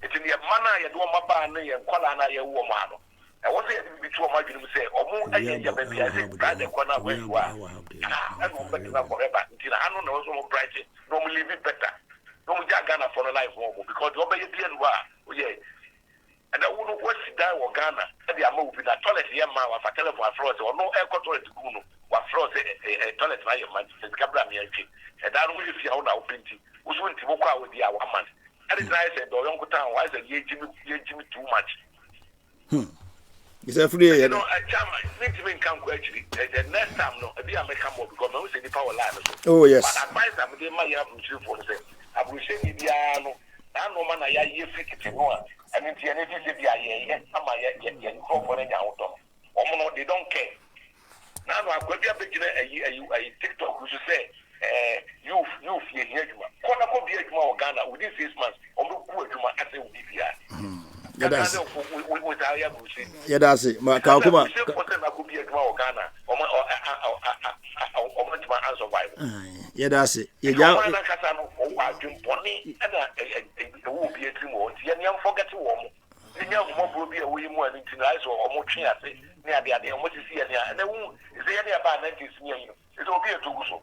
It's in your manner, you do my ban and Kuala, your woman. I was there before my dream say, or more, I said, the corner where you are. I don't know forever until I don't know so bright, normally live it better. No Ghana for a life more because over your being war, yeah. And I wouldn't watch that or Ghana, and they are moving a toilet here, ma, or telephone floors, or no air control to Kuno, or floors a toilet, my man, and Cabra, and I don't really see how now plenty. Who's going to walk out with the hour man? And it's nice and don't go down. Why is it Jimmy too much? It's a free, you know, I think to come actually. The next time, no, I may come up because I was in the power line. Oh, yes. But I advise them, they might have to for the same. I will say, I know man, I hear 50 more. I mean, the energy, I'm for any out of. Or they don't care. Now, I'm going to be a TikTok who say, youth here here Kona ko bi adwuma Ghana within 6 months omo ku adwuma ase wo bibia that's we tell Bruce yeah that's it ma ka kuma ko bi adwuma Ghana omo tuma answer Bible yeah that's it yeah ja na kasa no o wa adwumponi na wo bi adwuma o tie ne forget wo mo nya mo bro bi a wo yi mu ani tina iso omo twe ase ne ade omo sisi ya ne na wo se ya ne ba 90s ne yi so obi etogu so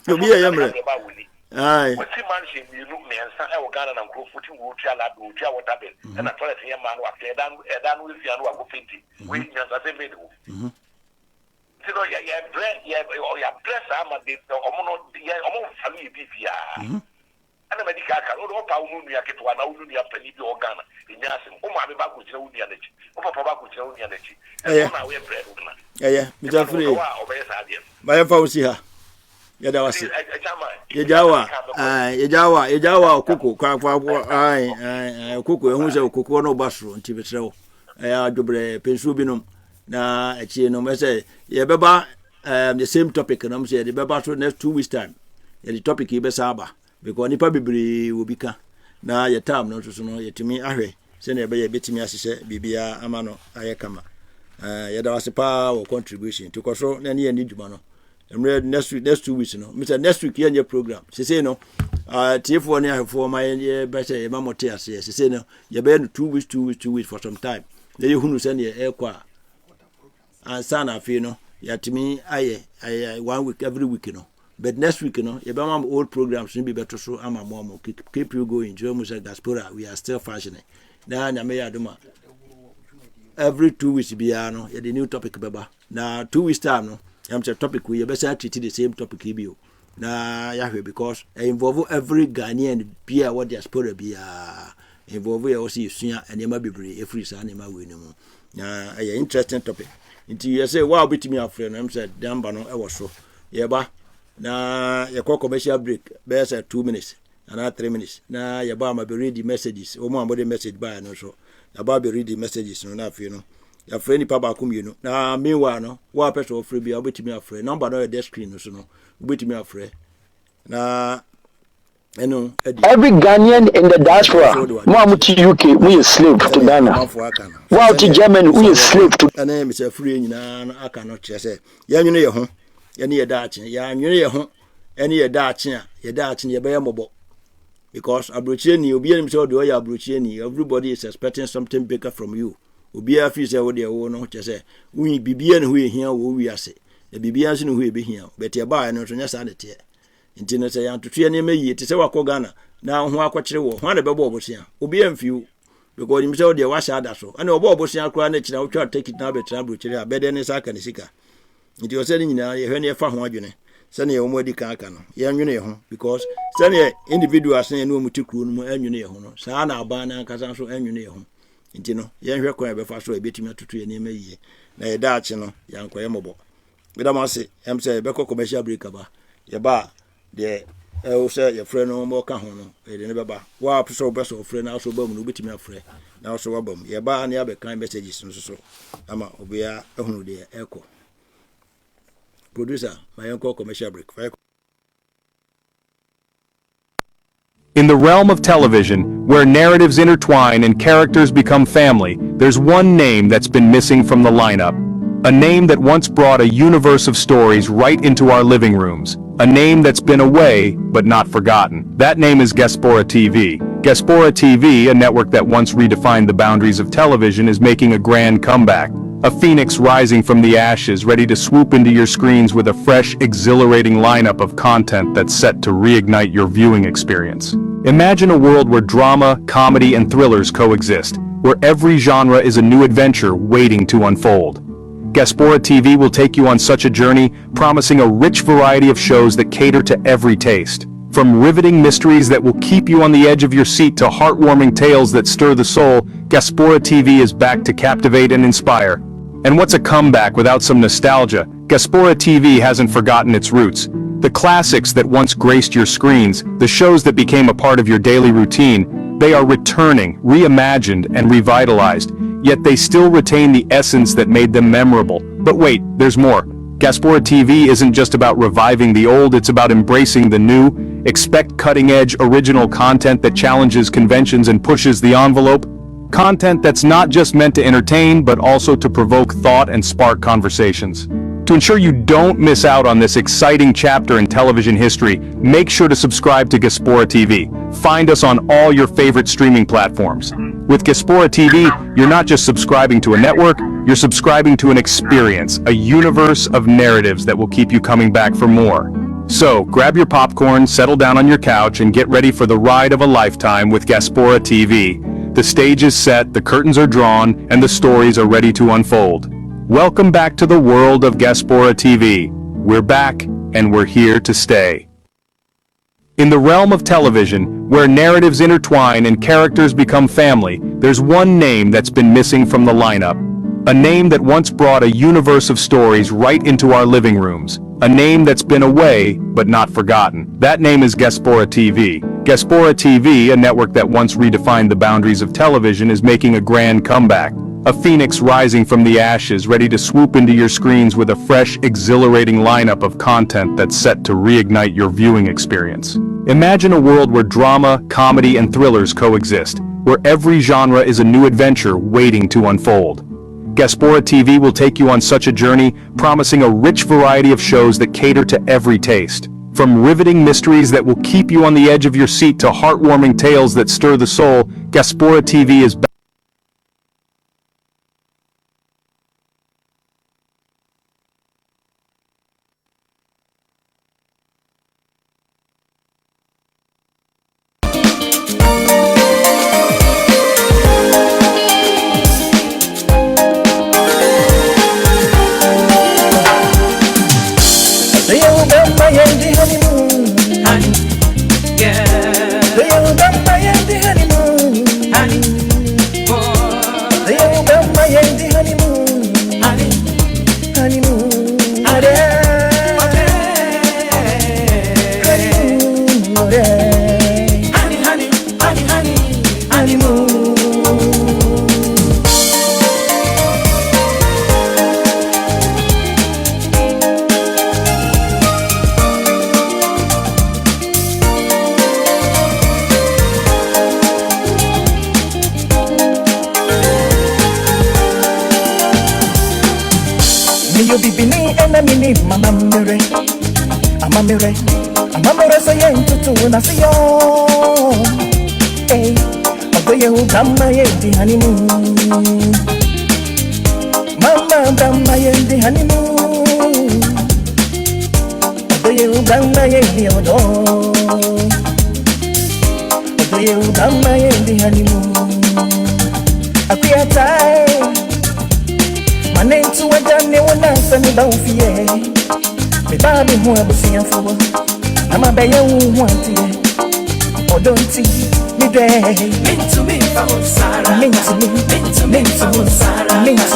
Obi yamre. Aye. What man she you look me and say Ghana na nko futi wo tua la do tua water bill. And na toilet here man wa dan we fi anu wa go penti. We nyansa se me do. You know ya bless am de omo no ya omo fami bi bia. Ana medical ka o pa unu nua ketwa na unu nua pani bi o Ghana. Nya asem o ma be ba ko jira unu ya nachi. O papa ba ko jira unu ya nachi. E na we bread na. Mi ja free. Ba ya fa usi ha. Ya da wasi. Yejawa okoko kwa ai okoko ehun se okoko no basro nti betrewo. Adwobre pensu binom na achie no me say ye beba the same topic na me say the beba so next 2 weeks time. The topic be saba because nipa bibiri will become na ye time no so no yetimi ahwe se na ye betimi asese bibia ama no ayekama. Yada wasi pa o contribution to koso na ne ani dwuma no I'm ready next 2 weeks, Mr. Next week, your program. She say no. T4 near for my better Mamotea says, she say no, you're better 2 weeks for some time. Then you who send your air qua. And son, I feel no, yeah, to me, I 1 week every week, But next week, your old program should be better, so I'm a mom. Keep you going. Joe said Ghaspora, we are still fashioning. Now, I may aduma. Every 2 weeks, be the new topic, Baba. Now, 2 weeks time, no. I'm a topic we best treat the same topic you. Nah, Yahweh, because I involve every Ghanaian be what diaspora be involve also sooner and you might be a free son in my winning. Nah, an interesting topic. Until you say, wow, beat me up, friend. I'm said, damn, but no, I was so. Yeah, ba. Nah, your commercial break, bears at 2 minutes, another 3 minutes. Nah, your bar might be reading messages, or more body message by no so. About be reading messages, no, not you know. Your friend Papa come, you know. Now, meanwhile, no, what person of free be able to me a friend. Number no desk screen, so no, wait me a friend. Now, I know every Ghanaian in the diaspora, Mom to UK, we are slave to Ghana. Wow, to Germany, we are slave to. A name is a free, I cannot say. Yeah, you know your home, any a Dutchin, yeah, you know your home, any a Dutchin, your bear mobile. Because Abruchini, you'll be himself, do your Abruchini, everybody is expecting something bigger from you. Ubi a fish out there, no, just say, we be and we here, we are say. The Bibians who will be here, but your buy no to sanity. Intina say, to train me, to say, Ghana. Now, who are quite sure, one of the bobbles here, Ubi and few, because himself, they was sad so. I know bobbles here, crying, now try to take it now, but Abruchia, better than a sack and a sicker. It was saying, now, you heard your farm, send your modi cancan, young union, because send your individual saying no to crew, and union, Sana, Bana, Casanso, and union. Intino, young require before so a bit to train me, na Dutch, young Quayamabo. But I must say, I'm saying, Becco commercial break about your bar, the say your friend no more cahono, a never bar. Wow, so best of friend also bomb, no bit me a friend. Now so a bomb, your bar and the other kind messages, so. I'm a obia, oh dear, echo. Producer, my uncle commercial break. In the realm of television, where narratives intertwine and characters become family, there's one name that's been missing from the lineup. A name that once brought a universe of stories right into our living rooms. A name that's been away, but not forgotten. That name is Ghaspora TV. Ghaspora TV, a network that once redefined the boundaries of television, is making a grand comeback. A phoenix rising from the ashes, ready to swoop into your screens with a fresh, exhilarating lineup of content that's set to reignite your viewing experience. Imagine a world where drama, comedy, and thrillers coexist, where every genre is a new adventure waiting to unfold. Ghaspora TV will take you on such a journey, promising a rich variety of shows that cater to every taste. From riveting mysteries that will keep you on the edge of your seat to heartwarming tales that stir the soul, Ghaspora TV is back to captivate and inspire. And what's a comeback without some nostalgia? Ghaspora TV hasn't forgotten its roots. The classics that once graced your screens, the shows that became a part of your daily routine, they are returning, reimagined, and revitalized, yet they still retain the essence that made them memorable. But wait, there's more. Ghaspora TV isn't just about reviving the old, it's about embracing the new. Expect cutting-edge, original content that challenges conventions and pushes the envelope. Content that's not just meant to entertain, but also to provoke thought and spark conversations. To ensure you don't miss out on this exciting chapter in television history, make sure to subscribe to Ghaspora TV. Find us on all your favorite streaming platforms. With Ghaspora TV, you're not just subscribing to a network, you're subscribing to an experience, a universe of narratives that will keep you coming back for more. So, grab your popcorn, settle down on your couch, and get ready for the ride of a lifetime with Ghaspora TV. The stage is set, the curtains are drawn, and the stories are ready to unfold. Welcome back to the world of Ghaspora TV. We're back, and we're here to stay. In the realm of television, where narratives intertwine and characters become family, there's one name that's been missing from the lineup. A name that once brought a universe of stories right into our living rooms. A name that's been away, but not forgotten. That name is Ghaspora TV. Ghaspora TV, a network that once redefined the boundaries of television, is making a grand comeback. A phoenix rising from the ashes, ready to swoop into your screens with a fresh, exhilarating lineup of content that's set to reignite your viewing experience. Imagine a world where drama, comedy, and thrillers coexist, where every genre is a new adventure waiting to unfold. Ghaspora TV will take you on such a journey, promising a rich variety of shows that cater to every taste. From riveting mysteries that will keep you on the edge of your seat to heartwarming tales that stir the soul, Ghaspora TV is back. Amamere say to na see yo. Hey, although you come my the honeymoon. Mama come my the honeymoon. Although you come my the odo. Although you come my the honeymoon. I feel tired. My name to a damn new one answer me about fear. Me baby who I was here for. I'm a baby who want it. Or don't see me there. Mean to me, for Sarah. Mean to me, for Sarah. Mean to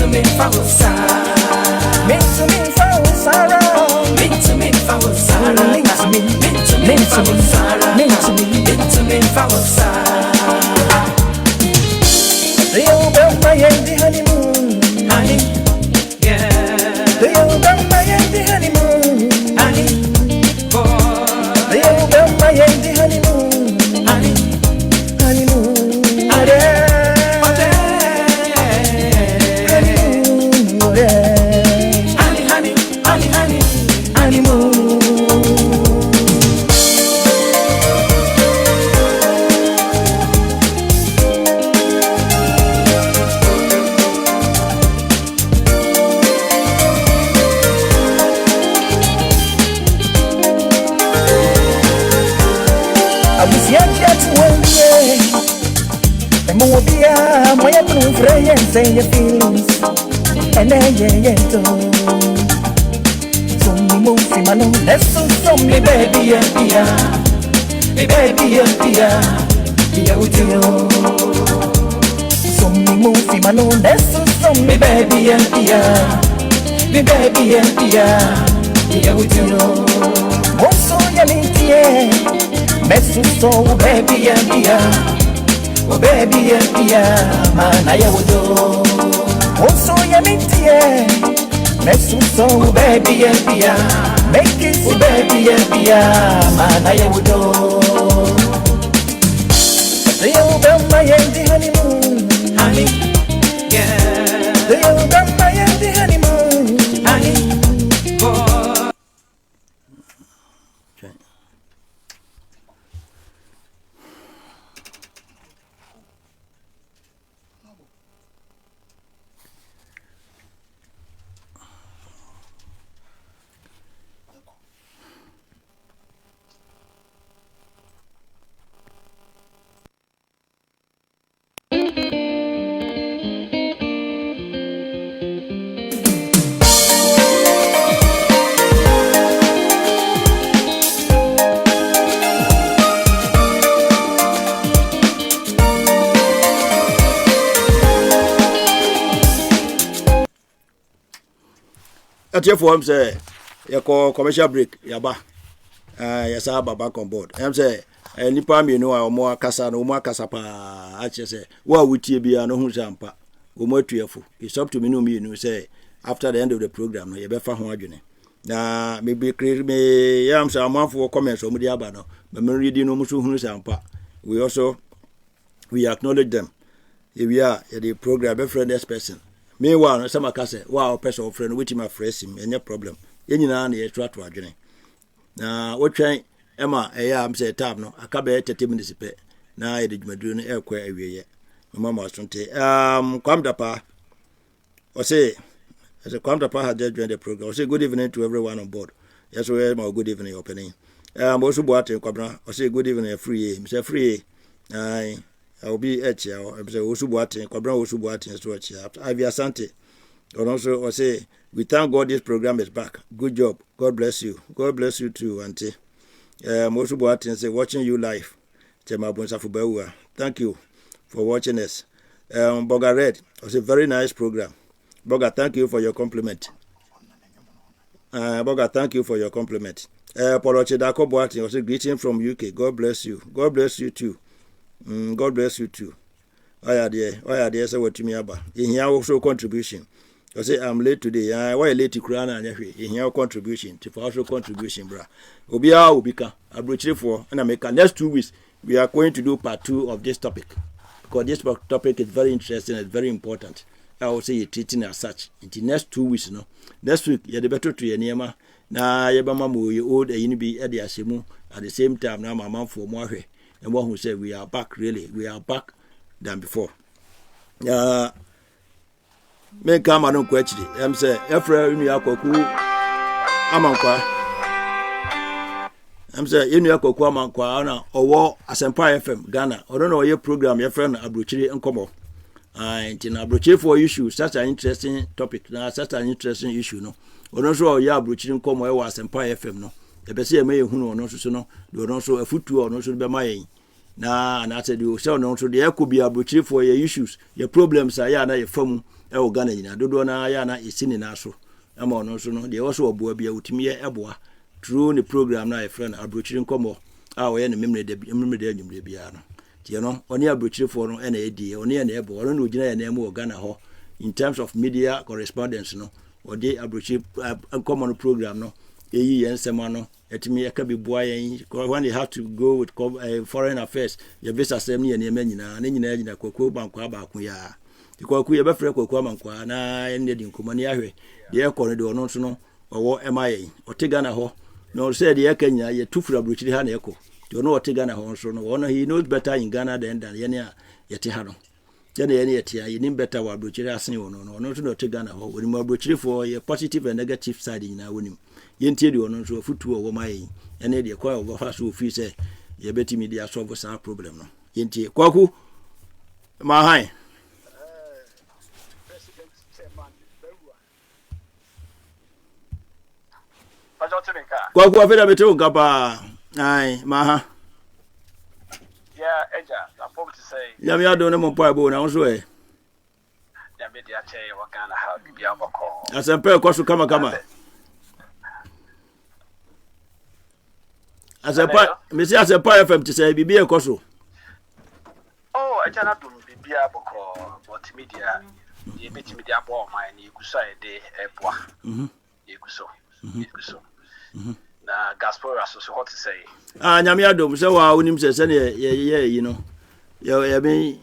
me, for Sarah. Mean to me, for Sarah. Mean to me, for Sarah. Mean to me, for Sarah. Mean to me, for Sarah. They all got my the honeymoon, honey. Yeah. They all got my the honeymoon, honey. They all got my the honeymoon, honey. Honeymoon, honey, honeymoon. Say your feelings, and then so me move in my own lesson, so me baby, me baby, with you. So me move in my own lesson, so me baby, me baby, with you. Also, you need to mess so baby, oh baby, man, I would do. Also, you meet here. Mess so baby, make it so baby, man, I would do. They all got my the honeymoon, honey. Yeah. They all got my the honeymoon, honey. For him say you call commercial break yaba yes I back on board him say nipa me no omo akasa no omo akasa pa ache say wa wutie bia no hu sampa omo atuafo it's up to me no me no say after the end of the program no ye be fa ho adwene na me be yam say amanfo comments omo di aba no me read no muso hu sampa we acknowledge them if we are the program be friend this person Meanwhile, some case, wow, person friend, which my phrase him, any problem. Any na na try to adwene. Na what try Emma, am say tab no, I can't 30 minutes pe. Na I did my doing air queer away. Mama was come dapa. Or say, as a come dapa had just joined the program. Say good evening to everyone on board. Yes, we have my good evening opening. Also bought in Cobra. Or say good evening, free. Mr. Free. I will be at you. I say also bought in Cobra, also bought in Swatch. Ivy Asante. And also, I say, we thank God this program is back. Good job. God bless you. God bless you too, Auntie. Also bought in say watching you live. Thank you for watching us. Boga Red, it was a very nice program. Boga, thank you for your compliment. Boga, thank you for your compliment. Polo Chedako Boatin, was a greeting from UK. God bless you. God bless you too. God bless you too. Why are there? So what to me about? In here also contribution. I say I'm late today. Why late to Krana and in here contribution to also contribution, bra. Obia Ubika, I brought you for and I make next 2 weeks. We are going to do part 2 of this topic. Because this topic is very interesting and very important. I will say you're treating as such. In the next 2 weeks, no. Next week, you're the better to your name. Now, you're you old and you be at the Asimu at the same time. Now, my mom for more. And one who said, we are back, really. We are back than before. Men come on, don't question. I'm saying, Efra, you are Koku, Amankwa. I'm saying, you know, Amankwa, or war as Empire FM, Ghana. I don't know your program, your friend Abruchiri and Como. And in Abruchiri for issue, such an interesting topic, now, such an interesting issue, no. Or also, yeah, Abruchiri and Como was Empire FM, no. The best may who know, no, so no, do also a foot or no, should be my. Nah, and I said, you shall know, so there could be Abruchiri for your issues, your problems are yana, your phone. Ghanaians, do na yana is in aso. I'm on also no. They also a boy be out me eboa through the program na a friend Abruchiri Nkomo. Our enemy memory the biano. You know, only Abruchiri for no NAD, only an ebo, or no Gina name or Ghana ho in terms of media correspondence, no, or the Abruchiri common program, no, and Semano, at me a cabby boy, when you have to go with foreign affairs, your visa assembly and your men, and in a cocoa bank, Kuya. Because we have a friend called Kwamankwa, na ended in Kumania, the air corridor, no, no, or MIA, or Tigana ho, no, said the Kenya, ye two for Abruchiri Haneko. You know what Tigana ho, so no, he knows better in Ghana than Yania Yetihano. Then any yetia, you need better what Abruchiri has no, no, Tigana ho, when you Abruchiri for a positive and negative side in our winning. Yented you no, so foot to over my, and the acquire of us who fee say, ye betty media solve our problem. No, Yentie, Kwaku, my high. Kwa vile betu gaba ai maha yeah eja I forgot to say ya mi ado ne mo pa bo na nso e ya me dia che wa Ghana ha bibia boko asempe ko so kama asempa me si asempa FM ti say bibia ko so oh eja na dum bibia boko multimedia ye media bo my ni kusa e de eboa ekuso na Ghaspora so what to say nyame adom se wa onim se ne ye you know ye me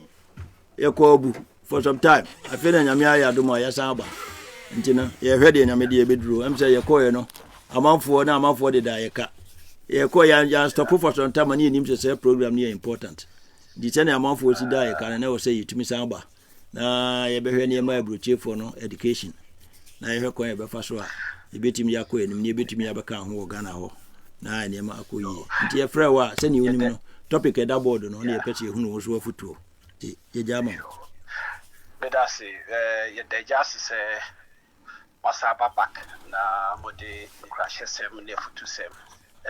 ye ko obu for some time I feel nyame ayadom ya san ba ntina ye hwede nyame de beduru am se ye ko ye no amanfo de da ye ka ye ko ya stop for some time ani nim se program ni important di tene amanfo si da ye ka na o se yitumi san ba na ye behwe ne ma Abruchiri for no education na ye hwe ye be fa so a ebetimi yakọ enim ne ebetimi abeka ho Ghana ho na enema akoyi nti e frɛ wa sɛ ne onim no topic e da board no na e pɛte ehunu wo so afutuo ti ye jama bedase ye dejase sɛ wasaba back na mode crash sem ne futu sem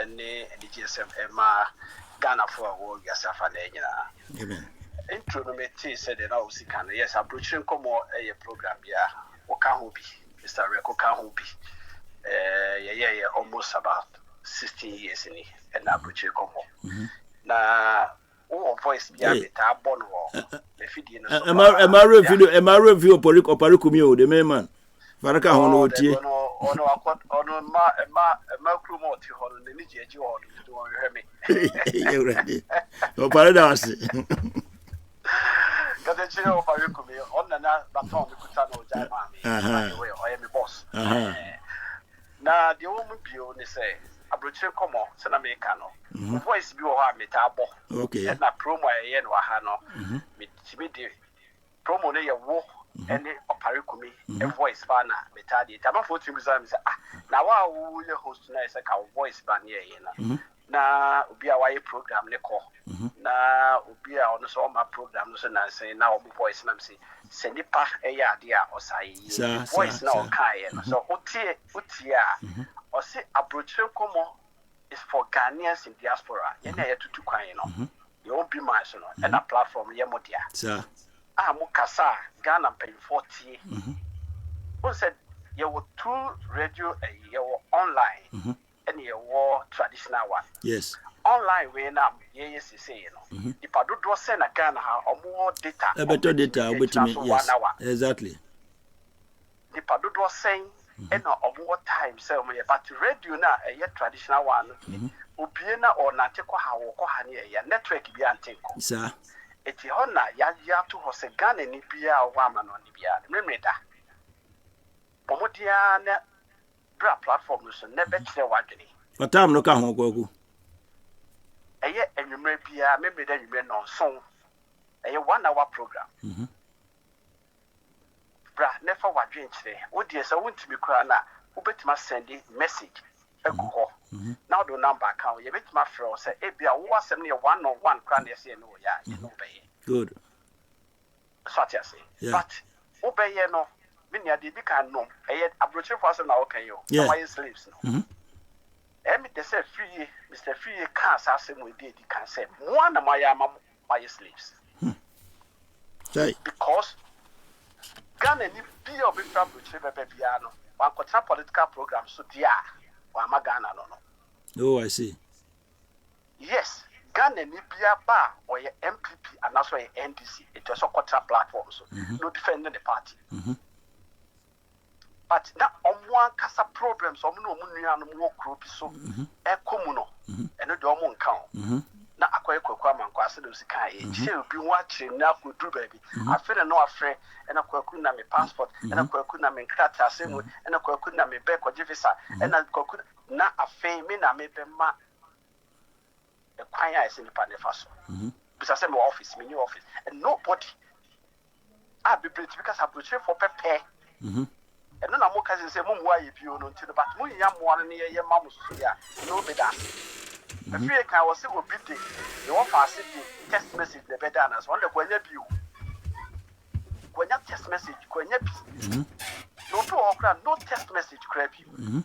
ene DGSM ema Ghana for wo yasafa na nyina amen intro no meti sɛ de na o sika no yes Abruchiri Nkomo e program ya wo ka ho bi Mr. Reko ka ho bi yeah, almost about 16 years in it, and Abruchiri Nkomo. Na voice yeah, ta born am I review Oparikumio, the main man. Faraka hono tie. Ono ma krumo ti hono ni jeji hono to hear me. You ready? Oparadas. Because the chair of our committee on the baton, the Kutano Jamami, I am a boss. Now, the woman Pio, they say, a brochure come on, San Americano. Voice be or metabo. Okay. And not promo a yen or hano. Meet promo near war. Any oparikumi a voice banner metadi tama for tim exam say na wa wo ye host na say ka voice banner ye na obi a waye program ne ko na obi a ono so ma program no so na say na obi voice na say se nipa e ya ade a osai voice na o kai ye so otie a o say abrochire komo is for Ghanaians in diaspora ye na ye tutu kwan no ye won be man so no and na platform ye modia sir Mukasa, Ghana pay 40. Who said you were two radio you were online and you were traditional one. Yes. Online we now, yes, you say, you know. If I do send a Ghana or more data, a better data with me, yes. Exactly. If I do send and or more time, so but radio now a traditional one, Ubiana or Nateko Hawani, a network be antico. Sir. Eti hona ya to hose Ghana ni bia wa ma no ni bia memeda pomodia na bra platform so ne be kire wadwene otam no ka ho kwaku eye enwumre bia memeda enwumre no so eye 1 hour program bra nefa wadwen kire wo die se wontimi kura na wo betima send message ekuho now the number account you bet my friend say e bia wo asem ne 101 kra na say no ya you know be good so what you say but obey no me nia de bi kan no e abrochire for asem na wo kan yo my slaves no me they say free Mr. Free can asem we dey di kan say one na my slaves because Ghana ni bia obi fra abrochire be bia no one contra political program so dia wa Ghana no. Oh, I see. Yes, Ghana ni bia ba or your MPP and also your NDC. It was a quarter platform, so no defending the party. But now on one kasa problems, no munu no group so komuno and no do count. Na akwa kwakwa man kwa se do sika e che obi watching na kodu baby afere no afre na kwaku na me passport na kwaku na me nkrata asemu na kwaku na me be kwaje visa na kwaku na afe me na me be ma e kwan ya ese nipa ne faso bisa se me office me new office and nobody be brave because I brochure for pepe and no na mo kaze se mo wa ye bio no nti but mo nya mo no ne ye ma mo so ya no be that. The free can was a bit day. You want fast text message the better as one the Gwenya view. Gwenya text message, Gwenya. No text message, crab you.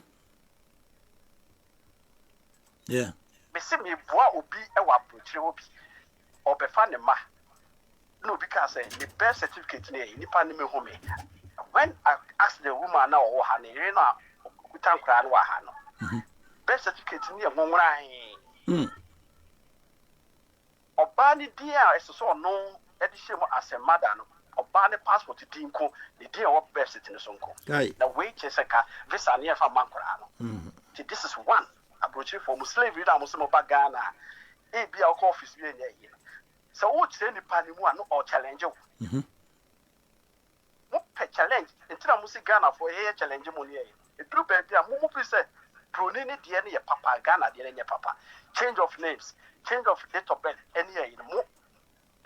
Yeah. Me see me boa will be a waputri or be fan ma. No, because the birth certificate near Nipan me home. When I asked the woman now, oh, honey, you know, we can't cry. Birth certificate near Mumrai. Obani dear is so no edition as a mother. Obani passport to Dinko, the dear of birth certificate. The wait is a car, this are near from Mancorano. This is one approaching for Muslim reader Muslim Ghana. A be our office. So, what say the Panimuan or challenge you? Challenge until I must Ghana for a challenge money. A true baby, a mumu say. Pronini DNA papa Ghana DNA papa. Change of names, change of date of birth, any year in more.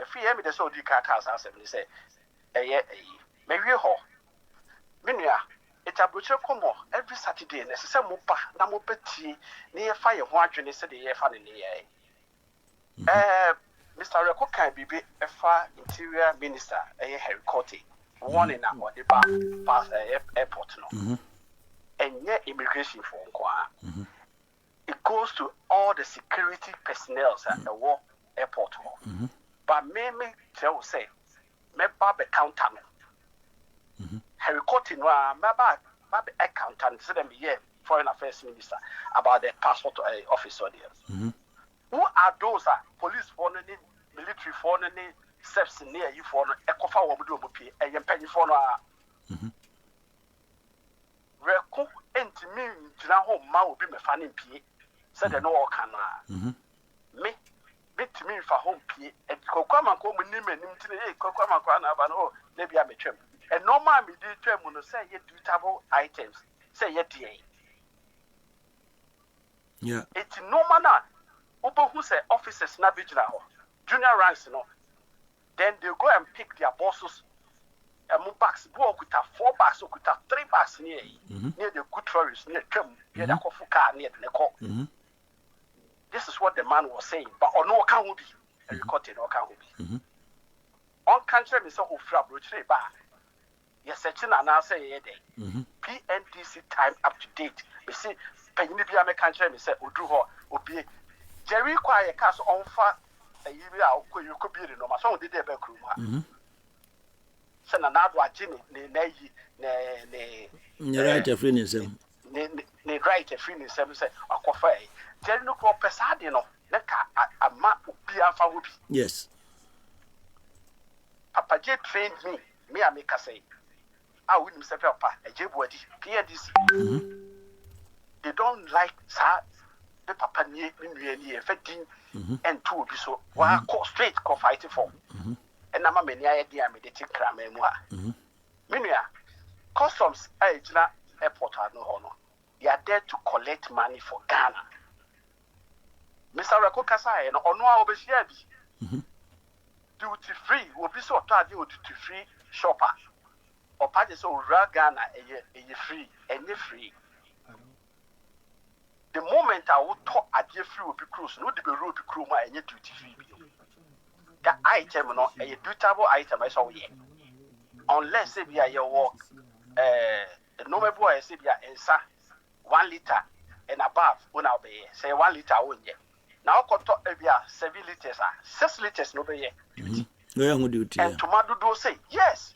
If you hear me the so do carcas as I say, maybe ho. Minia, it's a butcher come every Saturday, necessary mopa, namopeti, near fire one journey said the year fan in the year. Mr. Reko can be a far interior minister, a Harry Coty, one in our debate past airport. No. And yet immigration for Nkwa. It goes to all the security personnel at the war airport. But me tell say, me babe accountant. Harry Cotin wa babe accountant said them here foreign affairs minister about the passport officer there. Who are those police for any military for any steps near you for a coffee or do a penny for Reko enti me gyina ho ma obi me fa ne pie said no all can me bit me for home P and Kokama come with him and him today, Kokama Kwana, maybe I'm a trim. And no man be did trim when say yet dutable items, say yet DA. Yeah. It's no manner. Open who say officers na now, junior ranks, then they go and pick their bosses. And move bags, go with 4 bags, or with 3 bags near the good tourists, near Trim, near the Kofuka, near the Neko. This is what the man was saying, but on no account will be, and you cut it, no account will be. On country, Mr. Ofra, Bruchere Bar. Yes, searching and answer a day. PNDC time up to date. We see, Penibia, my country, Mr. Udruho, Obi, Jerry Quiet cast on fat a year out, you could be the normal song, did they be crew. Send another Jimmy, ne right a friend is him. Ne right a friend is him, say, a coffee. Jerry no crop pesadino, a map be a fawood. Yes. Papa J trained me, I make a say. I wouldn't say, Papa, a J body, PNDC. They don't like Saad, the Papa near 15 and 2 be so. Why call straight call fighting for? And I'm a many idea meditating crime memoir. Minia, customs airport are no honor. They are there to collect money for Ghana. Mr. Rakokasa and Ono Obeshiabi. Duty free will be so tired duty free shopper. Or parties so Ghana a free and free. The moment I would talk at your free will be cruise, no the road be crew my duty free. The item, no, a dutable item, I saw ye. Unless if you are your work, the normal boy, if you are in 1 liter and above, when I'll be say 1 liter, won't ye? Now, got to be 7 liters, 6 liters, no be ye. Where would you tell? And tomato do say, yes,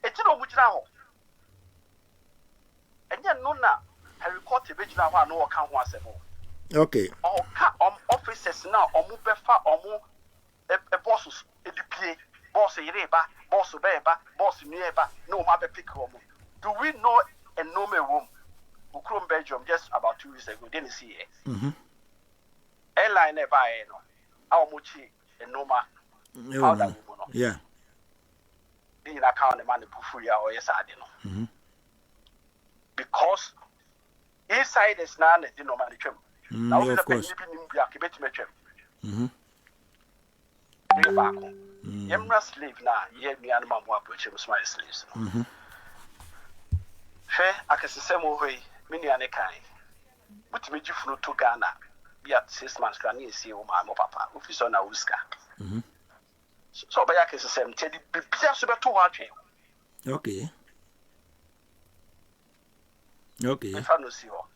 it's no which now. And yet, no, now, I record the original one, no account once a more. Okay. Or officers now, or move befa, or more. A boss educate, boss a reba, boss a beba, boss nearby, no matter pick home. Do we know a normal room who come Belgium just about 2 years ago? Didn't see it. Airline never no. How much a normal? Yeah. In account the money Pufuya or yes, I don't know. Because inside is none at the normal trim. Now, of course. Yemra slave na ye mi anuma mo approach me smile slaves no hwe akasese mo hoi me nua ne kan mutime gifunu to Ghana bia 6 months kan na esi o ma mo papa officer na uska so ba yakasese m tedi bibia so beto ho atwe okay me fa no si ho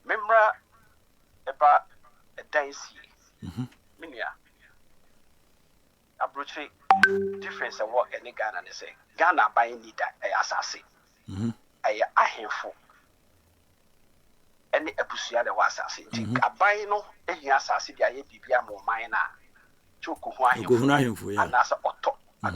memra eba a dance me nua approach difference of what any Ghana they say. Ghana buying need a assassin. A ahemfo. Any abusia the was assassin. A buying no a assassin the idea bibia mo mine na. Choku ahemfo and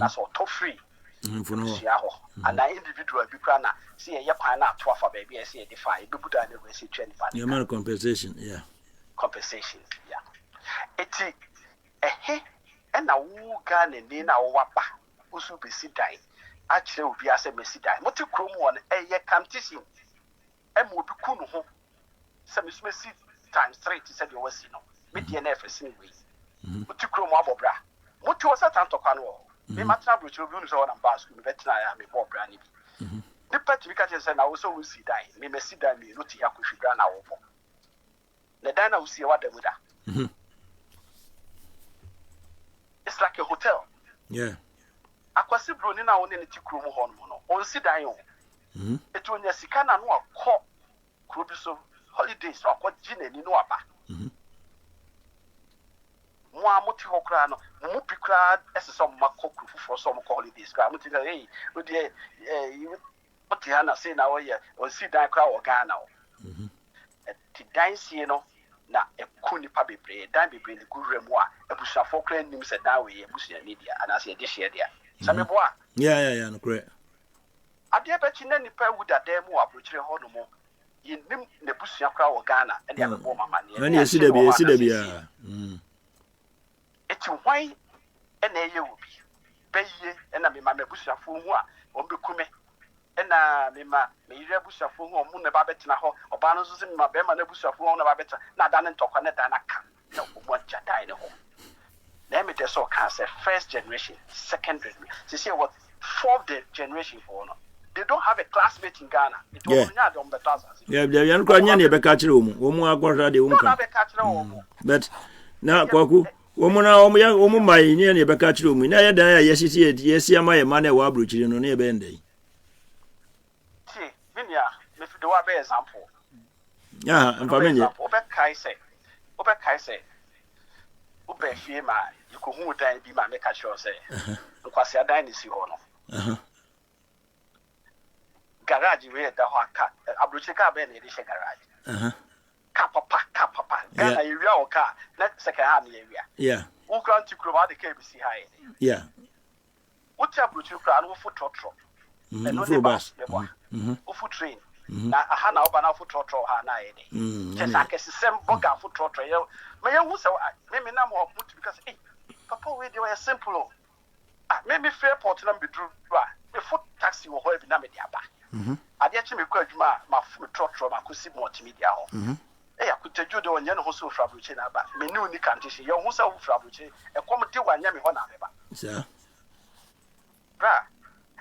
that's auto free. And an individual bicrana see a yapana 12 for baby I see a defy bibuda and we see 25. Compensation, yeah. Compensation, yeah. It's a and now Ghana and then our wapa also be sit die. Actually, will be as a messy die. What you chrome one a year competition. And will be cool home. Some is messy times 3 to say you was no. With the NFS anyway. What you chrome wabba bra. What you was at Antocano. The matter which will be on a basket, veteran, I may more brandy. The Patrick and I also will see die. Me messy die me, not here, which you ran out. The Dana will see what they would have. It's like a hotel. Yeah. Akwasi broni na woni ne ti kromo ho no. On si dan yo. It when you sika na no akọ krobi so holidays akọ gina ni no aba. Mo amoti ho kra no, mo pi kra eseso makọ krofo so mo holidays kra. Mo ti say hey, we dey what ya na say na wo ye on si dan kra wo Ghana o. Ti dan si no na ekuni pa bebre dan bebre ne guremu a ebusafo kra nim se dan we ebusia ni dia ana se de share dia same boa yeah no correct ade bechi na nipa wuda dan mu abrochire ho no mo yinim ne busua kra wo Ghana e dia be bo mama ne na esi da bia why and a you be. Bay and I mean my bush of Fumwa, or Bukume, and me bush of Fumwa, Moon about Betina, or Banos in my Bema, the bush of Fumwa about better, not done in Tokanet and I can't. No, what Jadine. Let me just so can say first generation, second generation. See what fourth generation for no. They don't have a classmate in Ghana. It was not on the thousands. Yeah, they are not going to catch room. Woman, but now, Kwaku, woman, my near the catch room. In a day, yes, yes, my money wabruch in on a bendy. See, Vinia, if you do a example. Yeah, I'm familiar. Ober Kaise, Ube Fima, you could who die be my make a sure say. Because your dynasty honor. Garage, we had the hot cat, Abruchika Ben, garage. Kapapa, Ghana area or car, not second hand area. Yeah. Who can't you grow out the KBC high? Yeah. What's up with you, crown, who foot trotro? And no bus, who foot train. Now, a hand out and foot trotro, Hana. Just like a same bugger foot trotro. May I also, maybe no more put because, Papa, we do a simple. Maybe Fairport and be drew by foot taxi or whatever, Namidiaba. I get me quite my foot trotro, my could see more media. I could tell you the one who so fabricated about me new country, young who so fabricated a comedy one yammy one. Sir. Bra,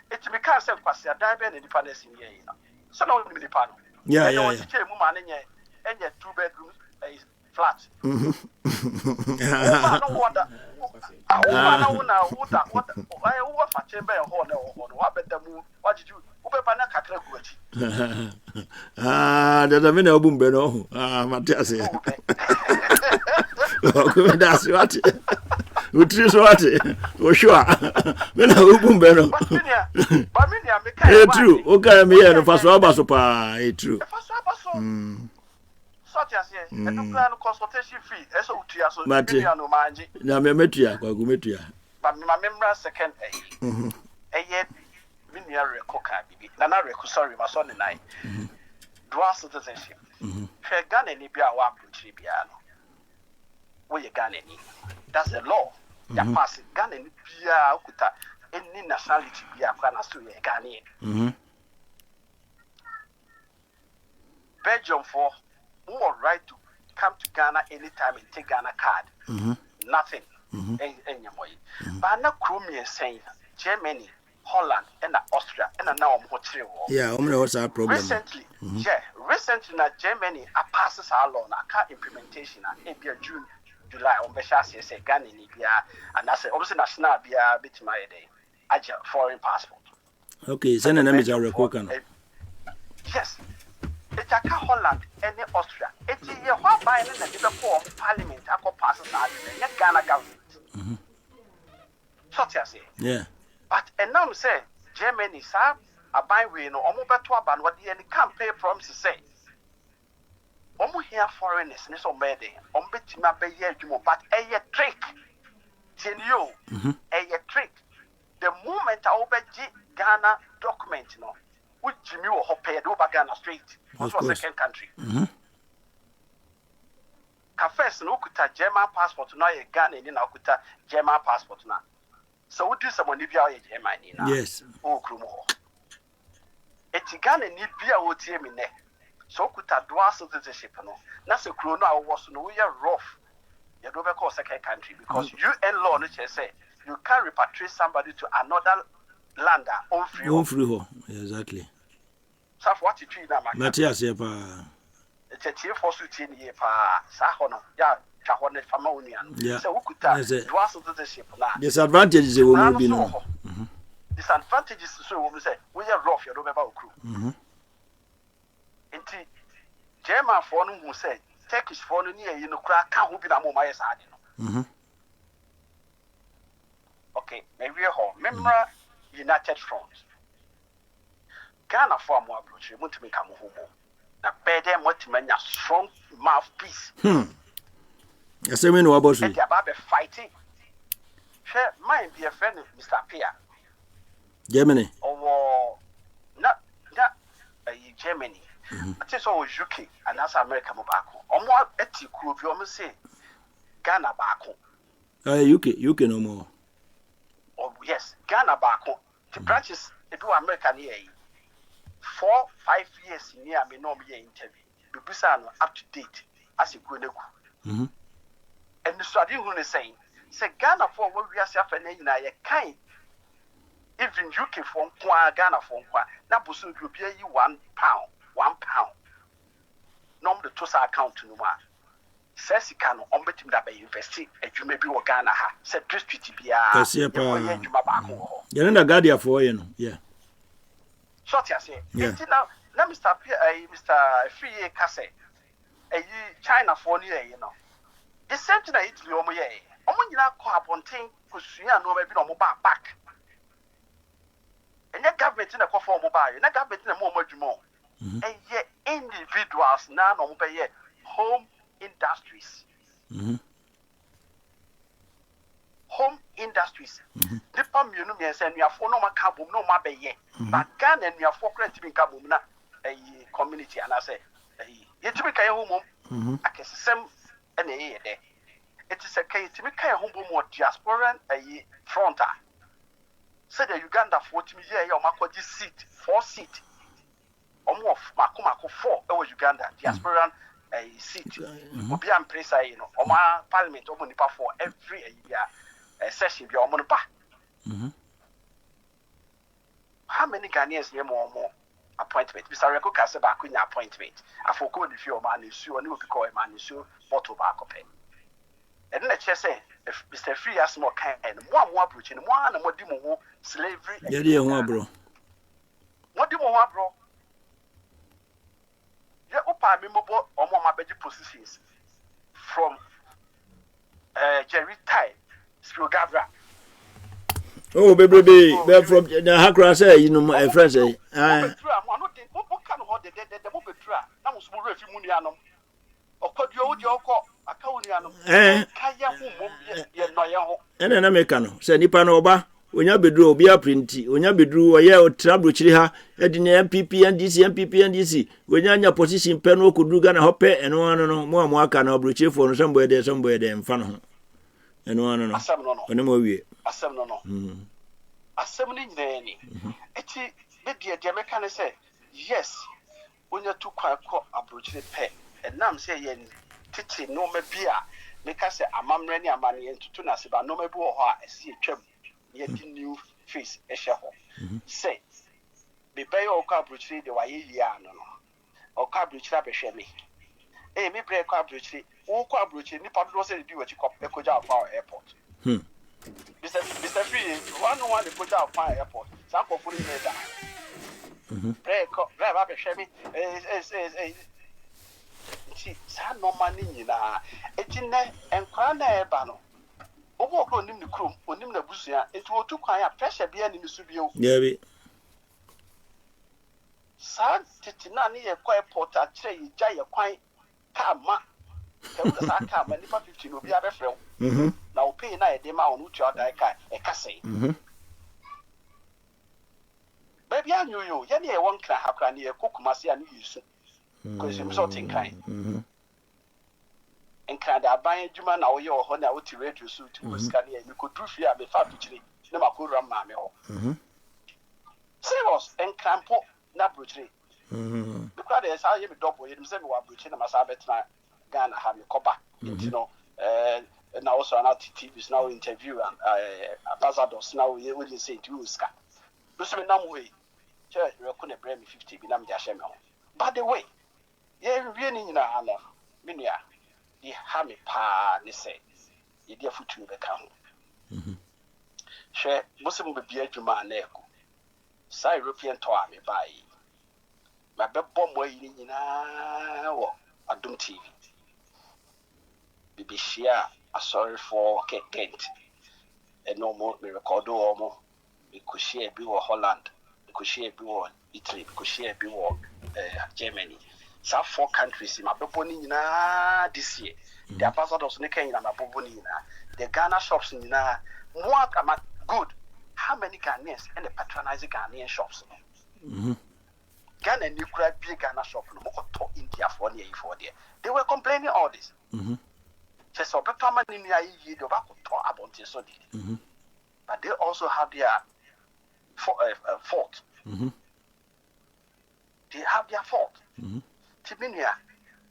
it's because of Passia Diamond independence in ye. So no the panel. Yeah, woman and yet 2-bedroom flat. I don't wonder. What a chamber what better move? What did you? There's a minute of Bumbeno. Matthias. That's what. Which is what? For sure. When I open Beno. True. Okay, me and the first Abasopa. True. Such as a plan consultation fee. So, Mattia, no manji. Namemetria, Gumetria. But my memory second a yet. Mineral coca, Nana, sorry, my son and I. Dual citizenship. Fair gun any beer, one Tribiano. Where you gun any? That's the law. You pass it, gun and beer, any nationality beer, can as to a Ghanaian. Belgium for who are right to come to Ghana anytime and take Ghana card. Nothing. But now, Crumian saying Germany. Holland and Austria and now yeah, what's our problem? Recently, recently Germany passes our law car implementation in June, July on Beshas say Ghana in Libya and that's obviously national be a bit my day. Foreign passport. Okay, send an image of Recocan. Yes. It's a Holland and Austria. It's a what by the form parliament passes our Ghana government. Such as yeah. But and now say Germany, sir, a buy we no better ban what the any campaign promises say. Here foreigners, so many, betima be ye, but a trick. Tell you, a trick. The moment I obey Ghana document, which Jimmy will pay over Ghana Street, also second country. First, no kuta German passport, no a Ghana in Akuta German passport now. So what do someone if you are a German? Yes. Oh, Krumo. It's Ghana need beer or team in there. So could a dual citizenship. No, that's a crew now was no we are rough. You don't call second country because UN law say you can't repatriate somebody to another land on free. Exactly. So what you treat that Matthias, it's a tear for suit in here, Sahono, yeah. Yeah. So who could dual citizenship now? Disadvantages will be no. Disadvantages so we say we are rough, you don't have our crew. German for who said Turkish for near you know crack can't be a more Saad. Okay, maybe a home. Remember United Front. Ghana for more approach, you want to make a move. Now pay them what to a strong mouthpiece. I say we know about it. About fighting. Share mine be a friend of Mr. Pierre. Germany. Or not Germany. I think so UK and that's America Mobako. Or more eti could you almost say Ghana Bako. UK no more. Oh yes, Ghana back home. The branches do American here. 4-5 years near me no me interview. Bibisa no up to date as you go neku. And the study who is saying, say Ghana for what we are suffering na ye kind. Even UK for Ghana for na busu you pay you £1. Nom the tosa account no ma. Says you can on betim that be investing and you may be Ghana ha. Say district bia. You know Guardia for you know. Yeah. Short ya say. Yeah. Now Mr. Free Kase. China for you know. The same thing I Italy omo ye. Omo nyina ko abonten kosua no be no back. And the government in a call for mobile, and the government in a more adwuma. And yet individuals now no be home industries. Home industries. The pam you know me say we have no ma carbon no ma be ye. But Ghana and we have for credit in carbon na community and I say you to be kay home akesem and there. It is a case to be kay home more diaspora fronta. Say the Uganda 40 million your makoji seat 4 seat. Omo makumako 4 over Uganda diaspora seat. Obi am place you know. Oma parliament omo nipa for every year session bi omo nipa. How many Ghanaians near more appointment? Mr. Reko Kase ba kunya appointment. Afoko ni fi o man isu oni obi ko e man isu bottle ba kopen. And let's just say if Mr. Free has more kind and more approaching one and more demo slavery. Yeah, bro. What do you want, bro? Yeah, opa memorable or more my positions from Jerry Tai, Spilgabra. Oh, baby, from the Hakra say, you know, my friend say, what kind of hot the Mobetra? Now, small refumunianum. Or could you call a Kaunianum? And an American, say Nipanoba, when you bedrew, be a printy, when you bedrew a year or trouble chiliha, at the MPP and DC, when you're in your position, Penro could do Gana Hoppe and one more can or breach for somewhere there in front of him. And one no more way. Assembling nanny. Eti, the American say, yes, when you're too quiet, a breach pet. And now I'm saying, Titi, no me beer. Make us say, I'm running a money into Tunas, but no me bo ha, see a chum, yet new face, a shovel. Say, be pay or car breach the way no. Or car breach up a shemmy. Eh, me play car breach, all car breach, and Nippon was do what you call a coach out our airport. Mr. Free, one the coach out our airport. Some for putting me down. Pray, grab up a shemmy, Sa no money na etine enkwa na eba no obo ko nim ne krom onim na busua etu otu kwan ya pressure bia ni su bio yeah bi sa titina ni ye kwa airport a kire yi ja ye kwan ka ma ka wo sa ka ma nipa 50 no bia be frem na o pay na ye de ma onu tu ada ka e ka sei baby anyo yo ye ne ye won kra hakra ne ye kokumase ani yisu because you so think kind. And can I buy a Juma now? Your honor, what you read your suit was scanning, you could do fear me far to never could run mammy. Serious and campo, not brutally. Because there's how you double himself while Britain and Masabet Ghana have a copper, you know, and also an TV is now interview and ambassadors now we wouldn't say to you, Scott. Listen, no way. Church, you couldn't bring me 50 binam Jashemo. By the way, yeah, really in a honor, Minia, the hammy pa, they say, you dear foot to the count. Share Muslim be a Juma Neko. Say European toy me by my bed bomb waiting in a Doom TV. Be share a sorry for Kent. And no more me record or more. We could share be Holland, we could share be Italy, we could share be Germany. Some 4 countries in my Boboni this year. The ambassadors in my Boboni, the Ghana shops in what am good. How many Ghanaians and the patronizing Ghanaian shops? Ghana and Ukraine big Ghana shop no more to India for there. They were complaining all this. Just so better man in the year the back about this so did. But they also have their fault. They have their fault. Tibinia,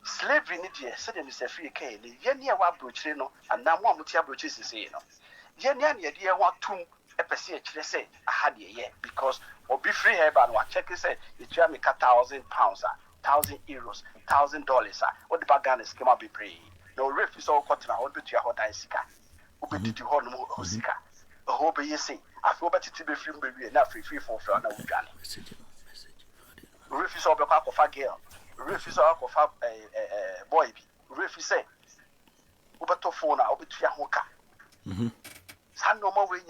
slavery in India, suddenly is a free cane. Yenia wa bruchino, and now one mutia bruches is saying. Yenia, dear, what 2 episodes, let's say, I had a year because or be free here, but what check is it's Jamaica £1,000, €1,000, $1,000. What the baganas came up be brave. No refuse all cotton, I want to your hot icica. Who be to horn hosica. A whole be say, I feel better to be free, baby, not free for fun. Refuse all the cock of a girl. Refuse all of a boy. Refuse say, Ubertofona, Obitia Hoka. San no more way,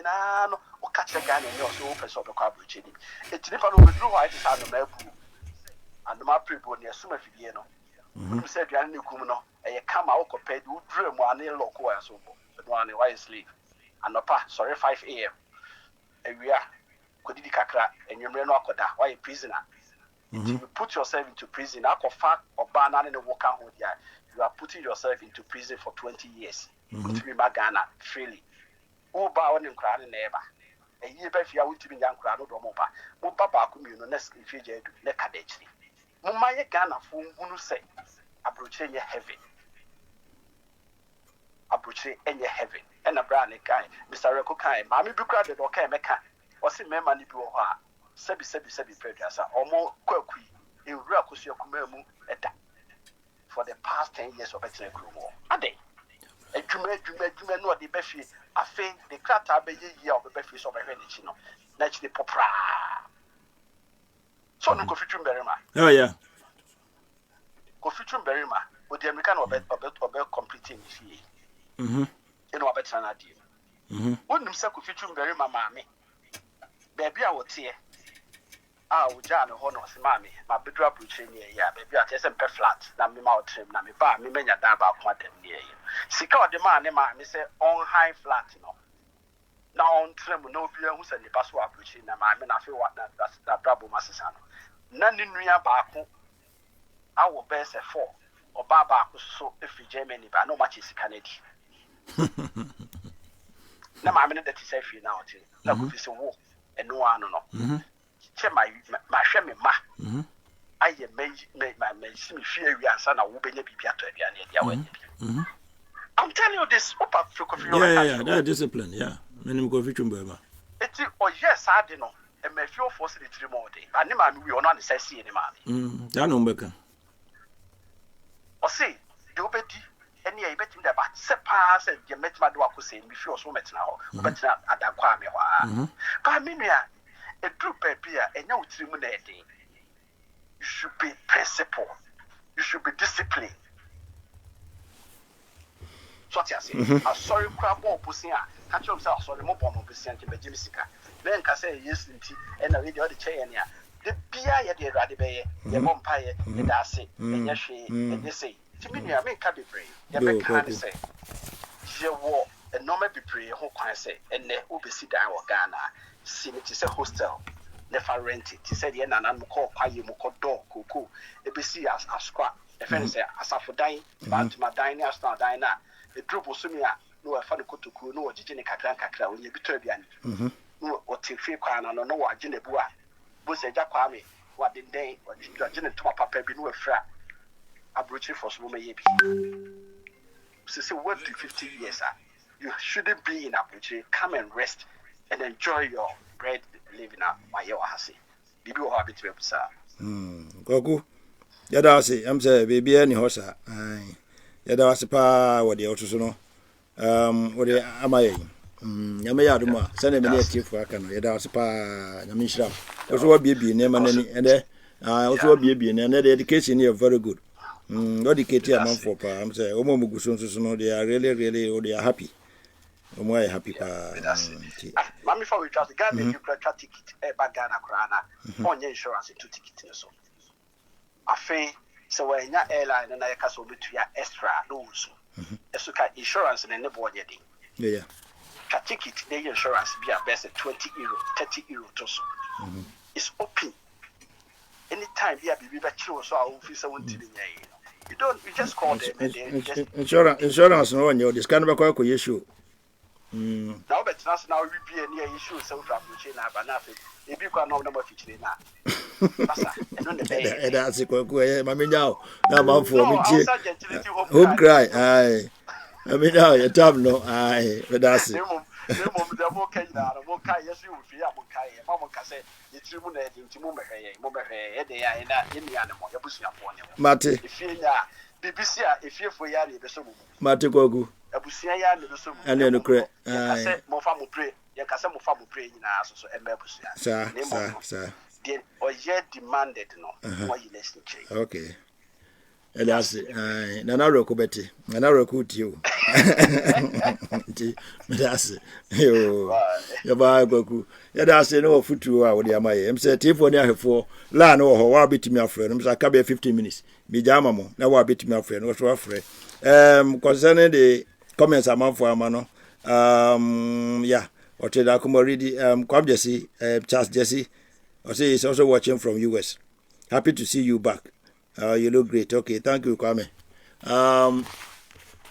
or catch a gun and your so open sort of coverage. It's never over blue white is on the map. And the map people near Summa Fidiano. Who said, Yanni Kumano, a come out compared to dream one in local as one in white sleep. And no pa, sorry, 5 a.m. And we are Kodidikakra and you may not go why a prisoner. If you put yourself into prison, fact or banana in the walk out here, you are putting yourself into prison for 20 years. Put me Magana freely. Who bow and crying neighbor. A year back, you are to be young crowd or Moba. Mubaba communal nest if you did Necadetri. Mumaya Ghana for who say, approaching your heaven. Approaching any heaven. And a brand guy, Mr. Rekokai, Mammy Bucra, or Kameka, or see me money to her. Sebi predators or more quirky in Rakusio Kumemu for the past 10 years of Ethnic Grumo. Are they? A Jume, no, the Befi, I think the Crata be year of the Befis of a Venetino, naturally popra. So, no Cofitum Berima. Oh, yeah. Cofitum Berima, with the American about completing this year. In what better than I did. Wouldn't say Cofitum Berima, mammy. Baby, I would say. John, Honos, mammy, my bedroom preaching, yeah, baby, I just a flat, na me mouth trim, na me bar, me many a dab out quantum near you. Seek out the man, me say, on high flat, Now on trim, no beer who's any password preaching, and I mean, I feel what that's that bravo, Massano. None in Ria Baku, I will best a 4, or Baba, so if you Germany, but no much is Canadian. Now, I'm in the TCF now, too. That is a war, and no one, no. My shame, I made my fear and I will be a I'm telling you this. Yeah, that discipline, yeah. Many go for Chumba. It's yes, I don't know. And my few force it 3 more days. I never we are not necessary any man. Danumbeca. Or say, do betty, any I bet in the bat, set pass and you met my dog who say, before so much now, but not at that Kwame. But a true paper and no terminating. You should be principled. You should be disciplined. So I say, a sorry crab or pussy. Catch yourself, sorry, more bomb of the Santa Jimisica. Then can say, yes, and I read the other chain. The beer, the Radibay, the vampire, the Darcy, and Yashi, and they say, to me, I make cabby brave. You make candy say, you war, and no may be brave, who can say, and they will be sit down or Ghana. See it is a hostel. Never rent it. He said, yeah, and I'm called Quiet Moko Dog, Cuckoo. A BC as a squat. A friend say, as for dying, but my dining as now diner. The group was swimming out. No, I found a good to cool, no, Gene Kakranka, when you be Turbian. No, what take free crown and no, what Genebua. Was a Jaquami, what did they, what Gene to my papa be no a frat. A brutally for some woman, so say, what do 50 years? You shouldn't be in a brutally. Come and rest. And enjoy your bread living up my Yohasi. Did you have it to sir? Goku. Yadasi, I'm saying, baby, any horse. Yadasi pa, what the Otosono. What the Amay. Yamayaduma, send me a chief for Akano. Yadasi pa, Yamisha. Also, be name and then also be and the education here very good. Educated among for pa. I'm saying, Omomugusun, they are really, or they are happy. I'm very happy. Mammy, for we trust the Ghana, you got a ticket, a Bagana Crana, on your insurance, 2 tickets. So I feel so when your airline and I castle between extra rules. As you got insurance and the board, yeah. A ticket, the insurance be a best at €20, €30 to so. It's open. Anytime you have to be back, so our officer won't be you don't. We just call them. And they just insurance no one. This kind of a issue. Now, but now we be near issue. So from the China, but nothing. If you can know number 15 now. That's a quick. I mean now I'm for me. Home cry. Aye. I mean now you tell no. Aye. But that's it. Mate. Mate Gogu. And then the sir. Demanded no. What you listen to? Okay. And that's it. Nana Rokubeti. Nana Rokut you. That's it. Yo, bye, Goku. Yeah, that's it. No foot to our dear my. I'm said, if one year for land or how bit to me, friend. I'm like, 15 minutes. Be jamamo. Now, what bit to me, friend. What's your friend? Concerning the comments among for a mano. Yeah. Or to the Kumoridi, Kwab Jesse, Charles Jesse. I say he's also watching from US. Happy to see you back. You look great. Okay, thank you, Kwame.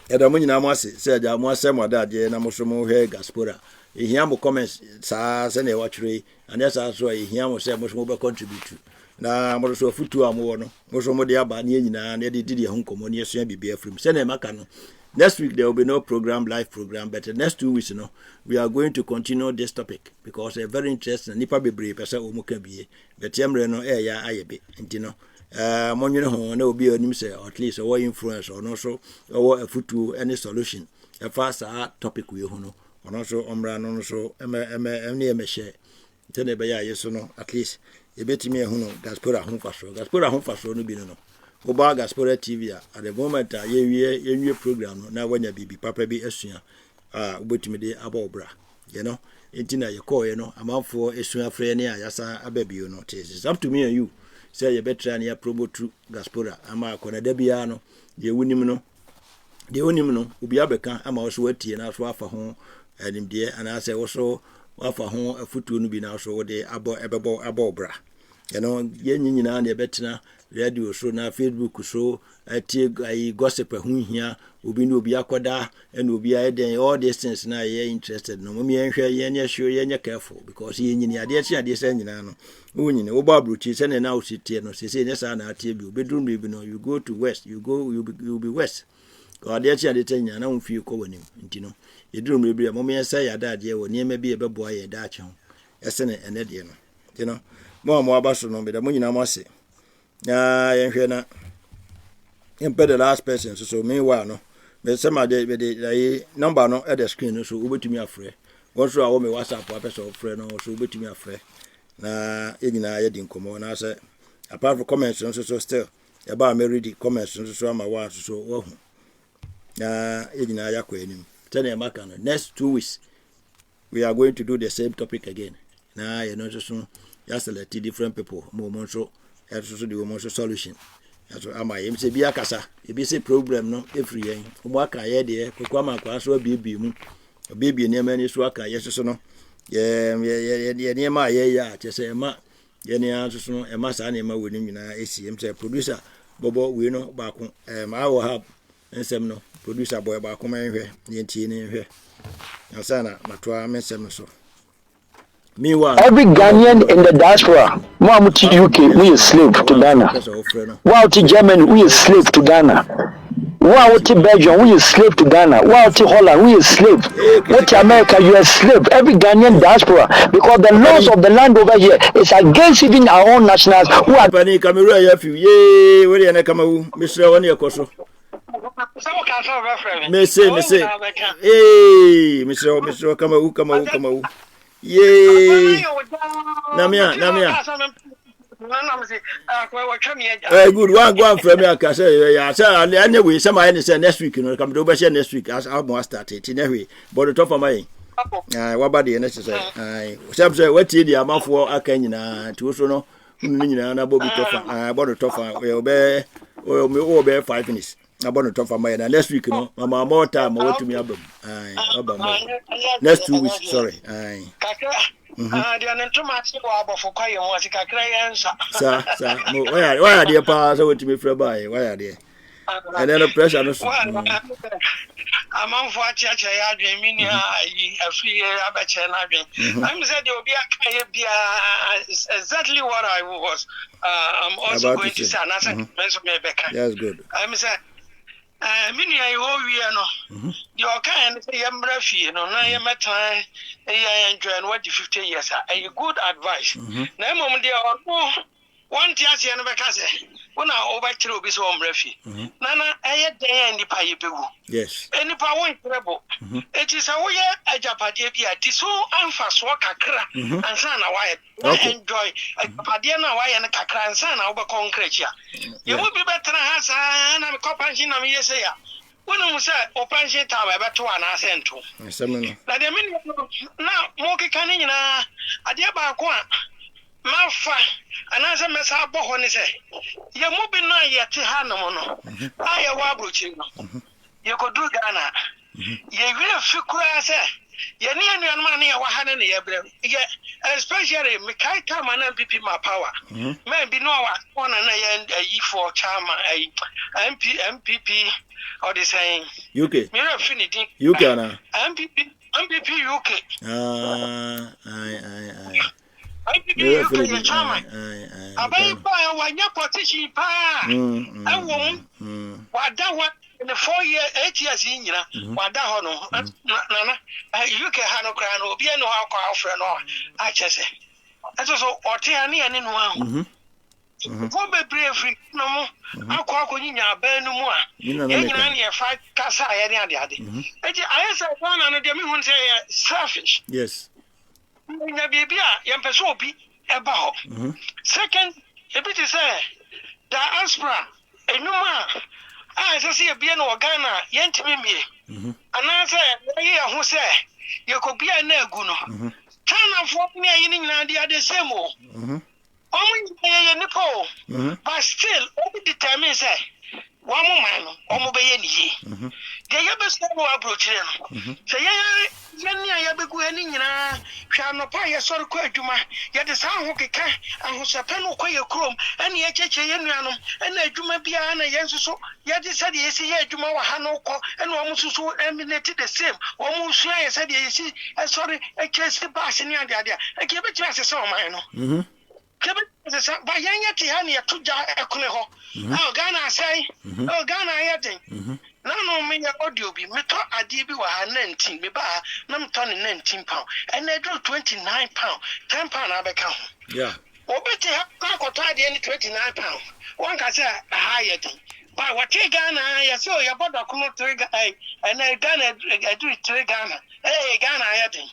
Edamuni namasi said I must say my dad, and I'm also more here, Ghaspora. He have comments, Saad, and a watchery, and that's also he have said much more contribute to. Now, I'm also a foot to a more, most of the Abani, and they did your home communion, be from Sene Macano. Next week there will be no program, live program, but the next 2 weeks, we are going to continue this topic because it's very interesting. Nipa be brave, person umuke be, but Yamreno ya ayabe, and Monino will be on himself, at least or influence or also or a foot to any solution. A fast topic we know, and also Omran, also M share. Tell me, yes or no, at least a bit me who know Ghaspora home for sure. Ghaspora home for sure, no be no. Oba Ghaspora TV at the moment ye program now when you be papa be esua wait me dey abobra intina you call I'm out for esua free ya yasa ababi it's up to me and you say you better and you promote to Ghaspora ama kona da bia no de wonim no obi abeka ama also watie na so afa ho anim de ana say also afa ho afutuo no bi na so de abobra ye nyina na betena radio so na Facebook so atie gossip hu hia obi no obi akoda and obi aden all these things na ye interested no me enhwe ye nya show ye nya careful because ye nyini ade say nyina no wo nyini wo ba bruchi say na wo sitie no say nyesa na atie bi obedrum bi no you go to west you be west ko ade nyina na wo fie ko wanim ntino edrum bi mo me say ya daade wo niema bi ebeboa ye da ache ho ese ne ene de no mo abaso no be da mo nyina mo ase yenhwe na impede the last person so meanwhile no me say my the number no at the screen so obetumi afre won so awo me WhatsApp apesa ofre no so obetumi afre na enyina ye di nkomo na say apart from comments so still about me read the comments so ama wa so wo hu na enyina ya kwa enim tell them back no next 2 weeks we are going to do the same topic again na so you select different people mo so so the woman solution so am I say bi akasa e bi say problem no every yen mo aka ye de kokwa ma kwa so bibi mu bibi ne ma ni so aka ye so no ye ne ma ye ya che say ma ye ne an so no e ma sa ne ma woni nyina esi em say producer bobo we no ba ko I will have ensem no producer boy ba ko ma nhwe ye ntie ne nhwe asana matwa mensem so. Meanwhile, every Ghanaian in the diaspora, Mom to UK, we are slave to Ghana. Wow to Germany, we are slave to Ghana. Wow to Belgium, we are slave to Ghana. Wow to Holland, we are slave. What to America, you are slave. Every Ghanaian diaspora, because the laws of the land over here is against even our own nationals who are. Yay, where you come out, Mr. One year Koso. Me say, hey, Mr. Come out. Yay! Namia. Good one. Go on from here. I say, yeah. Anyway, somebody say next week. Come to over next week. As I start it in every. But the top of my. What about the necessary? Some say what the amount for Akenya to also know. Na Bobby Toffa. About the Toffa. We'll be 5 minutes. About the top of my next week, Mama more time. I want to me album. Next 2 weeks, sorry. Sir, why are they pass over to me for buy? Why are they? And then the pressure no. I'm on for church. I had mean a free year. I'm said there will be exactly what I was. I'm also going to say another. That's good. I'm saying. Mini I owe you know. Your kind of young brafy, you know, I am at time. I enjoy what you 15 years. A good advice. No moment, dear, one tear, I never can say. When I over to be so brafy. Nana, I had day and the pie. Yes. Any power incredible. It is a way a Japadia, Tiso and fast walk a cra and son a wire. I enjoy a Padiana wire and a cacra and son over concrete. You would be better as I am a copansion of years. When I say open tower, but to an ascent to. Now, the minute now, Moki Canina, a dear Bakwa, Malfa, and as a mess up, when they say, you're moving now yet to Hanamono. I am Wabruchino. You could do Ghana. You will feel crazy. You need your money or hand in the air. Especially Mikai Tam and MPP my power. Maybe no one and a E4 charmer, a MPP or the saying UK. Mirror Finity UK MPP UK. MPP UK charmer. I buy one your partition pa. I won't. What that one? In the 4 year, 8 years in, you know, what that honor, you can have no crown or be no alcohol for no. I just say, that's also or Tiani and in one. For be brave, no more. I'll call in your bed no more. You know, 5 Casa, any other. I said, one and the women say selfish. Yes. Baby, young person be about. Second, a bit is the Ghaspora, a new man. I see a bien or Ghana, yent me. And I say, who say, you could be a neguno. China for me in the same. Only a nipple, but still, only determine say, one woman, almost the Yabas approach him. Say, yeah, Yabaguanina, Shanopaya, sort of Quajuma, yet the sound who can, and who's a pen or quay chrome, and yet Chayanum, and a Juma Biana Yansu, yet he said, yes, he had Juma Hanoko, and almost so emanated the same. Almost said, yes, sorry, I just the bass in the idea. I gave it to us a song, I by Yanya Tihania to Jaconeho. Oh, Ghana say, oh, Ghana, I think. No, me audio be me talk a DB were 19, me buy, I'm turning £19, and they drew £29, £10 I become. Yeah. Or better have got any £29. One can say a higher thing. But what you Ghana, I saw your body could trigger, and I Ghana, I do it to Ghana. Hey, Ghana, I think.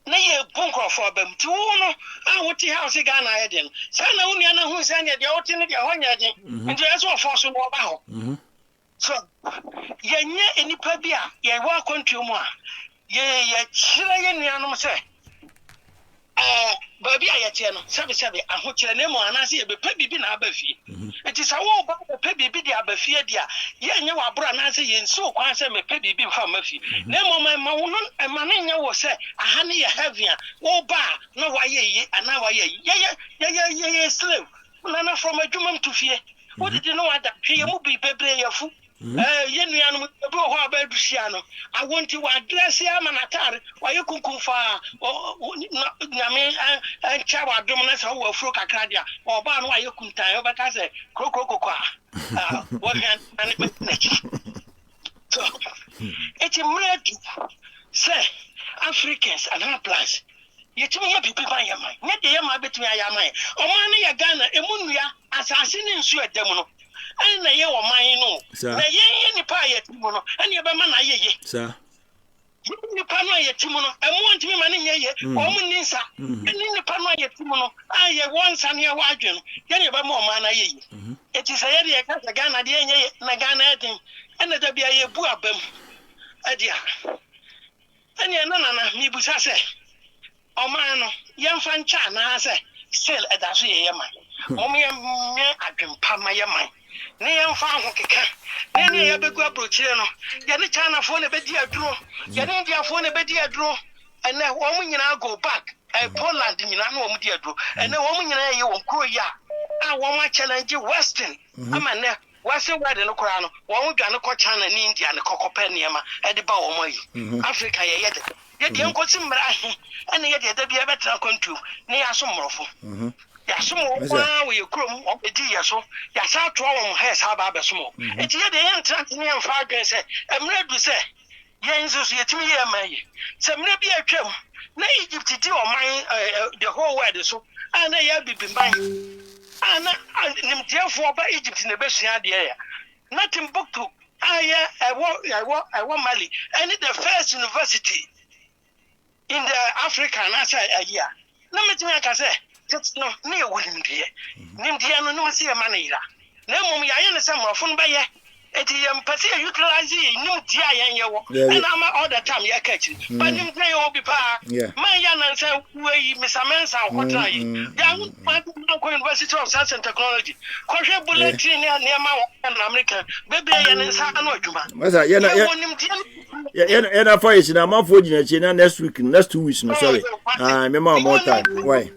Nay, bunker for them to know what the house Ghana I did. Sana Uniana who sent the alternate Honey, and there's one for some about. So, ye any pabia, ye walk on to more. Ye, Chilean Yanum say. Baby, I tell you, Sabi, I hope your name and I see a baby bin Abbey. It is a war about the baby be the Abbey, dear. Ye know our brother Nancy and so quite a baby bin from Murphy. Nemo my moon and Manina was say, a honey a heavier, oh bar, no why ye, and now I slave. Nana from a Juman to fear. What did you know that he will be baby of food? Yenian with the Boha Belluciano. I want to address Yamanatar, why you could go far, or Name and Chawa Dominus or Froca Cadia, or Ban, why you couldn't tie over as a crococoa. What so it's a miracle. Say, Africans and our plans. You tell me, people by your mind. Not the Yama between your mind. O Mania Ghana, Emunia, assassin in Suet Demono. And a year of mine, no. Sir, any pie at Timono, and your Bamana ye. Sir, you Panoy at Timono, and want me money ye, woman Nisa, and in the Panoy at Timono, I have one son here wagon, Yanaba more mana ye. It is a area of Ghana, the Nagana, and the Bia Buabem. Adia. And Yanana, me Busase. O mano, young fan chana, say, still at that yamai. Omi I can palm my yamai. Near found Kika. Then you have a good bruchino. Yanni China phone a bedia draw. Yanni phone a bedia draw. And then woman you now go back. I Poland in Yano dear draw. And the woman you won't grow ya. I want my challenge Western. I'm a wase wade no kora no won dwane ko China ni India ne kokope niema e de ba wo moyi Africa ye yede ye de nkosi mmra ene ye de da bia betra kontu ne ya so mmrofo ya so mo kwa we krom obedi ye so ya sa to wo he sa ba be so mo enti ye de ye ntra ne mfa adwen se emra du se ye nso so yetimi ye mayi se mra bi atwam na Egypt di o man the whole world so ana ya bibimban ana nimtiafo ba Egypt ne besua de ya na Timbuktu aya ewo Mali and the first university in the Africa na say aya na metimi aka say no ne ewo nimdie no no se e manira na mum ya ye ne se mrofo no ba ye eti yam pese utilize nimdie ayen ye wo and am all the time ya catch but nimdie ye wo bi pa man ya na say we misamensa okota yi ya ko University of Science and Technology ko hwe bulletin ne ma na America bebe ye ne sa na adwuma masa ye na for is na mafo gina chi na next 2 weeks no sorry me ma more time why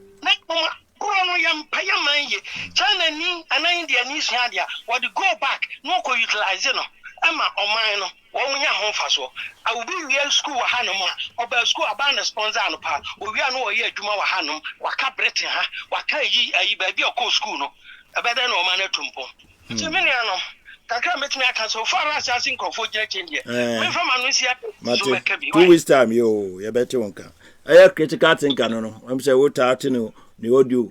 no yam payaman ye China ni and India ni suadia what go back no ko utilize no ama oman no wo nya ho faso I will be real school wa hanom oba school abana sponsor no pa owia no ye adwuma wa hanom waka Britain ha waka yi ayi ba bi okọ school no abeda no oman atumpo nti me ne ano kakra metimi aka so far as asin kofo gina change me from anusia so make bi 2 weeks time yo ye beti wonka aya critical thinker no am say what out no the audio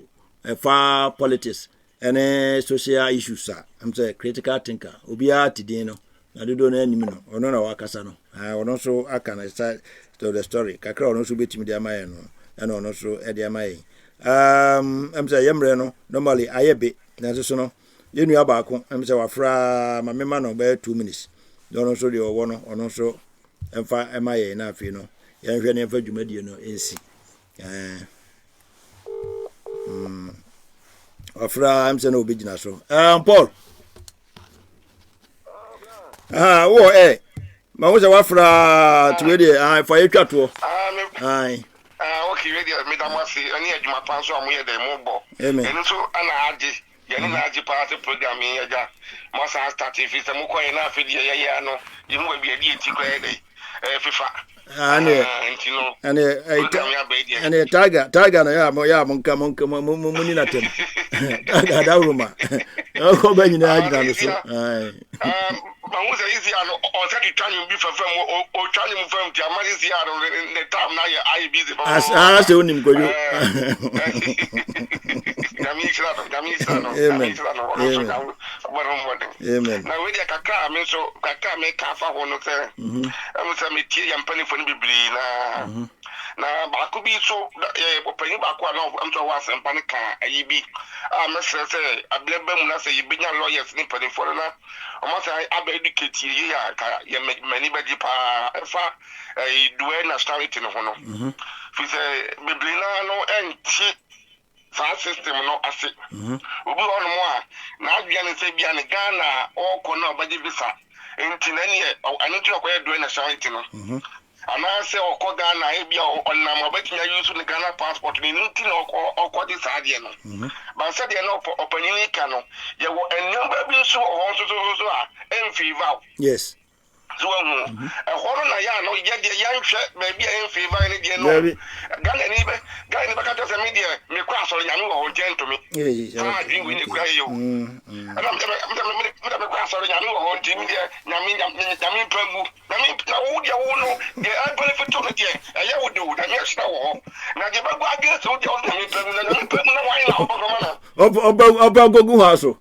far politics and social issues am say critical thinker obi atidin no na dodo na anim no ono na wakasa no ono so aka na start to the story kakra ono so betimi dia maye no na ono so e dia maye am say yemre no normally ayebe na so no yenu abako am say wafra ma mema no be 2 minutes ono so de owo no ono so emfa emaye na afi no yenhwe ne emfa dwumadie no ensi afra am say no obigina so Paul wo ma wo say wafra to dey for etwa to okay ready me da masi ani adwuma pan so amoye dey mo bo enu so ana age ye na age party program ye ja mo sa start fi se mo ko na afidi ye no yimu ba bi adi eti ko ye dey FIFA ane taga na ya mo nka muni na tem taga da ruma ko ba nyina ajina no so ma wo say isi ano o say ki twanyu bi fa fam o twanyu mu fam ti amari isi ano the time na ya I busy as se onim ko yo amen na we dia kakra me so kakra me ka fa ho no say am say me tie yam pani fo ni bibli na ba ko bi so opani ba ko na am so wa sem pani ka ayi bi me say ableba mu na say yibinya lawyers ni pani fo na o ma say aba educate ye ya ka ye mani ba di pa fa duwe nationality no ho no fi say bibli na no enti fa system no ase obi ono mo a na adua ne se bia ne Ghana oko na obaje visa enti na ne anu ti okoye do nationality no ana se oko Ghana e bia onam obatinya use ne Ghana passport ni nti na oko di Saad no ba Saad no opanyini ka no ye wo enumba bi so ho so a enfiva yes so hono na ya no ye de ya nhwe ba bia enfiva ni de no Ghana ni ba ka tell me de me kwa so nyame wo gento me dingu ni kwa yo ana me kwa so nyame wo ntimi de nyame pambu na wo de wo no de anpele fito no de ya wo de wo na me shira wo na de ba gwa against wo de wo nyame pambu na why na oba gogu ha so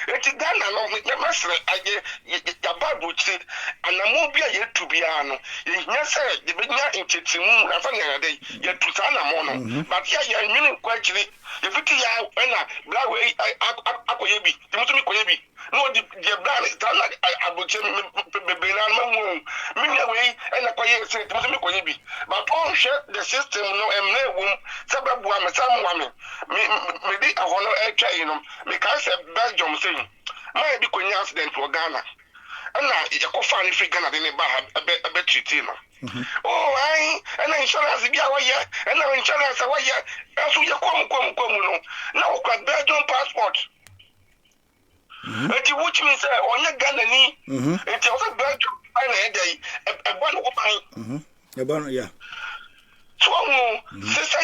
eti Ghana no me masre aje ya Bible chi anamo bia ye tubia no ye nya se de benya nchetimu afa nya de ye tusa na mo no but ya nwini kwa chiri ye fiti ya na bla we akoye bi timutumi koye bi no de bla tana abuche bebe na mamu minya we na koye se timutumi koye bi but on share the system no emne wum sababu amesam wa me di ahono etwa yi no me ka se Belgium saying my be konya accident for Ghana ana yakofa ni free Ghana de ne ba a treaty no and insurance be our year and insurance our year as we come no now Belgium passport mean say onye Ghana ni it also Belgium and a one woman yeah. so sister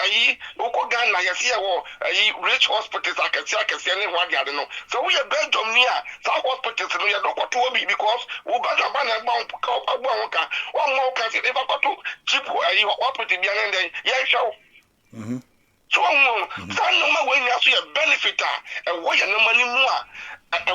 ayi oko Ghana yesi wo ayi rich hospitals akesi any what they no so we Belgium near South hospitals no ya doctor to be because we Belgium ban agba ka one more can say if I go to cheap ayi hospital bi and then yeah show so san no ma we nya so ya benefit a wo ya no mani mu a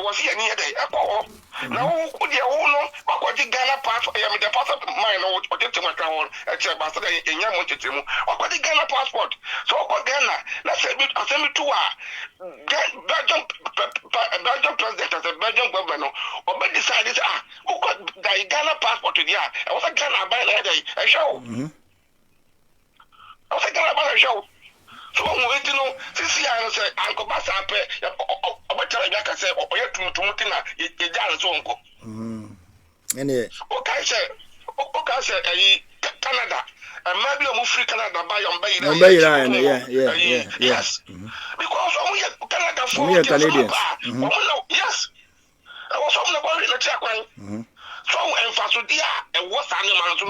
was here near day ekwo na wo ku dia wo no akwaji Ghana passport ya me the passport mine no o tete ma kan won e che ba so da enya mo tete mu akwaji Ghana passport so ko Ghana na say me to Belgium president as a Belgium government no o be decide o ko da Ghana passport dia e was Ghana buy na day e show o say Ghana buy show so we no sisi ya say anko ba sa pe obetara ya ka say oye tumuti na ye jare so nko ene o ka say ayi Canada maybe o free Canada buy on buy yes because we Canada for we Canadians yes I was on the ball in the check one so emphasis dia e was animal so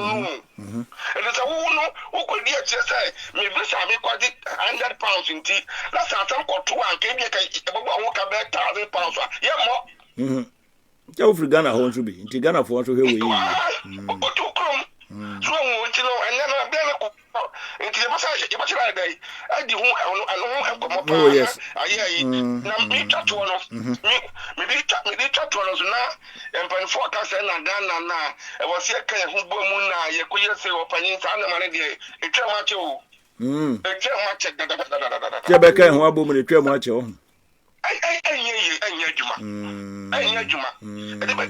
and it's a woman who could be say me bless me quite £100 in tea that's a time or two and came here walk about £1,000 yeah more you free Ghana home to be in Ghana for to hear we so and then into the massage you try day I do oh yes na me chat one me chat one na and for ka say na Ghana na e was here kan hu bo mu na ye ko ye say opanin sa na mane de e twa ma che o e twa ma che ke be kan hu abo mu ne twa ma che o anya juma e be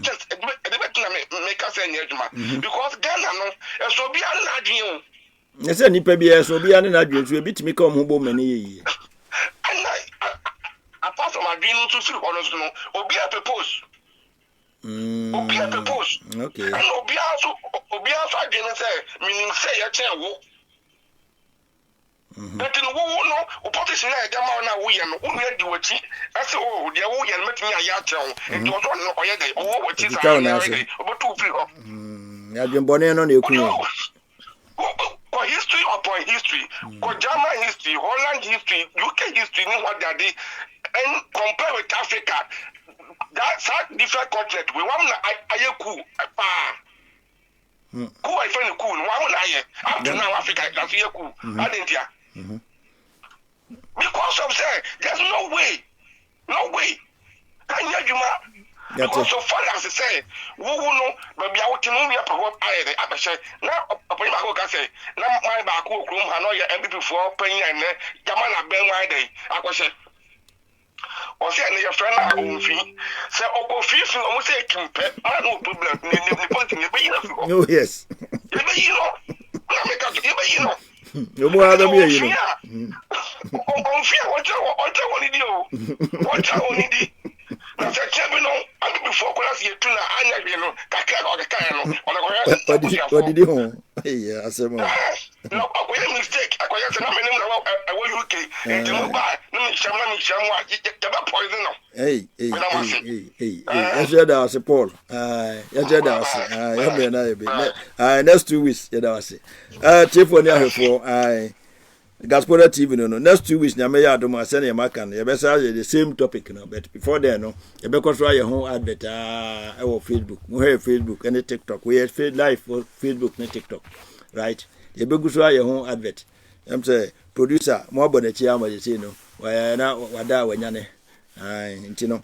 na me ka say anya juma because Ghana no e so bi ala adwen o ese nipa bi so bi ane na adwen so bitimi ka mo bo mane ye apart from adwen to free honors no obi a propose obi a propose okay and obi also adwen say meaning say ya chen wo but no wo no o politician na ga ma na wo ye no wo no di wachi ase o de wo ye no metimi ya chen nti o so no o ye dey o wo wachi sa na o betu free ho ya dwen bone no na ekunu for history upon history, for German history, Holland history, UK history, what they did, and compare with Africa, that's a different continent. We want to cool. Cool, I find cool. Up to now, Africa, that's cool. I didn't hear. Because of say, there's no way. Can you because so far as I say, who know, but be out to move up what I say. Now, upon my work, I say, now my back room, I know you're empty before paying and Yamana Ben my day. I was say, or say, your friend, I won't fee. Say, oh, feel almost say, I no problem. Oh, yes. You know, no more other me, you know. On fear, what I want to do. What I want to do. Na se chebe no abi before class ye tuna anya bi no kakra ka kakra no ona ko what did you yeah asemo no akoye mistake akoye se na menim na awo UK nti mo ba na mi shamu a je ba poison no hey ya da was Paul ya da was ya me na be next 2 weeks ya da was chief oni ahefo Ghaspora TV no next 2 weeks na me ya do ma se na ma kan ye be say the same topic no but before then no ye be koso ye ho advert e wo Facebook mo he Facebook and TikTok we feed live for Facebook and TikTok right ye be guso ye ho advert am say producer mo abona chi ama ye say no wa na wada wanyane nti no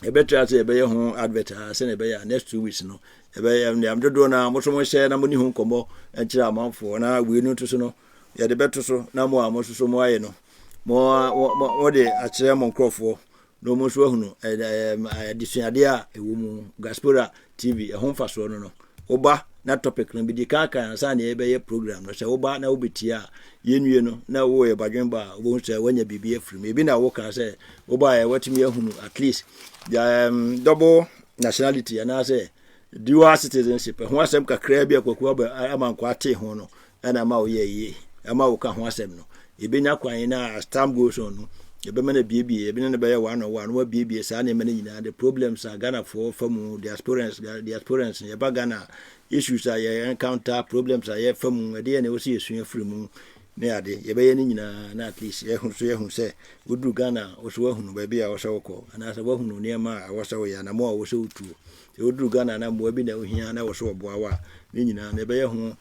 ye be try say ye be ye ho advert se na be ya next 2 weeks no ye be am dodo na mo so mo share na mo ni ho komo en kira amanfo na we no to so no ya de beto so na mo amoso mo aye no mo de akire mo nkrofo no mo so ahunu adisuade a ewo mu Ghaspora TV ho mfaso no oba na topic no bi di kan sa na ebe ye program no se oba na obetia yenwie no na wo ye badwenba obo se wanya bibie afrim ebi na wo kan se oba ye watimi ahunu at least double nationality na se dual citizenship ho asem kakra bi akwaku amankwa ate ho no na ma wo ye ama wo ka ho asem no ebenya kwan na as time goes on no ye be mena biebie ye be ne be ye 101 wa biebie sa na mena nyina the problems are Ghana for famu diasporans ye ba Ghana issues are ye encounter problems are ye famu e de na wo se yesu afiri mu ne ade ye be ye ni nyina na at least ye hu se wodu Ghana wo so ahunu ba bia wo se wokọ ana se wahunu ne ma wo se wo ya na mo wo se utu e wodu Ghana na mo bi na ohia na wo so oboawa ne nyina na be ye hu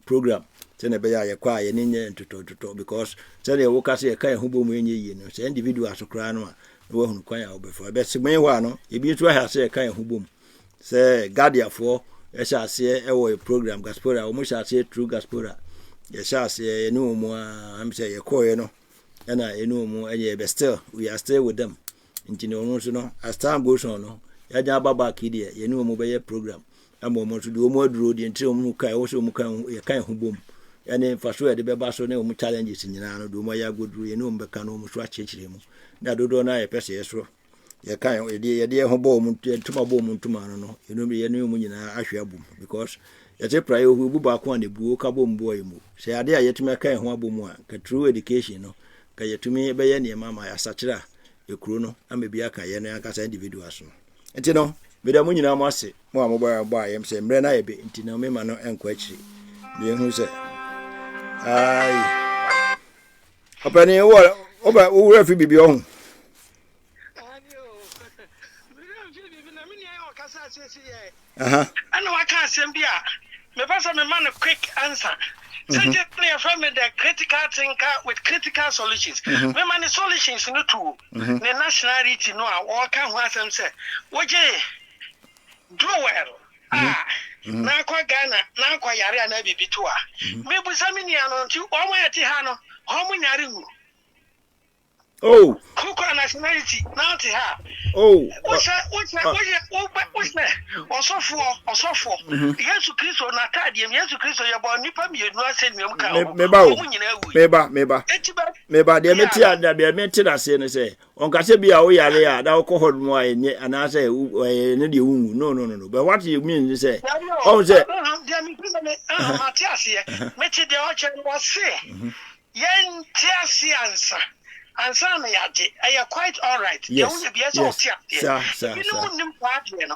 program tene be ya kwa ye nenye ntoto because tene wo ka se kan hu bomu enye yi no se individual so kra no a wo hunu kwan ya obefo be se men wa no e bi to ha se kan hu bomu se guardian for e sha se e wo program Ghaspora o mo sha se true Ghaspora ye sha se enu mu a am se ye koye no na enu mu enye be still we are still with them ntini onu so no as time goes on no ya ja baba kidie ye enu mu be ye program amo mo so do mo aduro die ntiri mu kai wo so mu kan ye kan hu bomu ene faso de beba so ne o mu challenges nyina no do mo ya goduru ye no mbeka no mu so achechire mu na dodo na ye pese ye so ye kan ye de ho bo mu ntuma bo mu ntuma no ye no mu nyina ahwe abum because ye te praye hu bu ba ko na buo ka bo mbo ye mu se ade a yetuma kan ho abom a ka true education no ka yetumi be ye ne mama ya sachira e kuro no amebi aka ye no aka sa individuals no enti no me da mu nyina mo ase mo amobaya ba yem se mre na ye be enti no me ma no enko achiri ye hu se ai opani oba wo fi bibi ohun ana wa ka asem bia me pasa me man a quick answer so just me from the critical thinker with critical solutions me man solutions no to the nationality no a wo ka ho asem say wo je do well na kwa Ghana na kwa yare na bibi to a me bu samini ano nti o mo yati ha no o mo nyare hu kuko nationality na ti ha what's osofo Yesu Kristo na tadiem Yesu Kristo ye bo nipa mienu asenium ka meba de meti ada be meti na se ne se onka se bia wo yare a da ko hodmo a enye ana se ne de wungu no but what you mean is say on say meti de o chen wo se yen tiasi ansa na yaje I quite all right yes, you will be so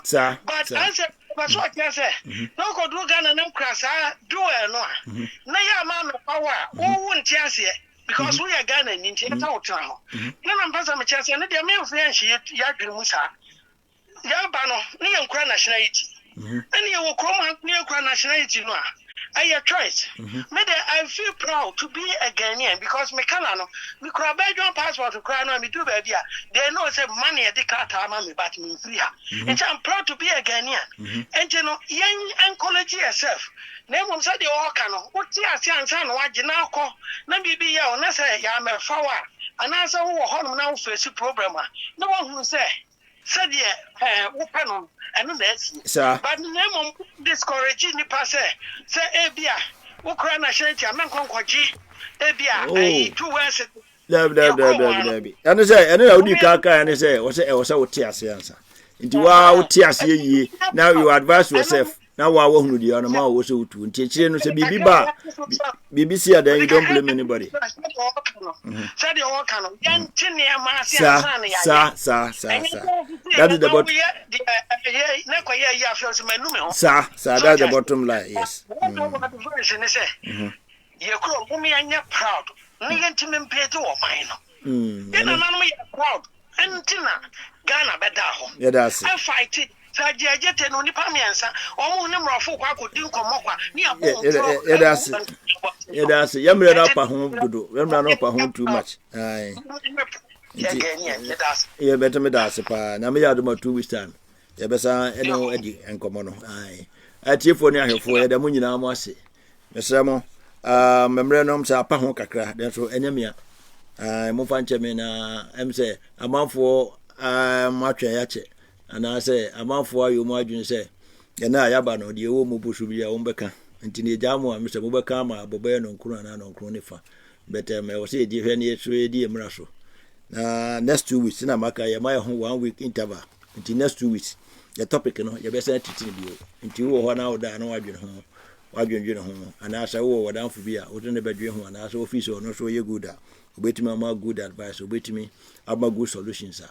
sir but answer but so I say no go do Ghana nam krasa do no na ya ma me power wo won tiase because we are Ghana ni nti ta wotra ho na na mpasa me tiase na de me influence ya dwere mu sa ya ba no ne ye nkura nationality and ye wo krom ne nkura nationality no a I choice. I feel proud to be a Ghanaian because me canano me cry Belgian passport to cry no me do baby. They know say money at the car me but me free her. And I'm proud to be a Ghanaian. And you know, young encourage yourself. Name on say the okano. What ya san wa jina ko na bibi ya na say ya me fawa. And answer who home now face problem. No one who say said yeah and that's but name on discouraging the pass say ebia wo kra na shanti amen konkwaji ebia 2 words Dabi and say and na odi kaka and say wo say wo tie ase ansa nti wa wo tie ase yi now you advise yourself now wa wo hunu di ona ma wo so utu nti chire no say bibi si ada you don't blame anybody say the work no yantine ma ase ansa na ya sa that is the bottom na kwa ya afio so manu me ho that's the bottom line yes ye kro wo me anya proud ni yantime mpete wo man no ye na nanu ye proud entina Ghana beda ho yeah that's it I fight it sajejete no nipa miensa omo ne mrofo kwa ko din komo kwa ni abo yeah that's it yamre na pa ho dodo yamre na pa ho too much ai yeah better me that's pa na me yado ma 2 weeks time ye besa eno adi enkomo no ai atiefo ni ahefo ye da mo nyina mo ase mesemo memre no msa pa ho kakra den so enyamia mo fa nche me na emse amanfo matwa ya che ana say amanfo ayo mu adwun say ye na yaba no de wo mu busu bia wo mbeka nti ne jamu a mse mo beka ma abobe no nkuru na no nkuru ne fa better me wo say di hwe ne yesu edi emra so na next 2 weeks na maka ye my ho 1 week interval nti next 2 weeks the topic no ye be say titini bio nti wo ho na wo da na wadwun ho ana say wo wadanfo bia wo de ne badwe ho ana say office no so ye good obetimi ama good advice obetimi ama good solutions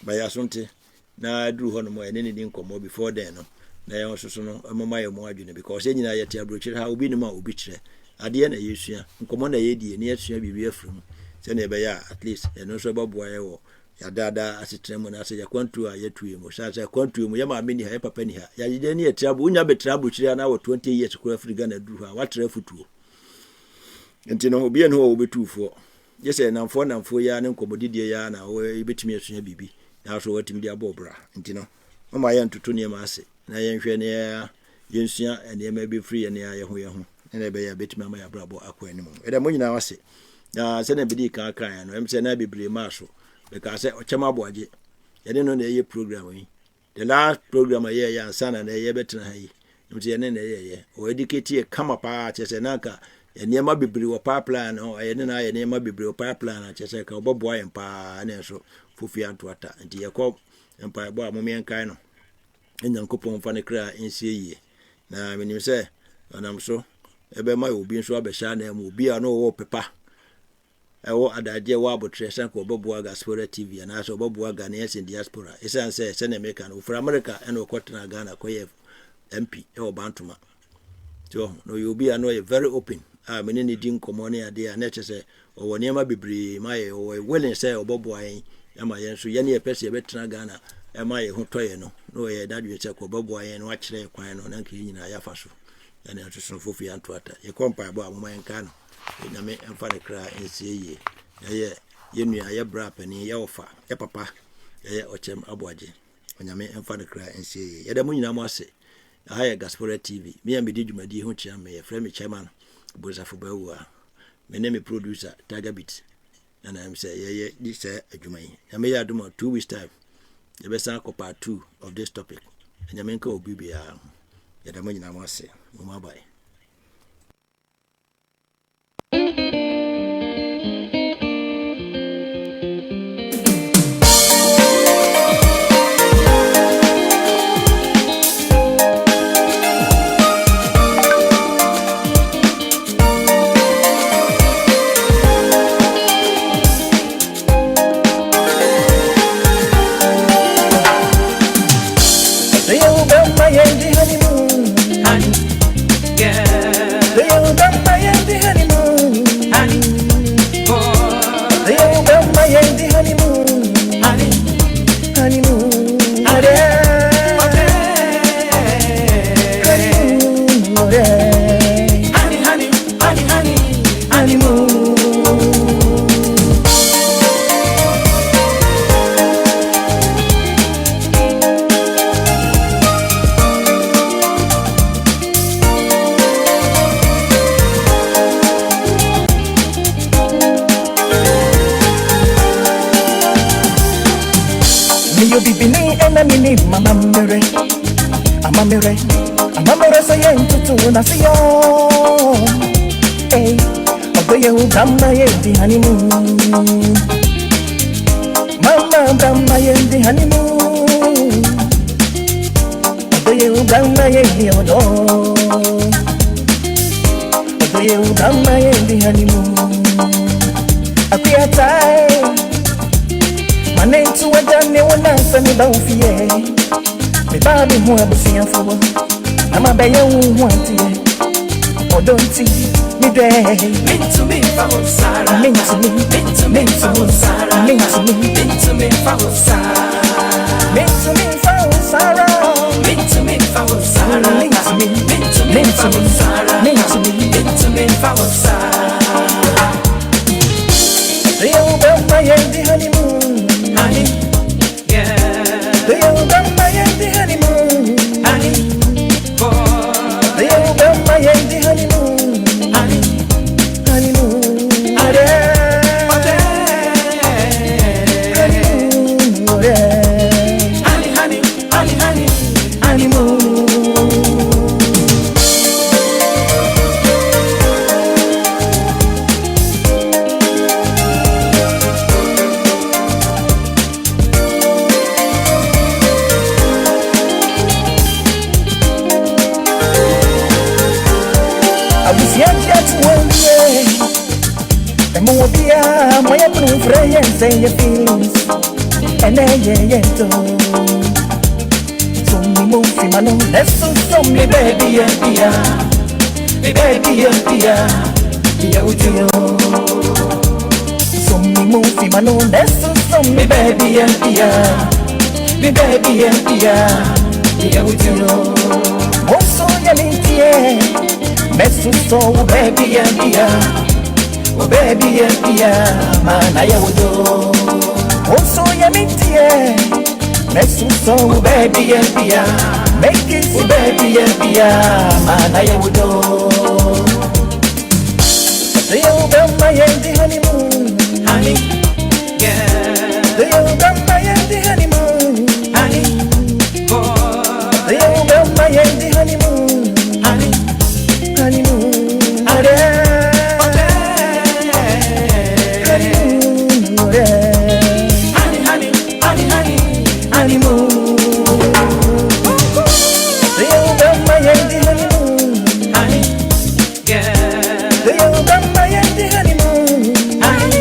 ba ya sonte na duru ho no mo ene ni nkomo before then no na ye so no mama ye mo adwene because enyina ye te abrochire ha obi ni ma obi kire ade na yesua nkomo na ye die ne yesua bibi afrum se na be ya at least eno so baboa ye wo ya dada asitremo na se ya kwantu a yetuye mo sha sha kwantu mo ya ma meni ha ya papa ni ha ya jide ni etrabo unya betrabo chire na wo 20 years ko Africa na duru ha watre futuo enti no obi en ho obetufo yese namfo ya ne nkomodidie ya na wo ebetimi asua bibi na so watimi dia bobra enti no mama ya ntutu ne ma ase na yenhwe ne ya yensua ene ma be free ne ya yeho ene be ya betimi ama ya brabo akwa anim eda mo nyina wase na se na bidi kan kan no em se na bibre ma so because ochama boaje yene no na ye program yi the last program ye ya sana na ye betena ha yi mti yene na ye o educate ye kama pa chese naka yene ma bibiri wo pipeline o yene na yene ma bibiri wo pipeline chese ka oboboa yen pa na so fufi antoata nti ye ko empa bo amomien kan no enyankopon fa ne kra ensie yi na menim se anam so ebe ma obi nso abehya na mu obi ano wo pepa ewo adaje wa abotresa ko oboboa Ghaspora TV and so oboboa Ghanaians in diaspora esan say se na America no for America and okotena Ghana koye MP e obantuma so no you be ano very open meni ni din komone ade na chese owo niam bibiri maye o willing say oboboa yin ama yen so ye ne pese betena Ghana e maye ho toye no no ye dadwe che ko oboboa yin no akire kwan no na nke nyina ya fa so ya ne so fofi antoata ye kompa bo amoma yen kan na me emfa kra ensie ye yenua ye bra pani ye ofa ye papa ye ochem aboaje onyame emfa kra ensie ye da munyina mo ase ha ye Ghaspora TV me am di dwumadi ho chia me ye frɛ me chairman bozafo bawua me ne me producer Tagabit and I'm say ye this adwuma yi na me ya duma 2 weeks time ye be san part 2 of this topic onyame nka obibia ye da munyina mo ase mo mabai. Amamere say to na see yo. Hey, oboye ugamba ye di honeymoon. Mama ugamba ye di honeymoon. Oboye ugamba ye di odo. Oboye ugamba ye di honeymoon. Apia time. Mane tu wadane wana sani ba ufie. Me baby who am seeing for I'm a baby who want it. Oh, don't see me there. Mean to me, for Sarah. Mean to me, for Sarah. Mean to me, for Sarah. Mean to me, for Sarah. Mean to me, for Sarah. Mean to me, for Sarah. Mean to me, for Sarah. They all got my honeymoon, honey. Yeah. They all got my honeymoon, honey. They all got my honeymoon, honey. Honeymoon, honey, honeymoon. moya pru freya say your feelings. And yeah, so me move fi mano, let's so me baby, yeah. Me baby, yeah. Yeah, with you. So me move fi mano, let's so me baby, yeah. Me baby, yeah. Yeah, with you. Oh, so ya mintie. Mesu so baby, yeah. Oh, baby, yeah. Man, I would do. Oh, so ya mintie. Mesu so baby, yeah. Make it so baby, yeah. Man, I would do. The old my honeymoon, honey, yeah. The old my honeymoon, honey, the old my honeymoon, honey, honeymoon, honeymoon. The old my honeymoon, honey, yeah. The old my honeymoon, honey,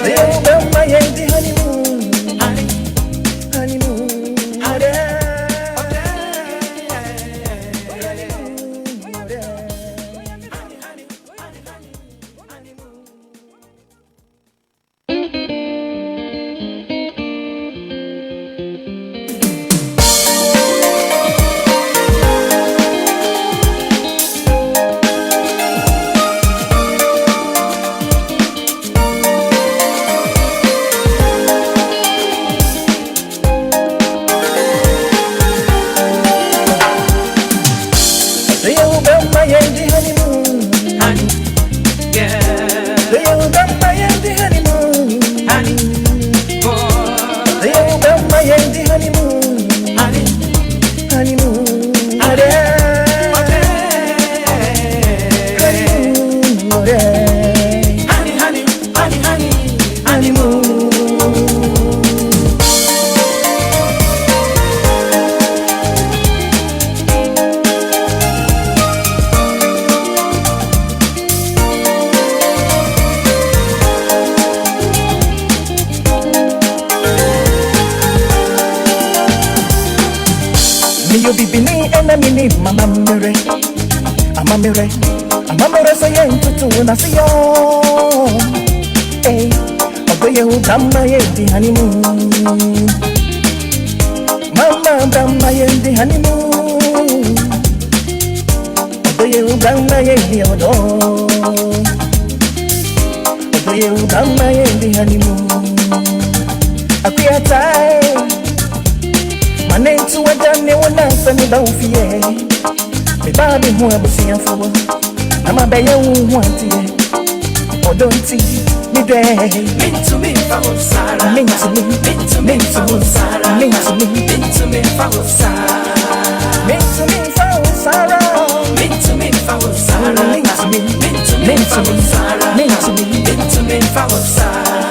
the old my honeymoon, honey, Amamere so yen tutu na siyo. Hey, oboye udama yendi honeymoon. Mama brahma yendi honeymoon. Oboye udama yendi odo. Oboye udama yendi honeymoon. Akuya tai. Manentu wadane wana sani ba ufiye. Me baby who I was seeing for. I'm a baby who wanted it. Oh, don't see me there. Mean to me, follow Sarah. Mean to me, follow Sarah. Mean to me, follow Sarah. Mean to me, follow Sarah. Mean to me, follow Sarah. Mean to me, follow Sarah. Mean to me, follow Sarah.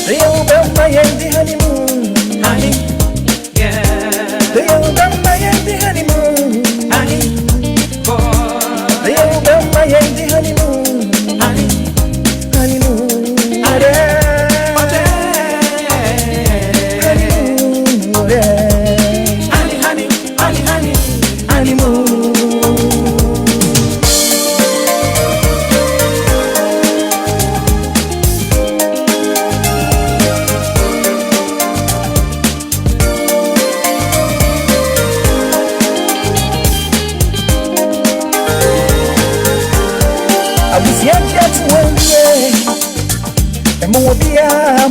The old my honeymoon, honey, yeah. The old my honeymoon, honey, the old my honeymoon, honey, honeymoon, honeymoon.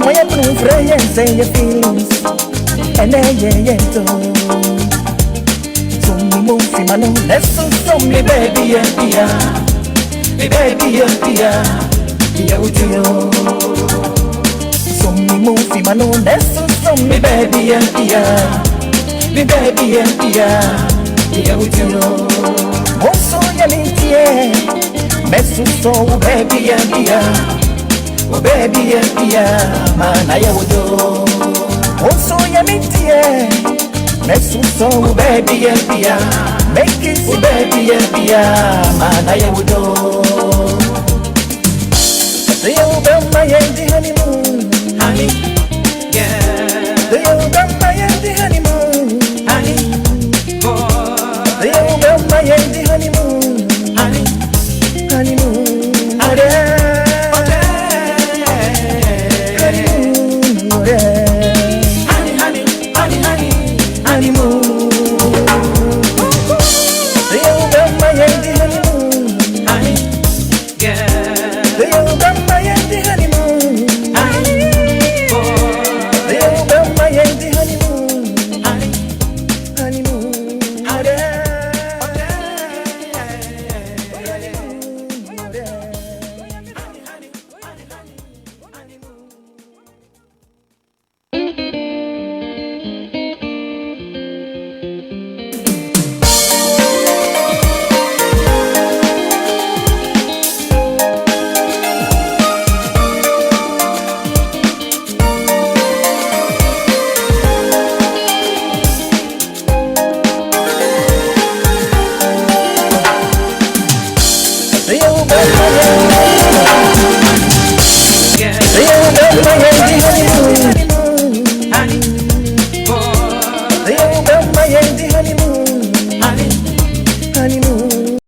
Moya pru freya say your feelings. And yeah, so me move fi mano, let's so me baby, yeah. Me baby, yeah. Yeah, with you. So me move fi mano, let's so me baby, yeah. Me baby, yeah. Yeah, with you. Oh, so ya mintie. Mesu so baby, yeah. Oh baby, yeah, man, I would do. Oh, so ya mintie. Mesu so baby, yeah. Make it so baby, yeah, man, I would do. Don't